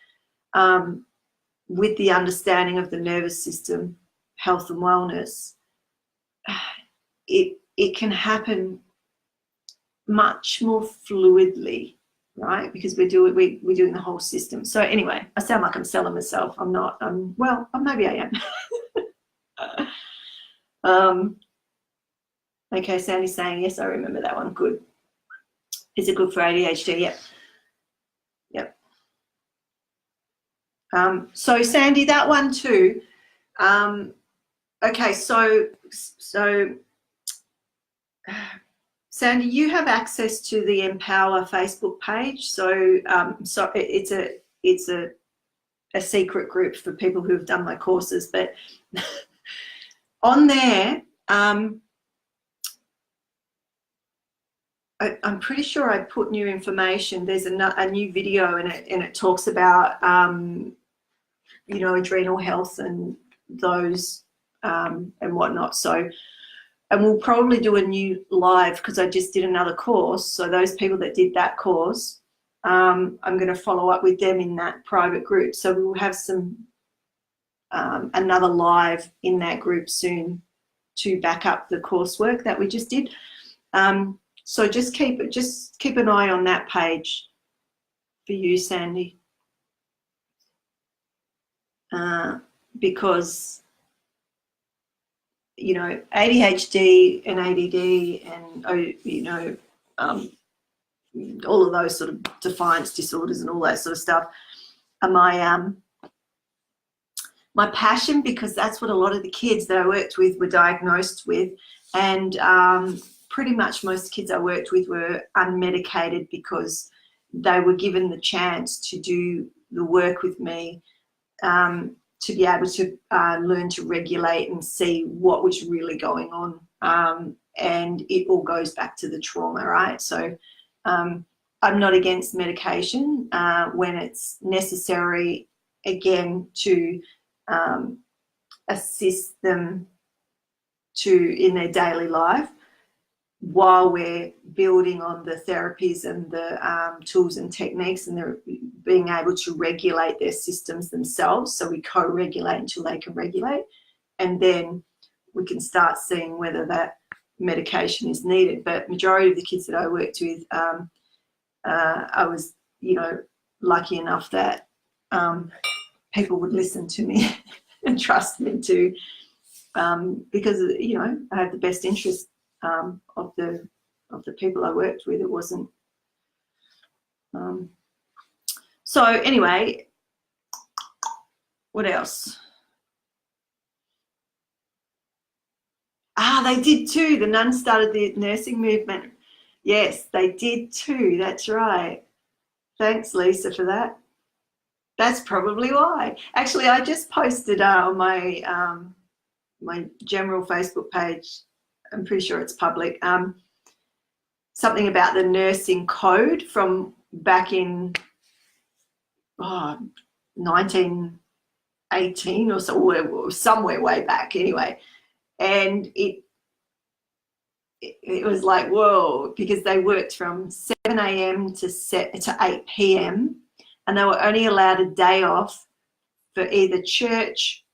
with the understanding of the nervous system, health and wellness, it can happen much more fluidly, right? Because we're doing the whole system. So anyway, I sound like I'm selling myself. I'm not. Well, maybe I am. Okay, Sandy's saying yes. I remember that one. Good. Is it good for ADHD? Yep. Yep. So Sandy, that one too. Okay, so Sandy, you have access to the Empower Facebook page. So so it's a secret group for people who have done my courses, but on there, I'm pretty sure I put new information. There's a new video, and it talks about you know, adrenal health and those and whatnot. So, and we'll probably do a new live because I just did another course. So those people that did that course, I'm going to follow up with them in that private group. So we'll have some another live in that group soon to back up the coursework that we just did. So just keep an eye on that page for you, Sandy, because, you know, ADHD and ADD and, you know, all of those sort of defiance disorders and all that sort of stuff are my passion, because that's what a lot of the kids that I worked with were diagnosed with. And pretty much most kids I worked with were unmedicated because they were given the chance to do the work with me, to be able to learn to regulate and see what was really going on. And it all goes back to the trauma, right? So I'm not against medication when it's necessary, again, to assist them in their daily life, while we're building on the therapies and the tools and techniques, and they're being able to regulate their systems themselves. So we co-regulate until they can regulate, and then we can start seeing whether that medication is needed. But majority of the kids that I worked with, I was, you know, lucky enough that people would listen to me and trust me to, because, you know, I have the best interest of the people I worked with. It wasn't so anyway, what else? They did too. The nuns started the nursing movement. Yes, they did too. That's right. Thanks, Lisa, for that. That's probably why. Actually, I just posted on my my general Facebook page, I'm pretty sure it's public, something about the nursing code from back in 1918 or so, somewhere way back anyway. And it was like, whoa, because they worked from 7 a.m. to 8 p.m. and they were only allowed a day off for either church,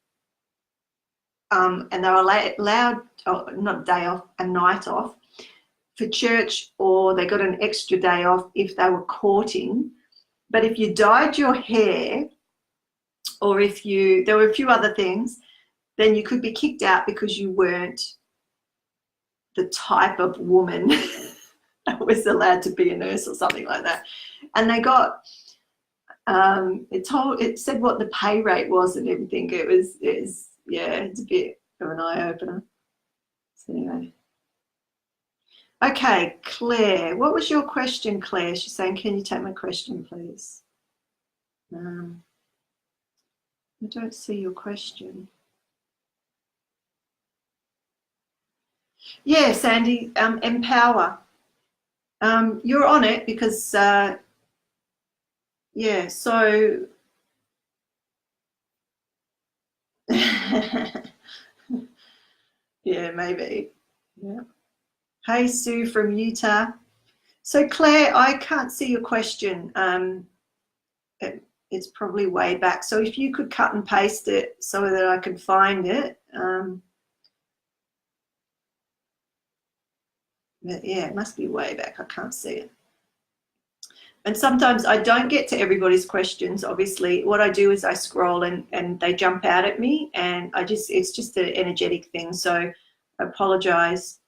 and they were allowed, not a day off, a night off for church, or they got an extra day off if they were courting. But if you dyed your hair, or if there were a few other things, then you could be kicked out because you weren't the type of woman that was allowed to be a nurse or something like that. And they got, it said what the pay rate was and everything. It was yeah, it's a bit of an eye-opener. So anyway. Okay, Claire, what was your question, Claire? She's saying, can you take my question, please? I don't see your question. Yeah, Sandy, empower. You're on it because, yeah, so yeah, maybe. Yeah. Hey, Sue from Utah. So Claire, I can't see your question. It's probably way back. So if you could cut and paste it so that I can find it. But yeah, it must be way back. I can't see it. And sometimes I don't get to everybody's questions. Obviously, what I do is I scroll and they jump out at me, and it's just an energetic thing. So I apologize.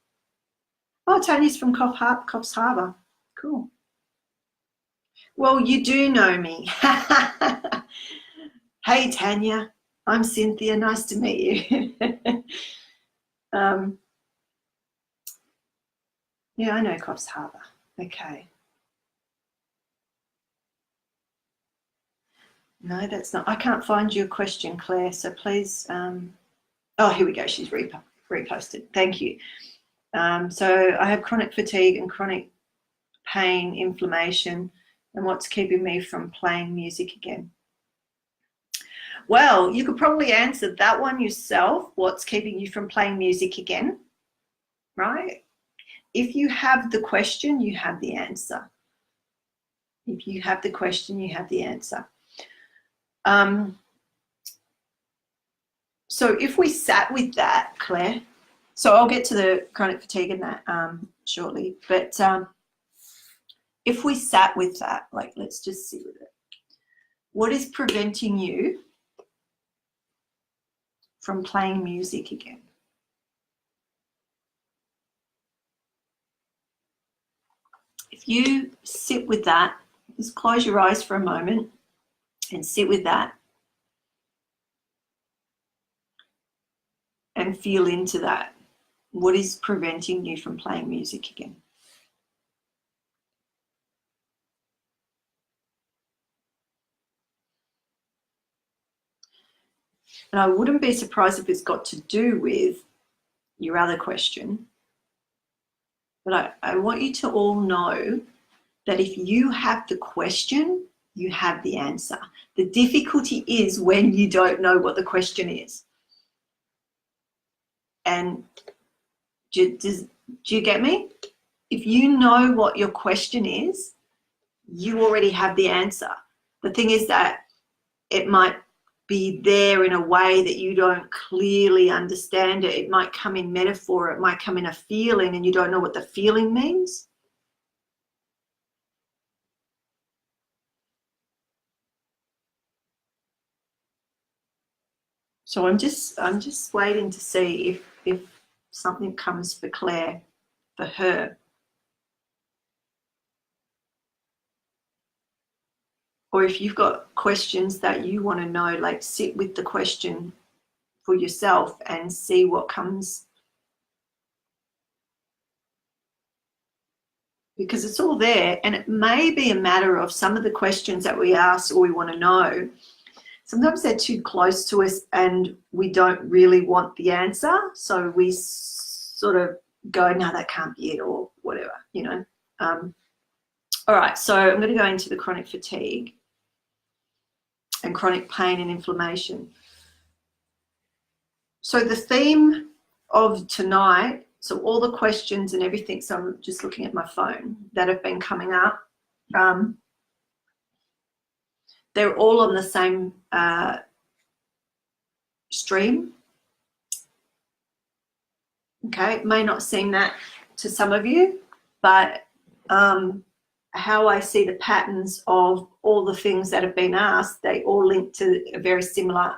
Oh, Tanya's from Coffs Harbour. Cool. Well, you do know me. Hey, Tanya. I'm Cynthia. Nice to meet you. Yeah, I know Coffs Harbour. Okay. No, that's not. I can't find your question, Claire. So please. Oh, here we go. She's reposted. Thank you. So I have chronic fatigue and chronic pain, inflammation, and what's keeping me from playing music again? Well, you could probably answer that one yourself. What's keeping you from playing music again? Right? If you have the question, you have the answer. If you have the question, you have the answer. So if we sat with that, Claire, so I'll get to the chronic fatigue and that shortly, but if we sat with that, like, let's just sit with it. What is preventing you from playing music again? If you sit with that, just close your eyes for a moment and sit with that and feel into that. What is preventing you from playing music again? And I wouldn't be surprised if it's got to do with your other question. But I want you to all know that if you have the question, you have the answer. The difficulty is when you don't know what the question is. And do you get me? If you know what your question is, you already have the answer. The thing is that it might be there in a way that you don't clearly understand it. It might come in metaphor, it might come in a feeling, and you don't know what the feeling means. So I'm just waiting to see if something comes for Claire, for her. Or if you've got questions that you want to know, like sit with the question for yourself and see what comes. Because it's all there, and it may be a matter of some of the questions that we ask or we want to know. Sometimes they're too close to us and we don't really want the answer. So we sort of go, no, that can't be it, or whatever, you know. All right, so I'm going to go into the chronic fatigue and chronic pain and inflammation. So the theme of tonight, so all the questions and everything, so I'm just looking at my phone that have been coming up, they're all on the same stream. Okay, it may not seem that to some of you, but how I see the patterns of all the things that have been asked, they all link to a very similar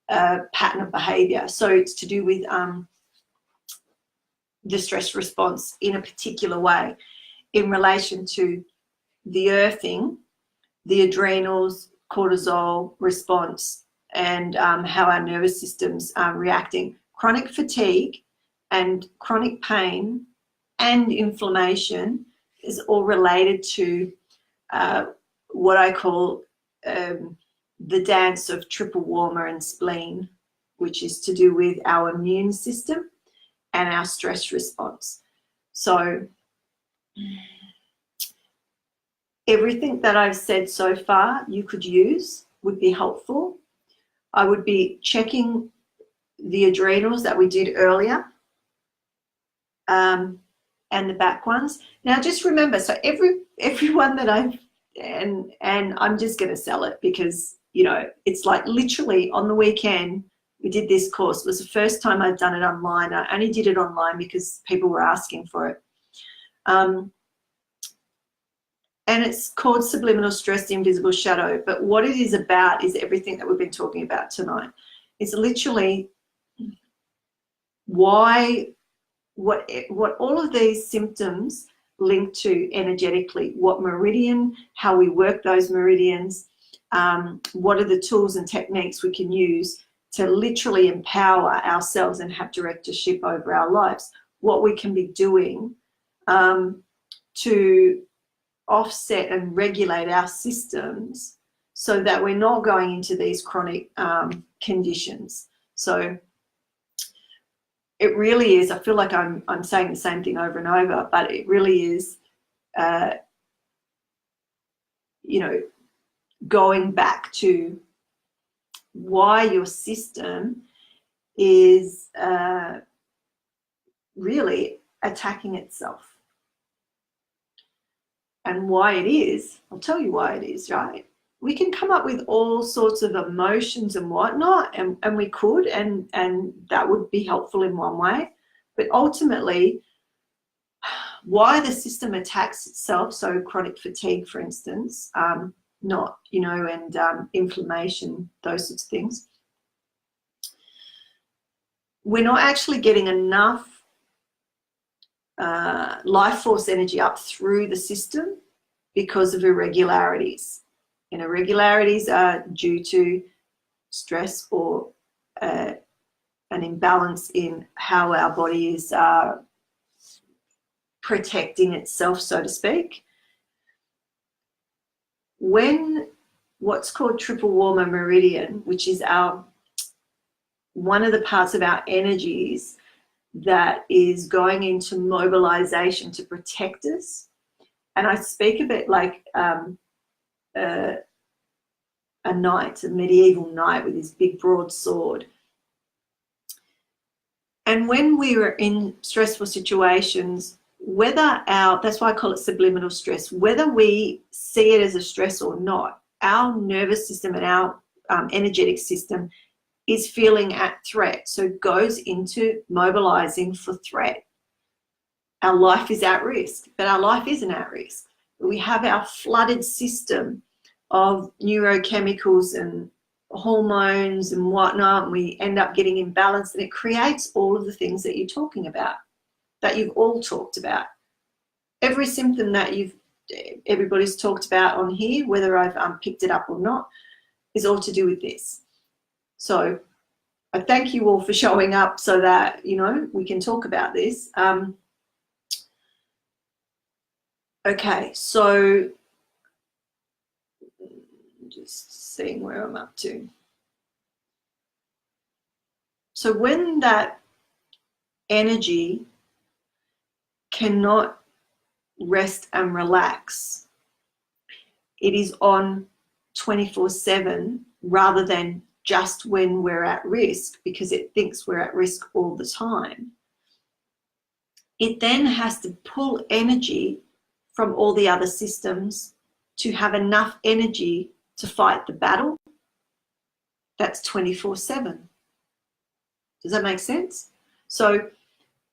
pattern of behavior. So it's to do with the stress response in a particular way in relation to the earthing, the adrenals, cortisol response, and how our nervous systems are reacting. Chronic fatigue and chronic pain and inflammation is all related to what I call the dance of triple warmer and spleen, which is to do with our immune system and our stress response. So everything that I've said so far you could use, would be helpful. I would be checking the adrenals that we did earlier, and the back ones. Now just remember, so everyone that I've, and I'm just going to sell it because, you know, it's like literally on the weekend we did this course. It was the first time I've done it online. I only did it online because people were asking for it. And it's called Subliminal Stress, the Invisible Shadow. But what it is about is everything that we've been talking about tonight. It's literally why, what all of these symptoms link to energetically, what meridian, how we work those meridians, what are the tools and techniques we can use to literally empower ourselves and have directorship over our lives, what we can be doing to offset and regulate our systems so that we're not going into these chronic conditions. So it really is, I feel like I'm saying the same thing over and over, but it really is, you know, going back to why your system is really attacking itself. And why it is, I'll tell you why it is, right? We can come up with all sorts of emotions and whatnot, and we could, and that would be helpful in one way. But ultimately, why the system attacks itself, so chronic fatigue, for instance, not, you know, and inflammation, those sorts of things, we're not actually getting enough life force energy up through the system because of irregularities. And irregularities are due to stress or an imbalance in how our body is protecting itself, so to speak. When what's called triple warmer meridian, which is one of the parts of our energies that is going into mobilization to protect us. And I speak of it like a knight, a medieval knight with his big broad sword. And when we are in stressful situations, whether that's why I call it subliminal stress, whether we see it as a stress or not, our nervous system and our energetic system is feeling at threat, so goes into mobilizing for threat. Our life is at risk, but our life isn't at risk. We have our flooded system of neurochemicals and hormones and whatnot, and we end up getting imbalanced, and it creates all of the things that you're talking about, that you've all talked about. Every symptom that everybody's talked about on here, whether I've picked it up or not, is all to do with this. So I thank you all for showing up so that, you know, we can talk about this. Okay, so just seeing where I'm up to. So when that energy cannot rest and relax, it is on 24/7 rather than just when we're at risk, because it thinks we're at risk all the time. It then has to pull energy from all the other systems to have enough energy to fight the battle. That's 24/7. Does that make sense? So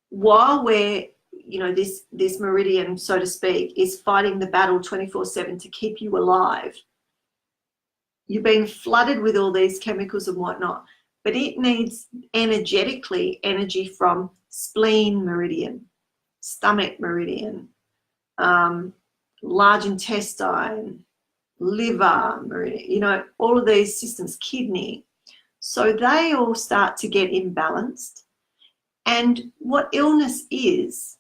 while we're, you know, this meridian, so to speak, is fighting the battle 24/7 to keep you alive, you're being flooded with all these chemicals and whatnot, but it needs energetically energy from spleen meridian, stomach meridian, large intestine, liver meridian, you know, all of these systems, kidney. So they all start to get imbalanced. And what illness is,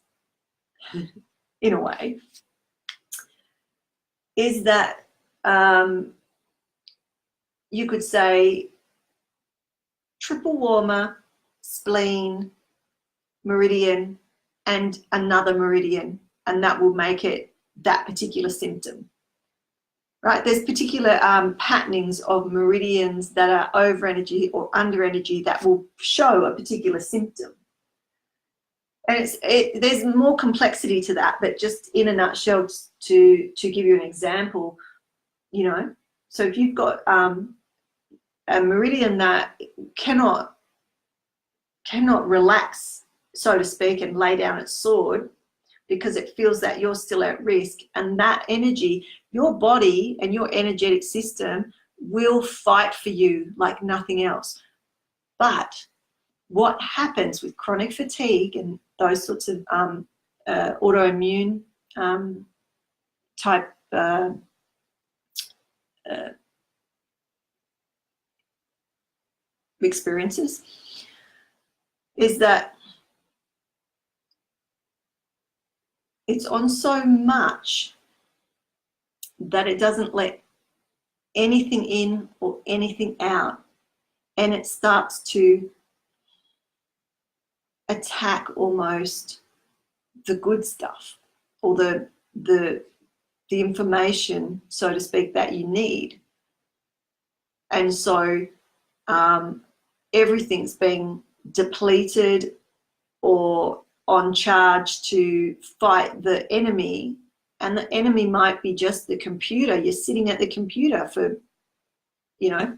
in a way, is that you could say triple warmer, spleen, meridian, and another meridian, and that will make it that particular symptom. Right? There's particular patternings of meridians that are over energy or under energy that will show a particular symptom. And there's more complexity to that, but just in a nutshell, to give you an example, you know, so if you've got a meridian that cannot relax, so to speak, and lay down its sword because it feels that you're still at risk, and that energy, your body and your energetic system will fight for you like nothing else. But what happens with chronic fatigue and those sorts of autoimmune type experiences is that it's on so much that it doesn't let anything in or anything out, and it starts to attack almost the good stuff, or the information, so to speak, that you need. And so everything's being depleted or on charge to fight the enemy, and the enemy might be just the computer. You're sitting at the computer for, you know,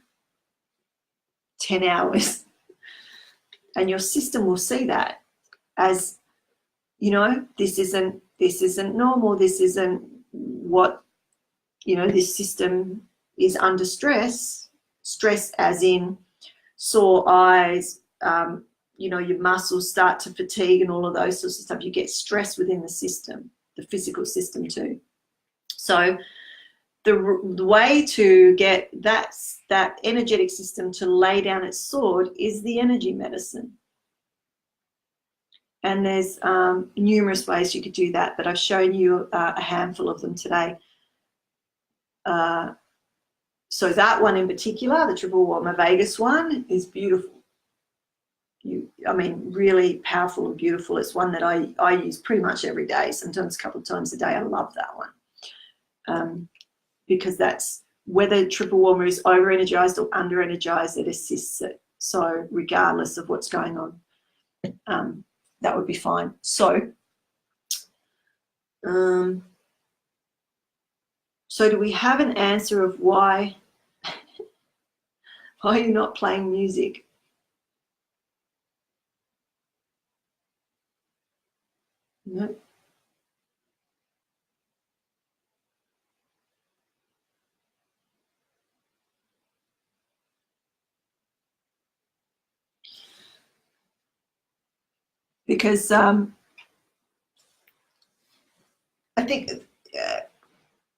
10 hours, and your system will see that as, you know, this isn't normal, this isn't what, you know, this system is under stress as in sore eyes, you know, your muscles start to fatigue and all of those sorts of stuff. You get stress within the system, the physical system too. So the way to get that energetic system to lay down its sword is the energy medicine. And there's numerous ways you could do that, but I've shown you a handful of them today. So that one in particular, the triple warmer vagus one, is beautiful. I mean, really powerful and beautiful. It's one that I use pretty much every day, sometimes a couple of times a day. I love that one because that's, whether triple warmer is over energized or under energized, it assists it. So regardless of what's going on, that would be fine. So so do we have an answer of why you're not playing music? No. Because I think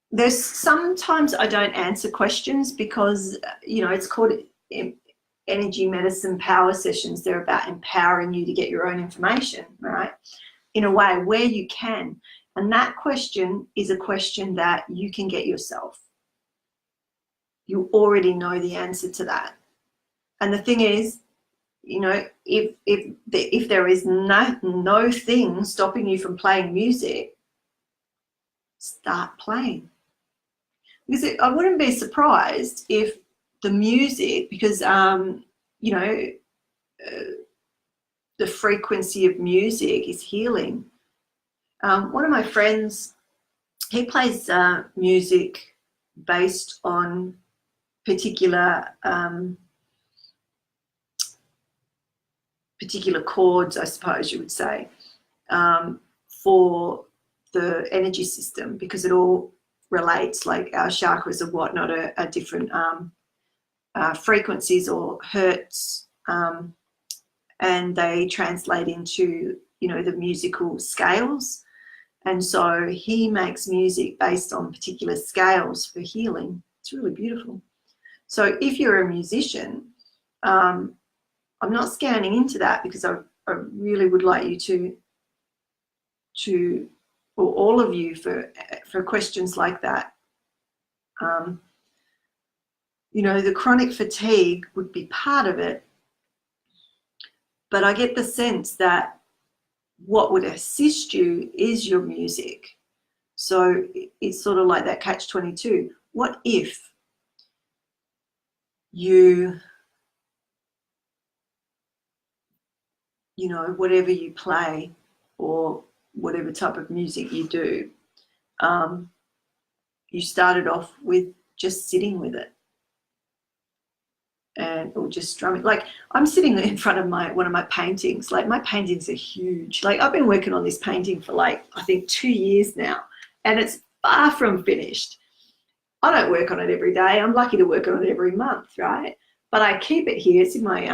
there's sometimes I don't answer questions because, you know, it's called energy medicine power sessions. They're about empowering you to get your own information, right? In a way where you can. And that question is a question that you can get yourself. You already know the answer to that. And the thing is, you know, if there is no thing stopping you from playing music, start playing. Because I wouldn't be surprised if the music, because you know, the frequency of music is healing. One of my friends, he plays music based on particular chords, I suppose you would say, for the energy system, because it all relates, like our chakras and whatnot are different frequencies or hertz, and they translate into, you know, the musical scales. And so he makes music based on particular scales for healing. It's really beautiful. So if you're a musician, I'm not scanning into that because I really would like you to or all of you for questions like that. You know, the chronic fatigue would be part of it, but I get the sense that what would assist you is your music. So it's sort of like that catch-22. What if you know, whatever you play or whatever type of music you do, you started off with just sitting with it, and or just strumming. Like, I'm sitting in front of one of my paintings. Like, my paintings are huge. Like, I've been working on this painting for, like, I think 2 years now, and it's far from finished. I don't work on it every day. I'm lucky to work on it every month, right? But I keep it here. It's in my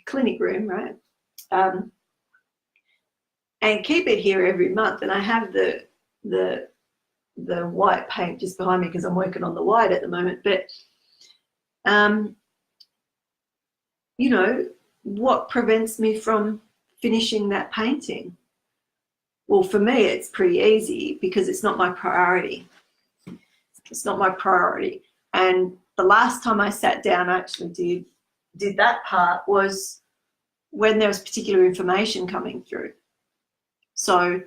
clinic room, right? And keep it here every month. And I have the white paint just behind me because I'm working on the white at the moment. But you know, what prevents me from finishing that painting? Well, for me, it's pretty easy because it's not my priority. It's not my priority. And the last time I sat down, I actually did that part was when there was particular information coming through. So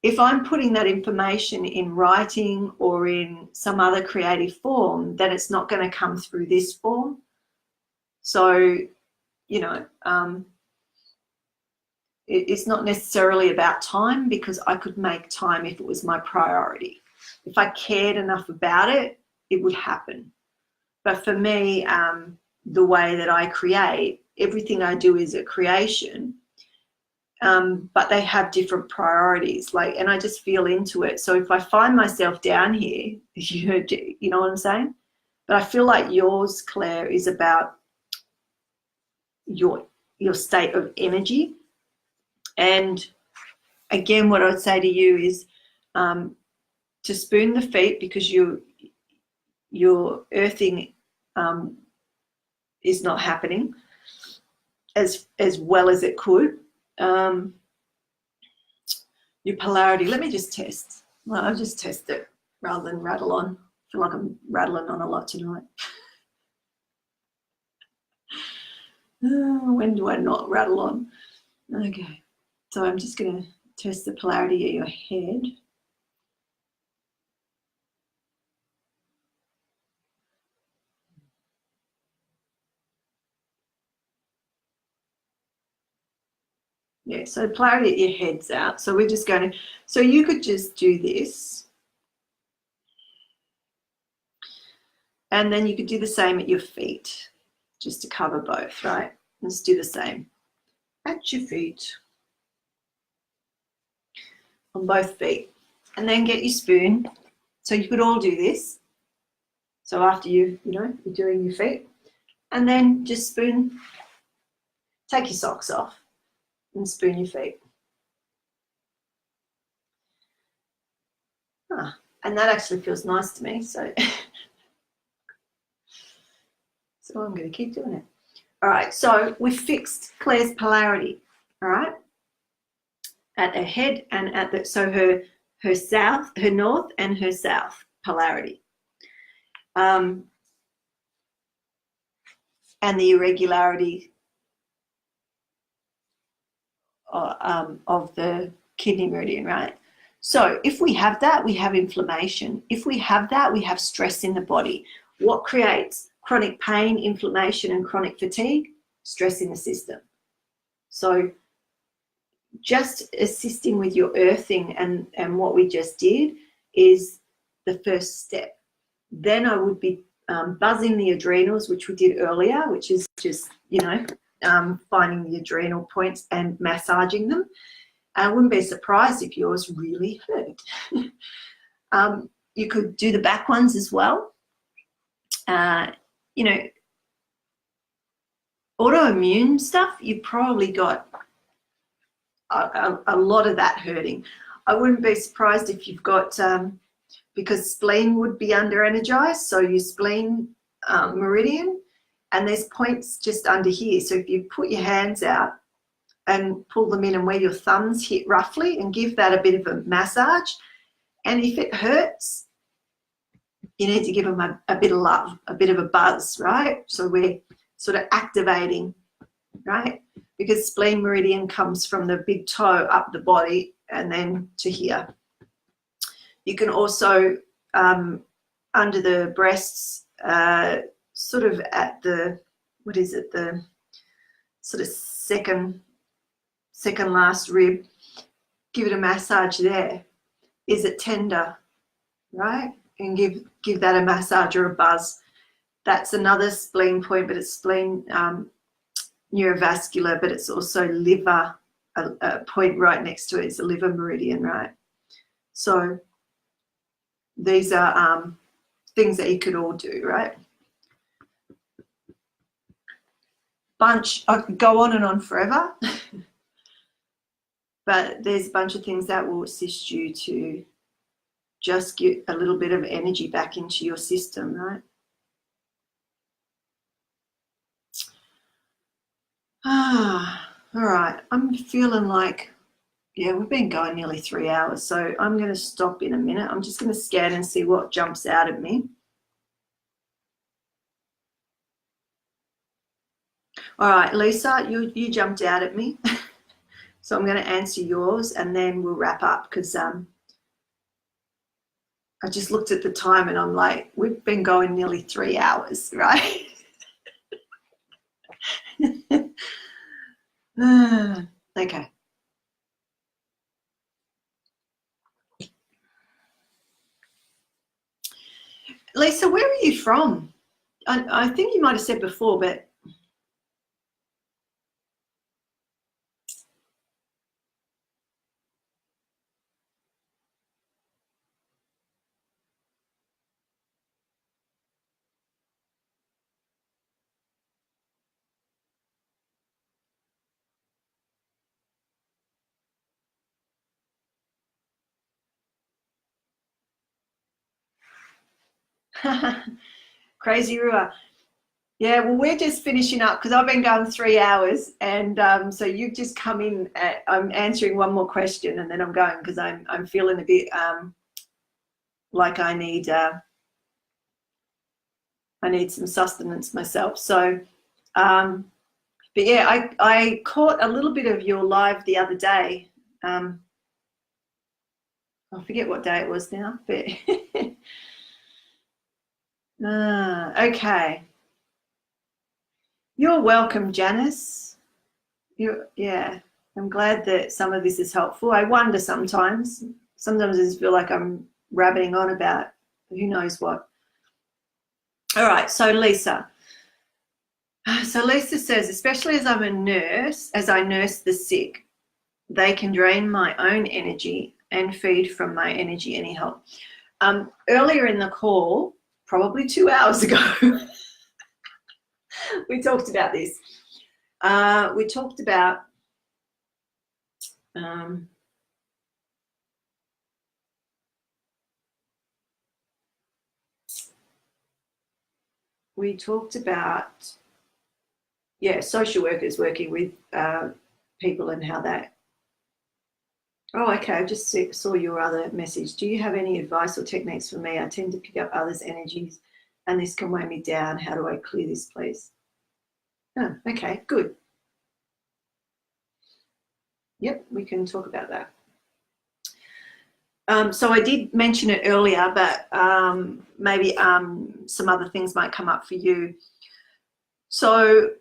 if I'm putting that information in writing or in some other creative form, then it's not going to come through this form. So, you know, it's not necessarily about time, because I could make time if it was my priority. If I cared enough about it, it would happen. But for me, the way that I create, everything I do is a creation, but they have different priorities. Like, and I just feel into it. So if I find myself down here, you know what I'm saying? But I feel like yours, Claire, is about your state of energy. And again, what I would say to you is to spoon the feet, because your earthing is not happening as well as it could. Your polarity, let me just test. Well, I'll just test it rather than rattle on. I feel like I'm rattling on a lot tonight. When do I not rattle on? Okay, so I'm just going to test the polarity of your head. Yeah, so polarity at your head's out. So we're just going to, so you could just do this. And then you could do the same at your feet, just to cover both, right? Let's do the same at your feet, on both feet. And then get your spoon. So you could all do this. So after you're doing your feet. And then just spoon, take your socks off and spoon your feet. And that actually feels nice to me. So, so I'm going to keep doing it. All right, so we've fixed Claire's polarity, all right, at her head and at the, so her south, her north and her south polarity. And the irregularity of the kidney meridian, right? So if we have that, we have inflammation. If we have that, we have stress in the body. What creates chronic pain, inflammation, and chronic fatigue? Stress in the system. So just assisting with your earthing and what we just did is the first step. Then I would be buzzing the adrenals, which we did earlier, which is just, finding the adrenal points and massaging them. I wouldn't be surprised if yours really hurt. You could do the back ones as well. Autoimmune stuff, you've probably got a lot of that hurting. I wouldn't be surprised if you've got, because spleen would be under energized, so your spleen meridian, and there's points just under here. So if you put your hands out and pull them in and where your thumbs hit roughly and give that a bit of a massage, And if it hurts, you need to give them a bit of love, a bit of a buzz, right? So we're sort of activating, right? Because spleen meridian comes from the big toe up the body and then to here. You can also, under the breasts, sort of at the, what is it, the sort of second last rib, give it a massage there. Is it tender, right? And give that a massage or a buzz. That's another spleen point, but it's spleen neurovascular, but it's also liver, a point right next to it is the liver meridian, right? So these are things that you could all do, right? I could go on and on forever, but there's a bunch of things that will assist you to just get a little bit of energy back into your system, right? All right, I'm feeling like, yeah, we've been going nearly 3 hours, so I'm going to stop in a minute. I'm just going to scan and see what jumps out at me. All right, Lisa, you jumped out at me. So I'm going to answer yours and then we'll wrap up, because I just looked at the time and I'm like, we've been going nearly 3 hours, right? Okay. Lisa, where are you from? I think you might have said before, but Crazy Rua. Yeah, well, we're just finishing up because I've been going 3 hours, and so you've just come in. I'm answering one more question, and then I'm going because I'm feeling a bit like I need some sustenance myself. So, but yeah, I caught a little bit of your live the other day. I forget what day it was now, but okay. You're welcome, Janice. Yeah, I'm glad that some of this is helpful. I wonder sometimes I just feel like I'm rabbiting on about who knows what. All right, so Lisa. So Lisa says, especially as I'm a nurse, as I nurse the sick, they can drain my own energy and feed from my energy anyhow. Earlier in the call, probably 2 hours ago, we talked about this. We talked about social workers working with people and how that. Oh, okay, I just saw your other message. Do you have any advice or techniques for me? I tend to pick up others' energies and this can weigh me down. How do I clear this, please? Oh, okay, good. Yep, we can talk about that. So I did mention it earlier, but maybe some other things might come up for you. So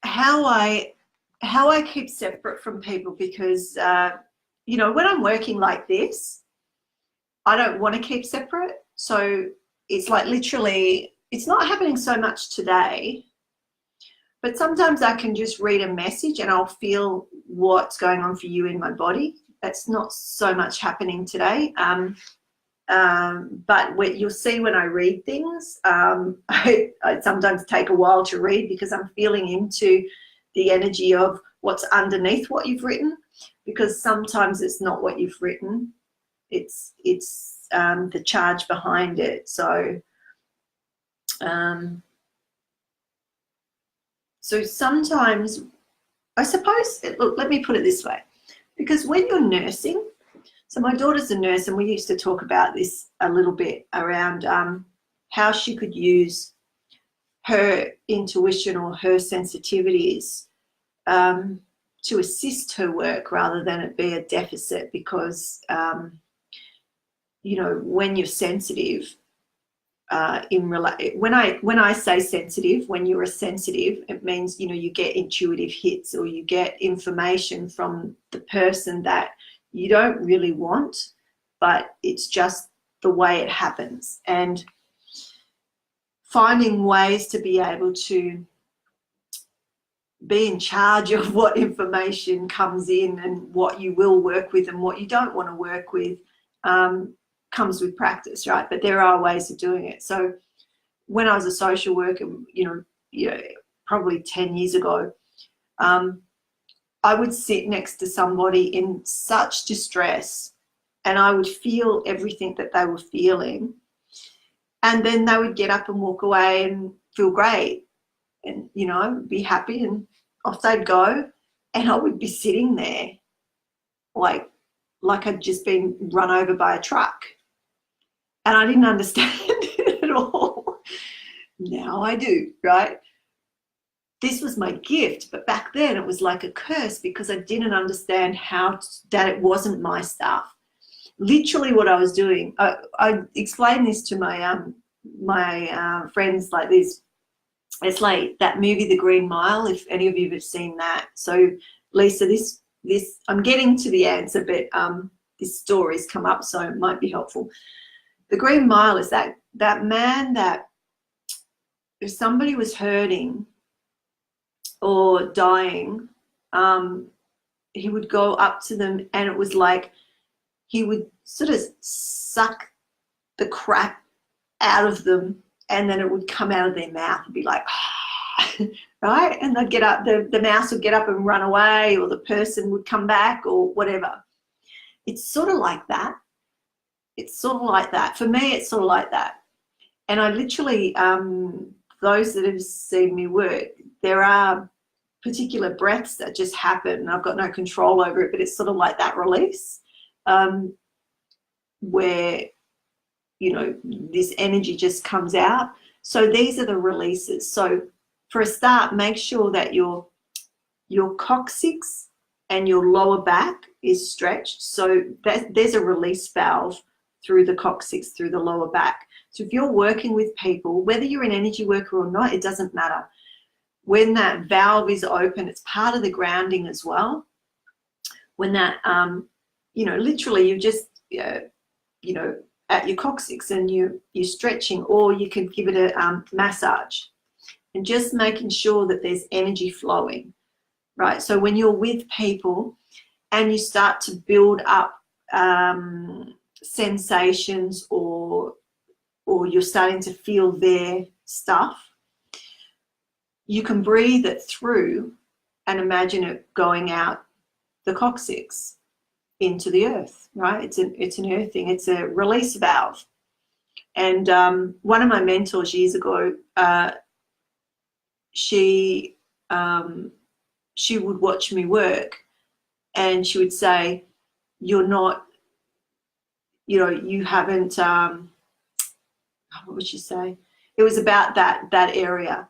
how I keep separate from people, because you know, when I'm working like this, I don't want to keep separate. So it's like literally, it's not happening so much today, but sometimes I can just read a message and I'll feel what's going on for you in my body. That's not so much happening today. But you'll see when I read things, I sometimes take a while to read because I'm feeling into the energy of what's underneath what you've written, because sometimes it's not what you've written. It's the charge behind it. So so sometimes, I suppose, look, let me put it this way, because when you're nursing, So my daughter's a nurse, and we used to talk about this a little bit around how she could use her intuition or her sensitivities to assist her work rather than it be a deficit, because you know, when you're sensitive, when I say sensitive, when you're a sensitive, it means, you know, you get intuitive hits, or you get information from the person that you don't really want, but it's just the way it happens. And finding ways to be able to be in charge of what information comes in and what you will work with and what you don't want to work with comes with practice, right? But there are ways of doing it. So when I was a social worker, you know, probably 10 years ago, I would sit next to somebody in such distress, and I would feel everything that they were feeling, and then they would get up and walk away and feel great and, you know, be happy, and off they'd go, and I would be sitting there like I'd just been run over by a truck, and I didn't understand it at all. Now I do, right? This was my gift, but back then it was like a curse, because I didn't understand that it wasn't my stuff. Literally what I was doing, I explained this to my friends like this. It's like that movie, The Green Mile, if any of you have seen that. So Lisa, this I'm getting to the answer, but this story's come up, so it might be helpful. The Green Mile is that man that if somebody was hurting or dying, he would go up to them, and it was like he would sort of suck the crap out of them, and then it would come out of their mouth and be like, right? And they'd get up, the mouse would get up and run away, or the person would come back, or whatever. It's sort of like that. It's sort of like that. For me, it's sort of like that. And I literally, those that have seen me work, there are particular breaths that just happen, and I've got no control over it, but it's sort of like that release, where, you know, this energy just comes out. So these are the releases. So for a start, make sure that your coccyx and your lower back is stretched. So there's a release valve through the coccyx, through the lower back. So if you're working with people, whether you're an energy worker or not, it doesn't matter. When that valve is open, it's part of the grounding as well. When that, you know, literally you just, you know, at your coccyx, and you're stretching, or you could give it a massage, and just making sure that there's energy flowing, right? So when you're with people and you start to build up sensations, or you're starting to feel their stuff, you can breathe it through and imagine it going out the coccyx into the earth, right? It's an earthing, it's a release valve. And one of my mentors years ago, she would watch me work, and she would say, you're not, you know, you haven't, what would she say? It was about that area.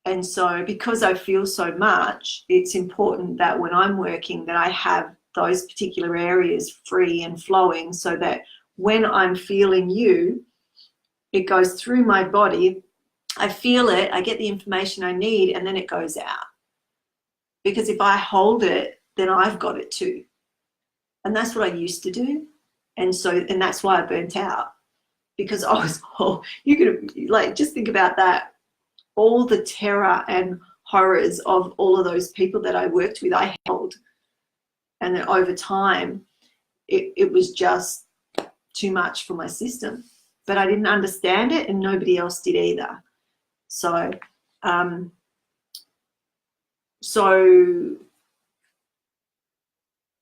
And so because I feel so much, it's important that when I'm working, that I have those particular areas free and flowing, so that when I'm feeling you, it goes through my body, I feel it, I get the information I need, and then it goes out. Because if I hold it, then I've got it too. And that's what I used to do. And that's why I burnt out, because I was, you could, like, just think about that. All the terror and horrors of all of those people that I worked with, I held. And then over time, it was just too much for my system. But I didn't understand it, and nobody else did either. So,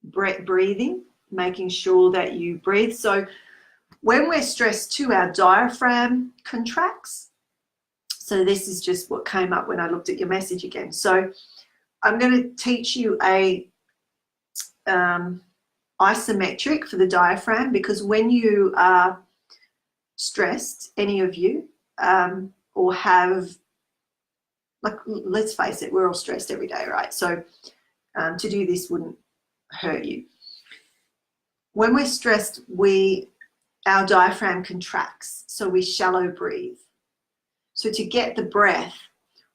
breathing, making sure that you breathe. So when we're stressed too, our diaphragm contracts. So this is just what came up when I looked at your message again. So I'm going to teach you a isometric for the diaphragm, because when you are stressed, any of you, or have, like, let's face it, we're all stressed every day, right? So to do this wouldn't hurt you. When we're stressed, our diaphragm contracts, so we shallow breathe. So to get the breath,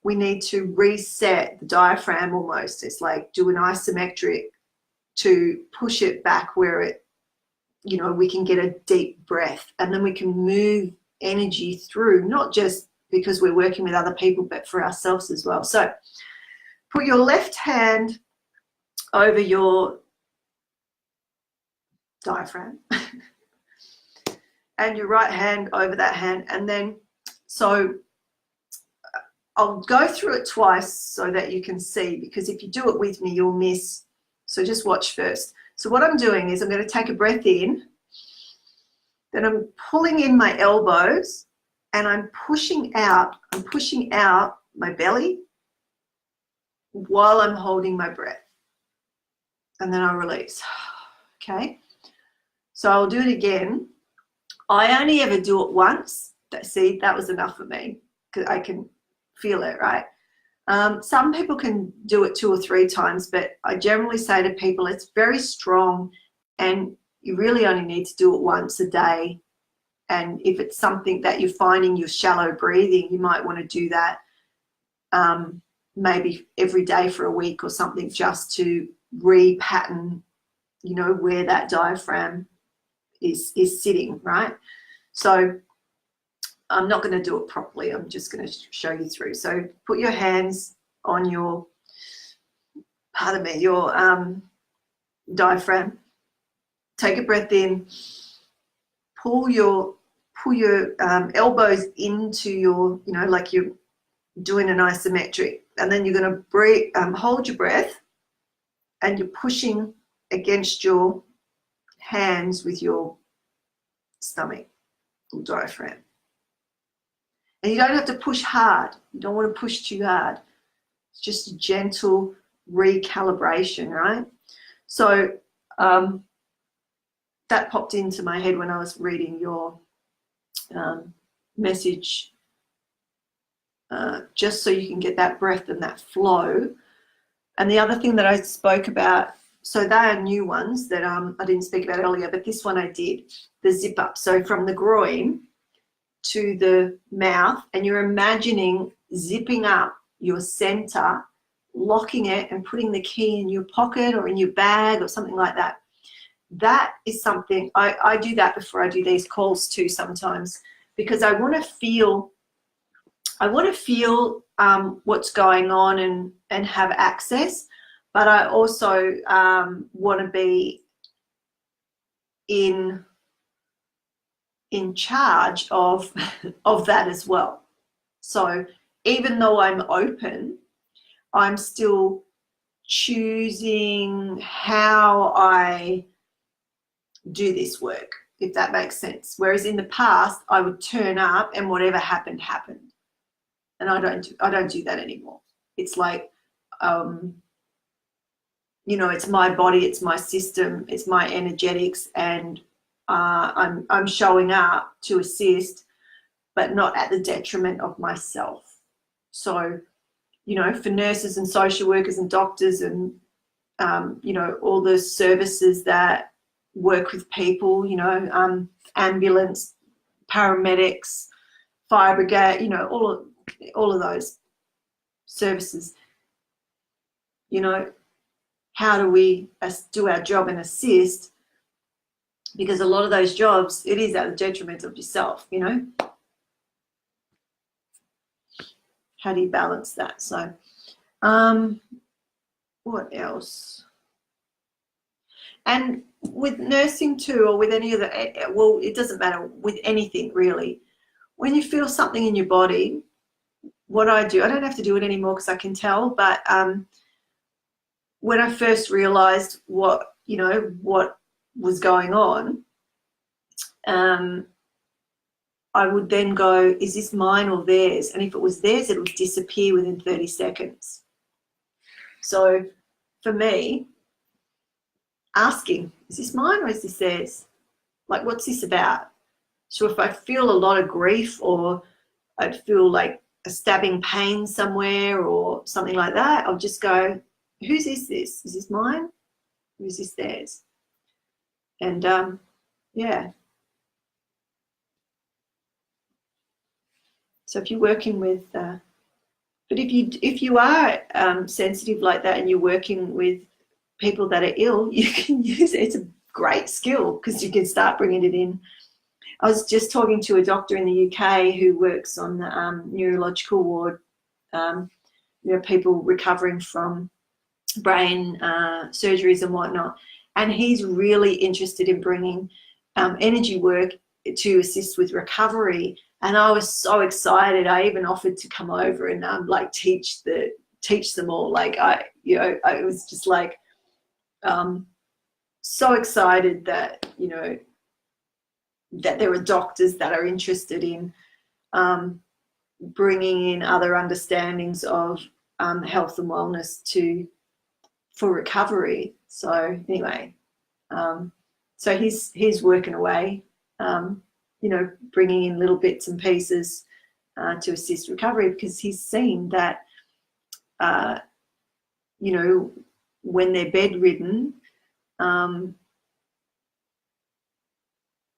we need to reset the diaphragm almost. It's like do an isometric to push it back where it, you know, we can get a deep breath, and then we can move energy through, not just because we're working with other people, but for ourselves as well. So put your left hand over your diaphragm and your right hand over that hand, and then, so I'll go through it twice so that you can see, because if you do it with me, you'll miss. So just watch first. So what I'm doing is I'm going to take a breath in, then I'm pulling in my elbows, and I'm pushing out my belly while I'm holding my breath. And then I'll release. Okay. So I'll do it again. I only ever do it once. See, that was enough for me, because I can feel it, right? Some people can do it 2 or 3 times, but I generally say to people it's very strong, and you really only need to do it once a day. And if it's something that you're finding you're shallow breathing, you might want to do that maybe every day for a week or something, just to repattern, you know, where that diaphragm is sitting, right? So I'm not going to do it properly. I'm just going to show you through. So put your hands on your, pardon me, your diaphragm. Take a breath in. Pull your elbows into your, you know, like you're doing an isometric, and then you're going to breathe, hold your breath, and you're pushing against your hands with your stomach or diaphragm. And you don't have to push hard. You don't want to push too hard. It's just a gentle recalibration, right? So that popped into my head when I was reading your message, just so you can get that breath and that flow. And the other thing that I spoke about, so they are new ones that I didn't speak about earlier, but this one I did, the zip up. So from the groin to the mouth, and you're imagining zipping up your center, locking it and putting the key in your pocket or in your bag or something like that. That is something, I do that before I do these calls too sometimes, because I want to feel what's going on and have access, but I also want to be in charge of that as well. So even though I'm open, I'm still choosing how I do this work, if that makes sense. Whereas in the past, I would turn up and whatever happened, happened. And I don't do that anymore. It's like, you know, it's my body, it's my system, it's my energetics, and I'm showing up to assist, but not at the detriment of myself. So, you know, for nurses and social workers and doctors and, you know, all the services that work with people, you know, ambulance, paramedics, fire brigade, you know, all of those services, you know, how do we do our job and assist? Because a lot of those jobs, it is at the detriment of yourself, you know. How do you balance that? So what else? And with nursing too, or with any of the, well, it doesn't matter, with anything really. When you feel something in your body, what I do, I don't have to do it anymore because I can tell, but when I first realized what was going on, I would then go, is this mine or theirs? And if it was theirs, it would disappear within 30 seconds. So for me, asking, is this mine or is this theirs? Like, what's this about? So if I feel a lot of grief, or I'd feel like a stabbing pain somewhere or something like that, I'll just go, whose is this? Is this mine or is this theirs? And yeah. So if you're working with, but if you are sensitive like that and you're working with people that are ill, you can use it. It's a great skill because you can start bringing it in. I was just talking to a doctor in the UK who works on the neurological ward, people recovering from brain surgeries and whatnot, and he's really interested in bringing energy work to assist with recovery. And I was so excited. I even offered to come over and like teach them all. Like I was just like so excited that that there are doctors that are interested in bringing in other understandings of health and wellness for recovery. So anyway, so he's working away, bringing in little bits and pieces to assist recovery, because he's seen that, when they're bedridden,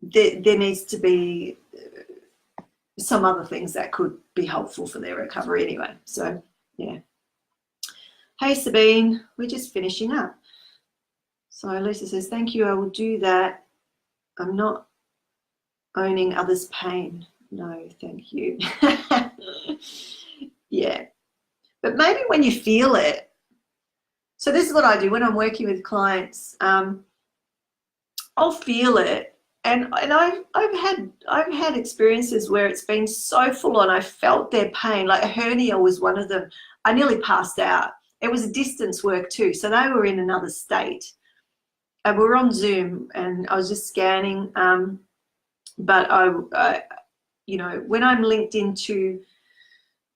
there needs to be some other things that could be helpful for their recovery anyway. So yeah. Hey Sabine, we're just finishing up. So Lisa says, thank you, I will do that. I'm not owning others' pain. No, thank you. Yeah. But maybe when you feel it. So this is what I do when I'm working with clients. I'll feel it. And I've had experiences where it's been so full on, I felt their pain. Like a hernia was one of them. I nearly passed out. It was a distance work too, so they were in another state. And we were on Zoom, and I was just scanning. But I when I'm linked into,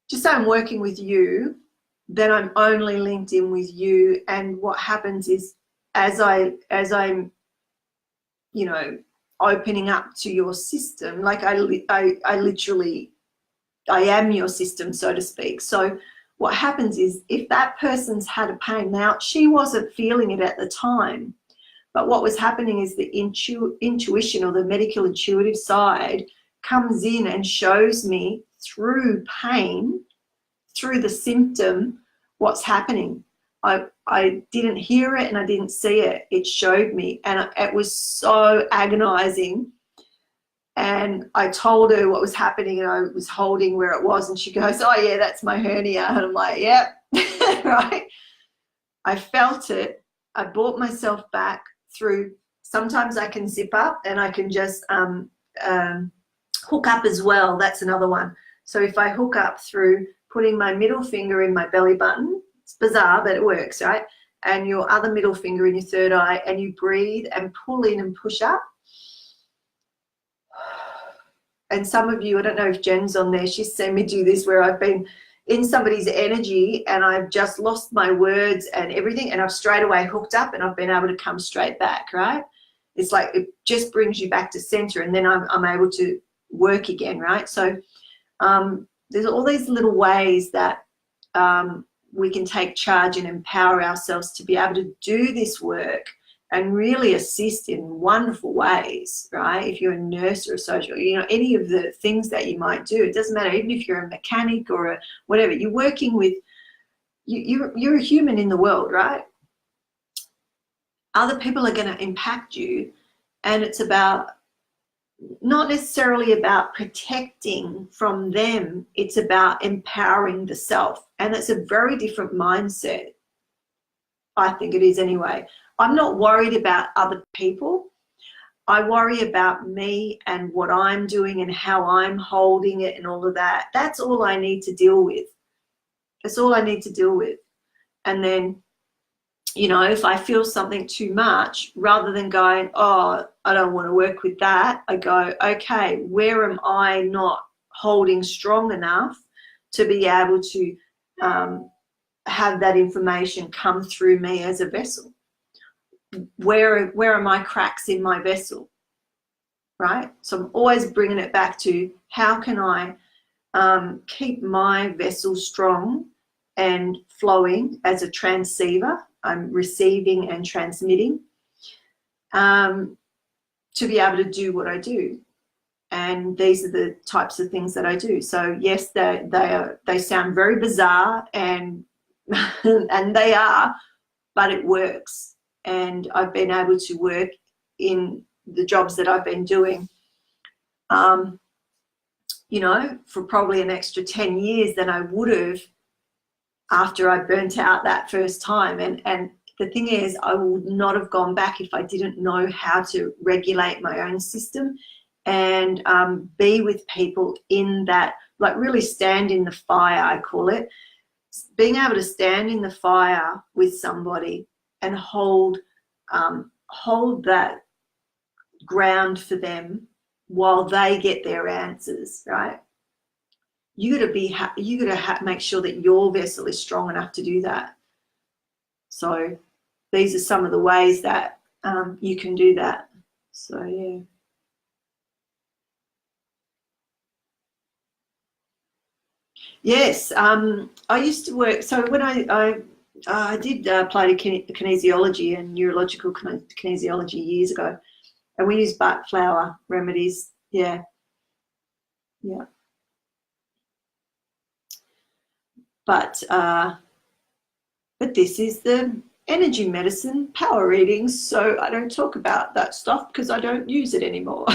just say I'm working with you, then I'm only linked in with you. And what happens is, as I'm opening up to your system, like I literally, I am your system, so to speak. So what happens is, if that person's had a pain, now she wasn't feeling it at the time, but what was happening is the intuition, or the medical intuitive side, comes in and shows me through pain, through the symptom, what's happening. I didn't hear it and I didn't see it. It showed me, and it was so agonizing. And I told her what was happening, and I was holding where it was, and she goes, oh yeah, that's my hernia. And I'm like, yep. Right. I felt it. I brought myself back through. Sometimes I can zip up, and I can just hook up as well. That's another one. So if I hook up through putting my middle finger in my belly button, it's bizarre, but it works, right? And your other middle finger in your third eye, and you breathe and pull in and push up. And some of you, I don't know if Jen's on there, she's seen me do this, where I've been in somebody's energy and I've just lost my words and everything, and I've straight away hooked up, and I've been able to come straight back, right? It's like it just brings you back to center, and then I'm able to work again, right? So there's all these little ways that we can take charge and empower ourselves to be able to do this work and really assist in wonderful ways, right? If you're a nurse or a social, any of the things that you might do, it doesn't matter. Even if you're a mechanic or whatever, you're working with, you're a human in the world, right? Other people are going to impact you, and it's about, not necessarily about protecting from them, it's about empowering the self. And it's a very different mindset. I think it is anyway. I'm not worried about other people. I worry about me and what I'm doing and how I'm holding it and all of that. That's all I need to deal with. That's all I need to deal with. And then, if I feel something too much, rather than going, oh, I don't want to work with that, I go, okay, where am I not holding strong enough to be able to have that information come through me as a vessel? where are my cracks in my vessel, right? So I'm always bringing it back to how can I keep my vessel strong and flowing as a transceiver. I'm receiving and transmitting to be able to do what I do. And these are the types of things that I do. So yes, they sound very bizarre, and and they are, but it works. And I've been able to work in the jobs that I've been doing, you know, for probably an extra 10 years than I would have after I burnt out that first time. And the thing is, I would not have gone back if I didn't know how to regulate my own system and be with people in that, like really stand in the fire, I call it. Being able to stand in the fire with somebody and hold that ground for them while they get their answers, right? You got to make sure that your vessel is strong enough to do that. So these are some of the ways that you can do that. So yeah. Yes, I used to work. So when I did apply to kinesiology and neurological kinesiology years ago, and we used butt flower remedies. Yeah, yeah. But this is the energy medicine power readings, so I don't talk about that stuff because I don't use it anymore.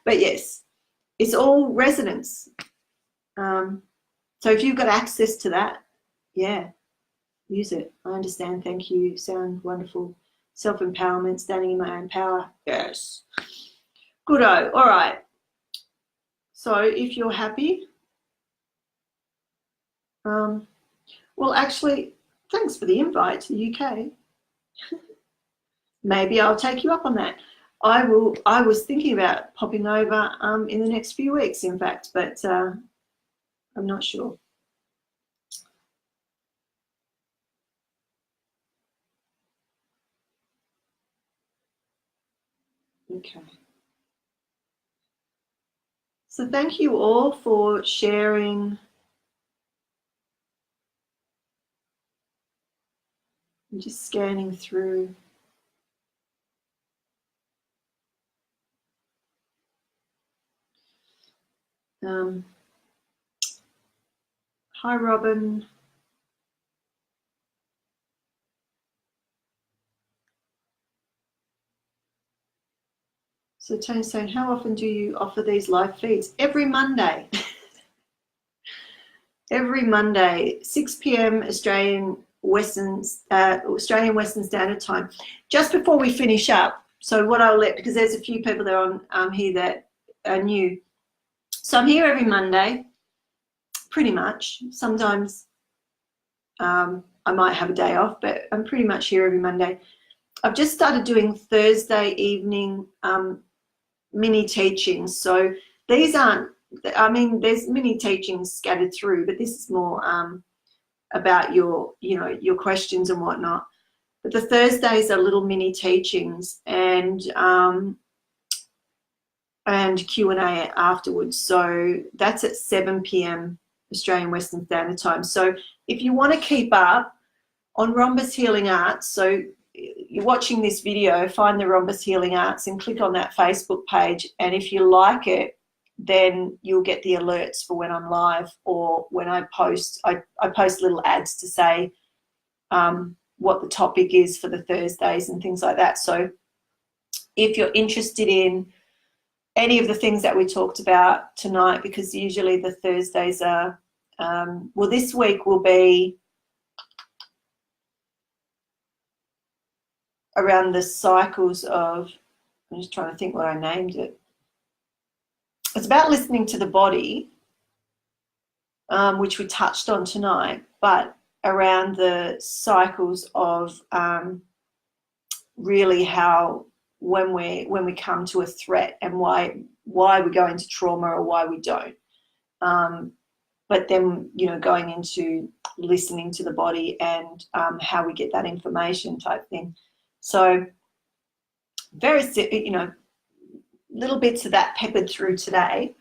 But yes, it's all resonance. So if you've got access to that, yeah, use it. I understand. Thank you. Sound wonderful. Self-empowerment, standing in my own power. Yes. Good-o. All right. So if you're happy, well, actually, thanks for the invite to the UK. Maybe I'll take you up on that. I was thinking about popping over in the next few weeks, in fact, but I'm not sure. Okay. So thank you all for sharing. I'm just scanning through. Hi, Robin. So Tony's saying, how often do you offer these live feeds? Every Monday. Every Monday, 6 p.m. Australian Western Standard Time. Just before we finish up, so what I'll let, because there's a few people that are on here that are new. So I'm here every Monday, pretty much. Sometimes I might have a day off, but I'm pretty much here every Monday. I've just started doing Thursday evening mini teachings. So these aren't, I mean, there's mini teachings scattered through, but this is more about your, you know, your questions and whatnot. But the Thursdays are little mini teachings and Q&A afterwards. So that's at 7 p.m. Australian Western Standard Time. So if you want to keep up on Rhombus Healing Arts, so you're watching this video, find the Rhombus Healing Arts and click on that Facebook page. And if you like it, then you'll get the alerts for when I'm live or when I post. I post little ads to say what the topic is for the Thursdays and things like that. So if you're interested in any of the things that we talked about tonight, because usually the Thursdays are, well, this week will be around the cycles of, I'm just trying to think what I named it. It's about listening to the body, which we touched on tonight, but around the cycles of really how when we come to a threat and why we go into trauma or why we don't. But then, you know, going into listening to the body and how we get that information type thing. So very, you know, little bits of that peppered through today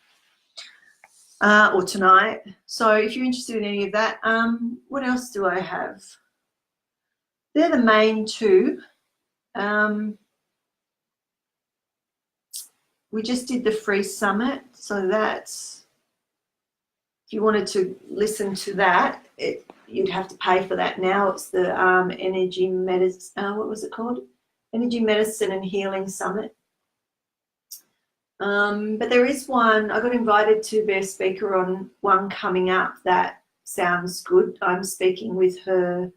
or tonight. So if you're interested in any of that, what else do I have? They're the main two. We just did the free summit, so that's, if you wanted to listen to that, you'd have to pay for that now. It's the energy medicine, what was it called? Energy Medicine and Healing Summit. But there is one, I got invited to be a speaker on one coming up that sounds good. I'm speaking with her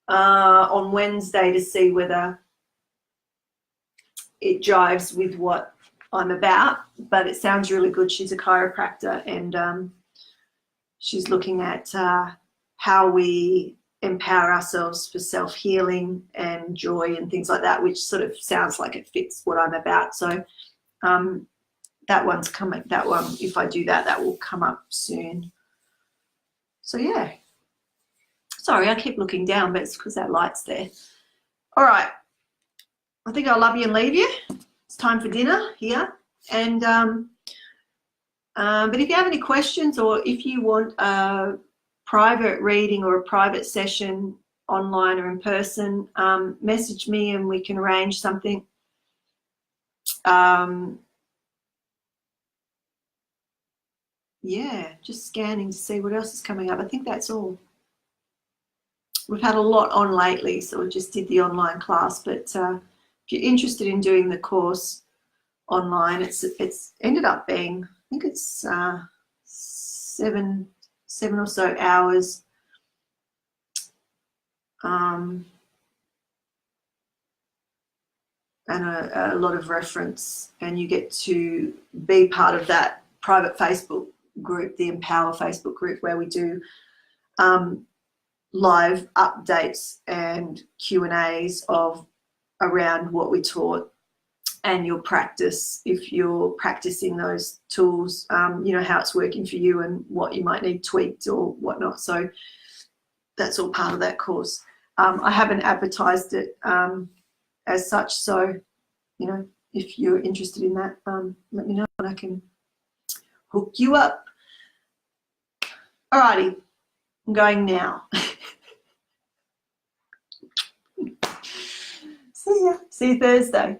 on Wednesday to see whether it jives with what I'm about, but it sounds really good. She's a chiropractor, and she's looking at how we empower ourselves for self-healing and joy and things like that, which sort of sounds like it fits what I'm about. So that one's coming, that one, if I do that, that will come up soon. So yeah, sorry, I keep looking down, but it's because that light's there. All right, I think I'll love you and leave you. It's time for dinner here. And but if you have any questions, or if you want a private reading or a private session online or in person, message me and we can arrange something. Yeah, just scanning to see what else is coming up. I think that's all. We've had a lot on lately, so we just did the online class, but if you're interested in doing the course online, it's ended up being, I think it's 7 or so hours, and a lot of reference, and you get to be part of that private Facebook group, the Empower Facebook group, where we do live updates and Q&As of around what we taught and your practice, if you're practicing those tools, you know, how it's working for you and what you might need tweaked or whatnot. So that's all part of that course. I haven't advertised it as such, so, you know, if you're interested in that, let me know and I can hook you up. Alrighty, I'm going now. See ya. See you Thursday.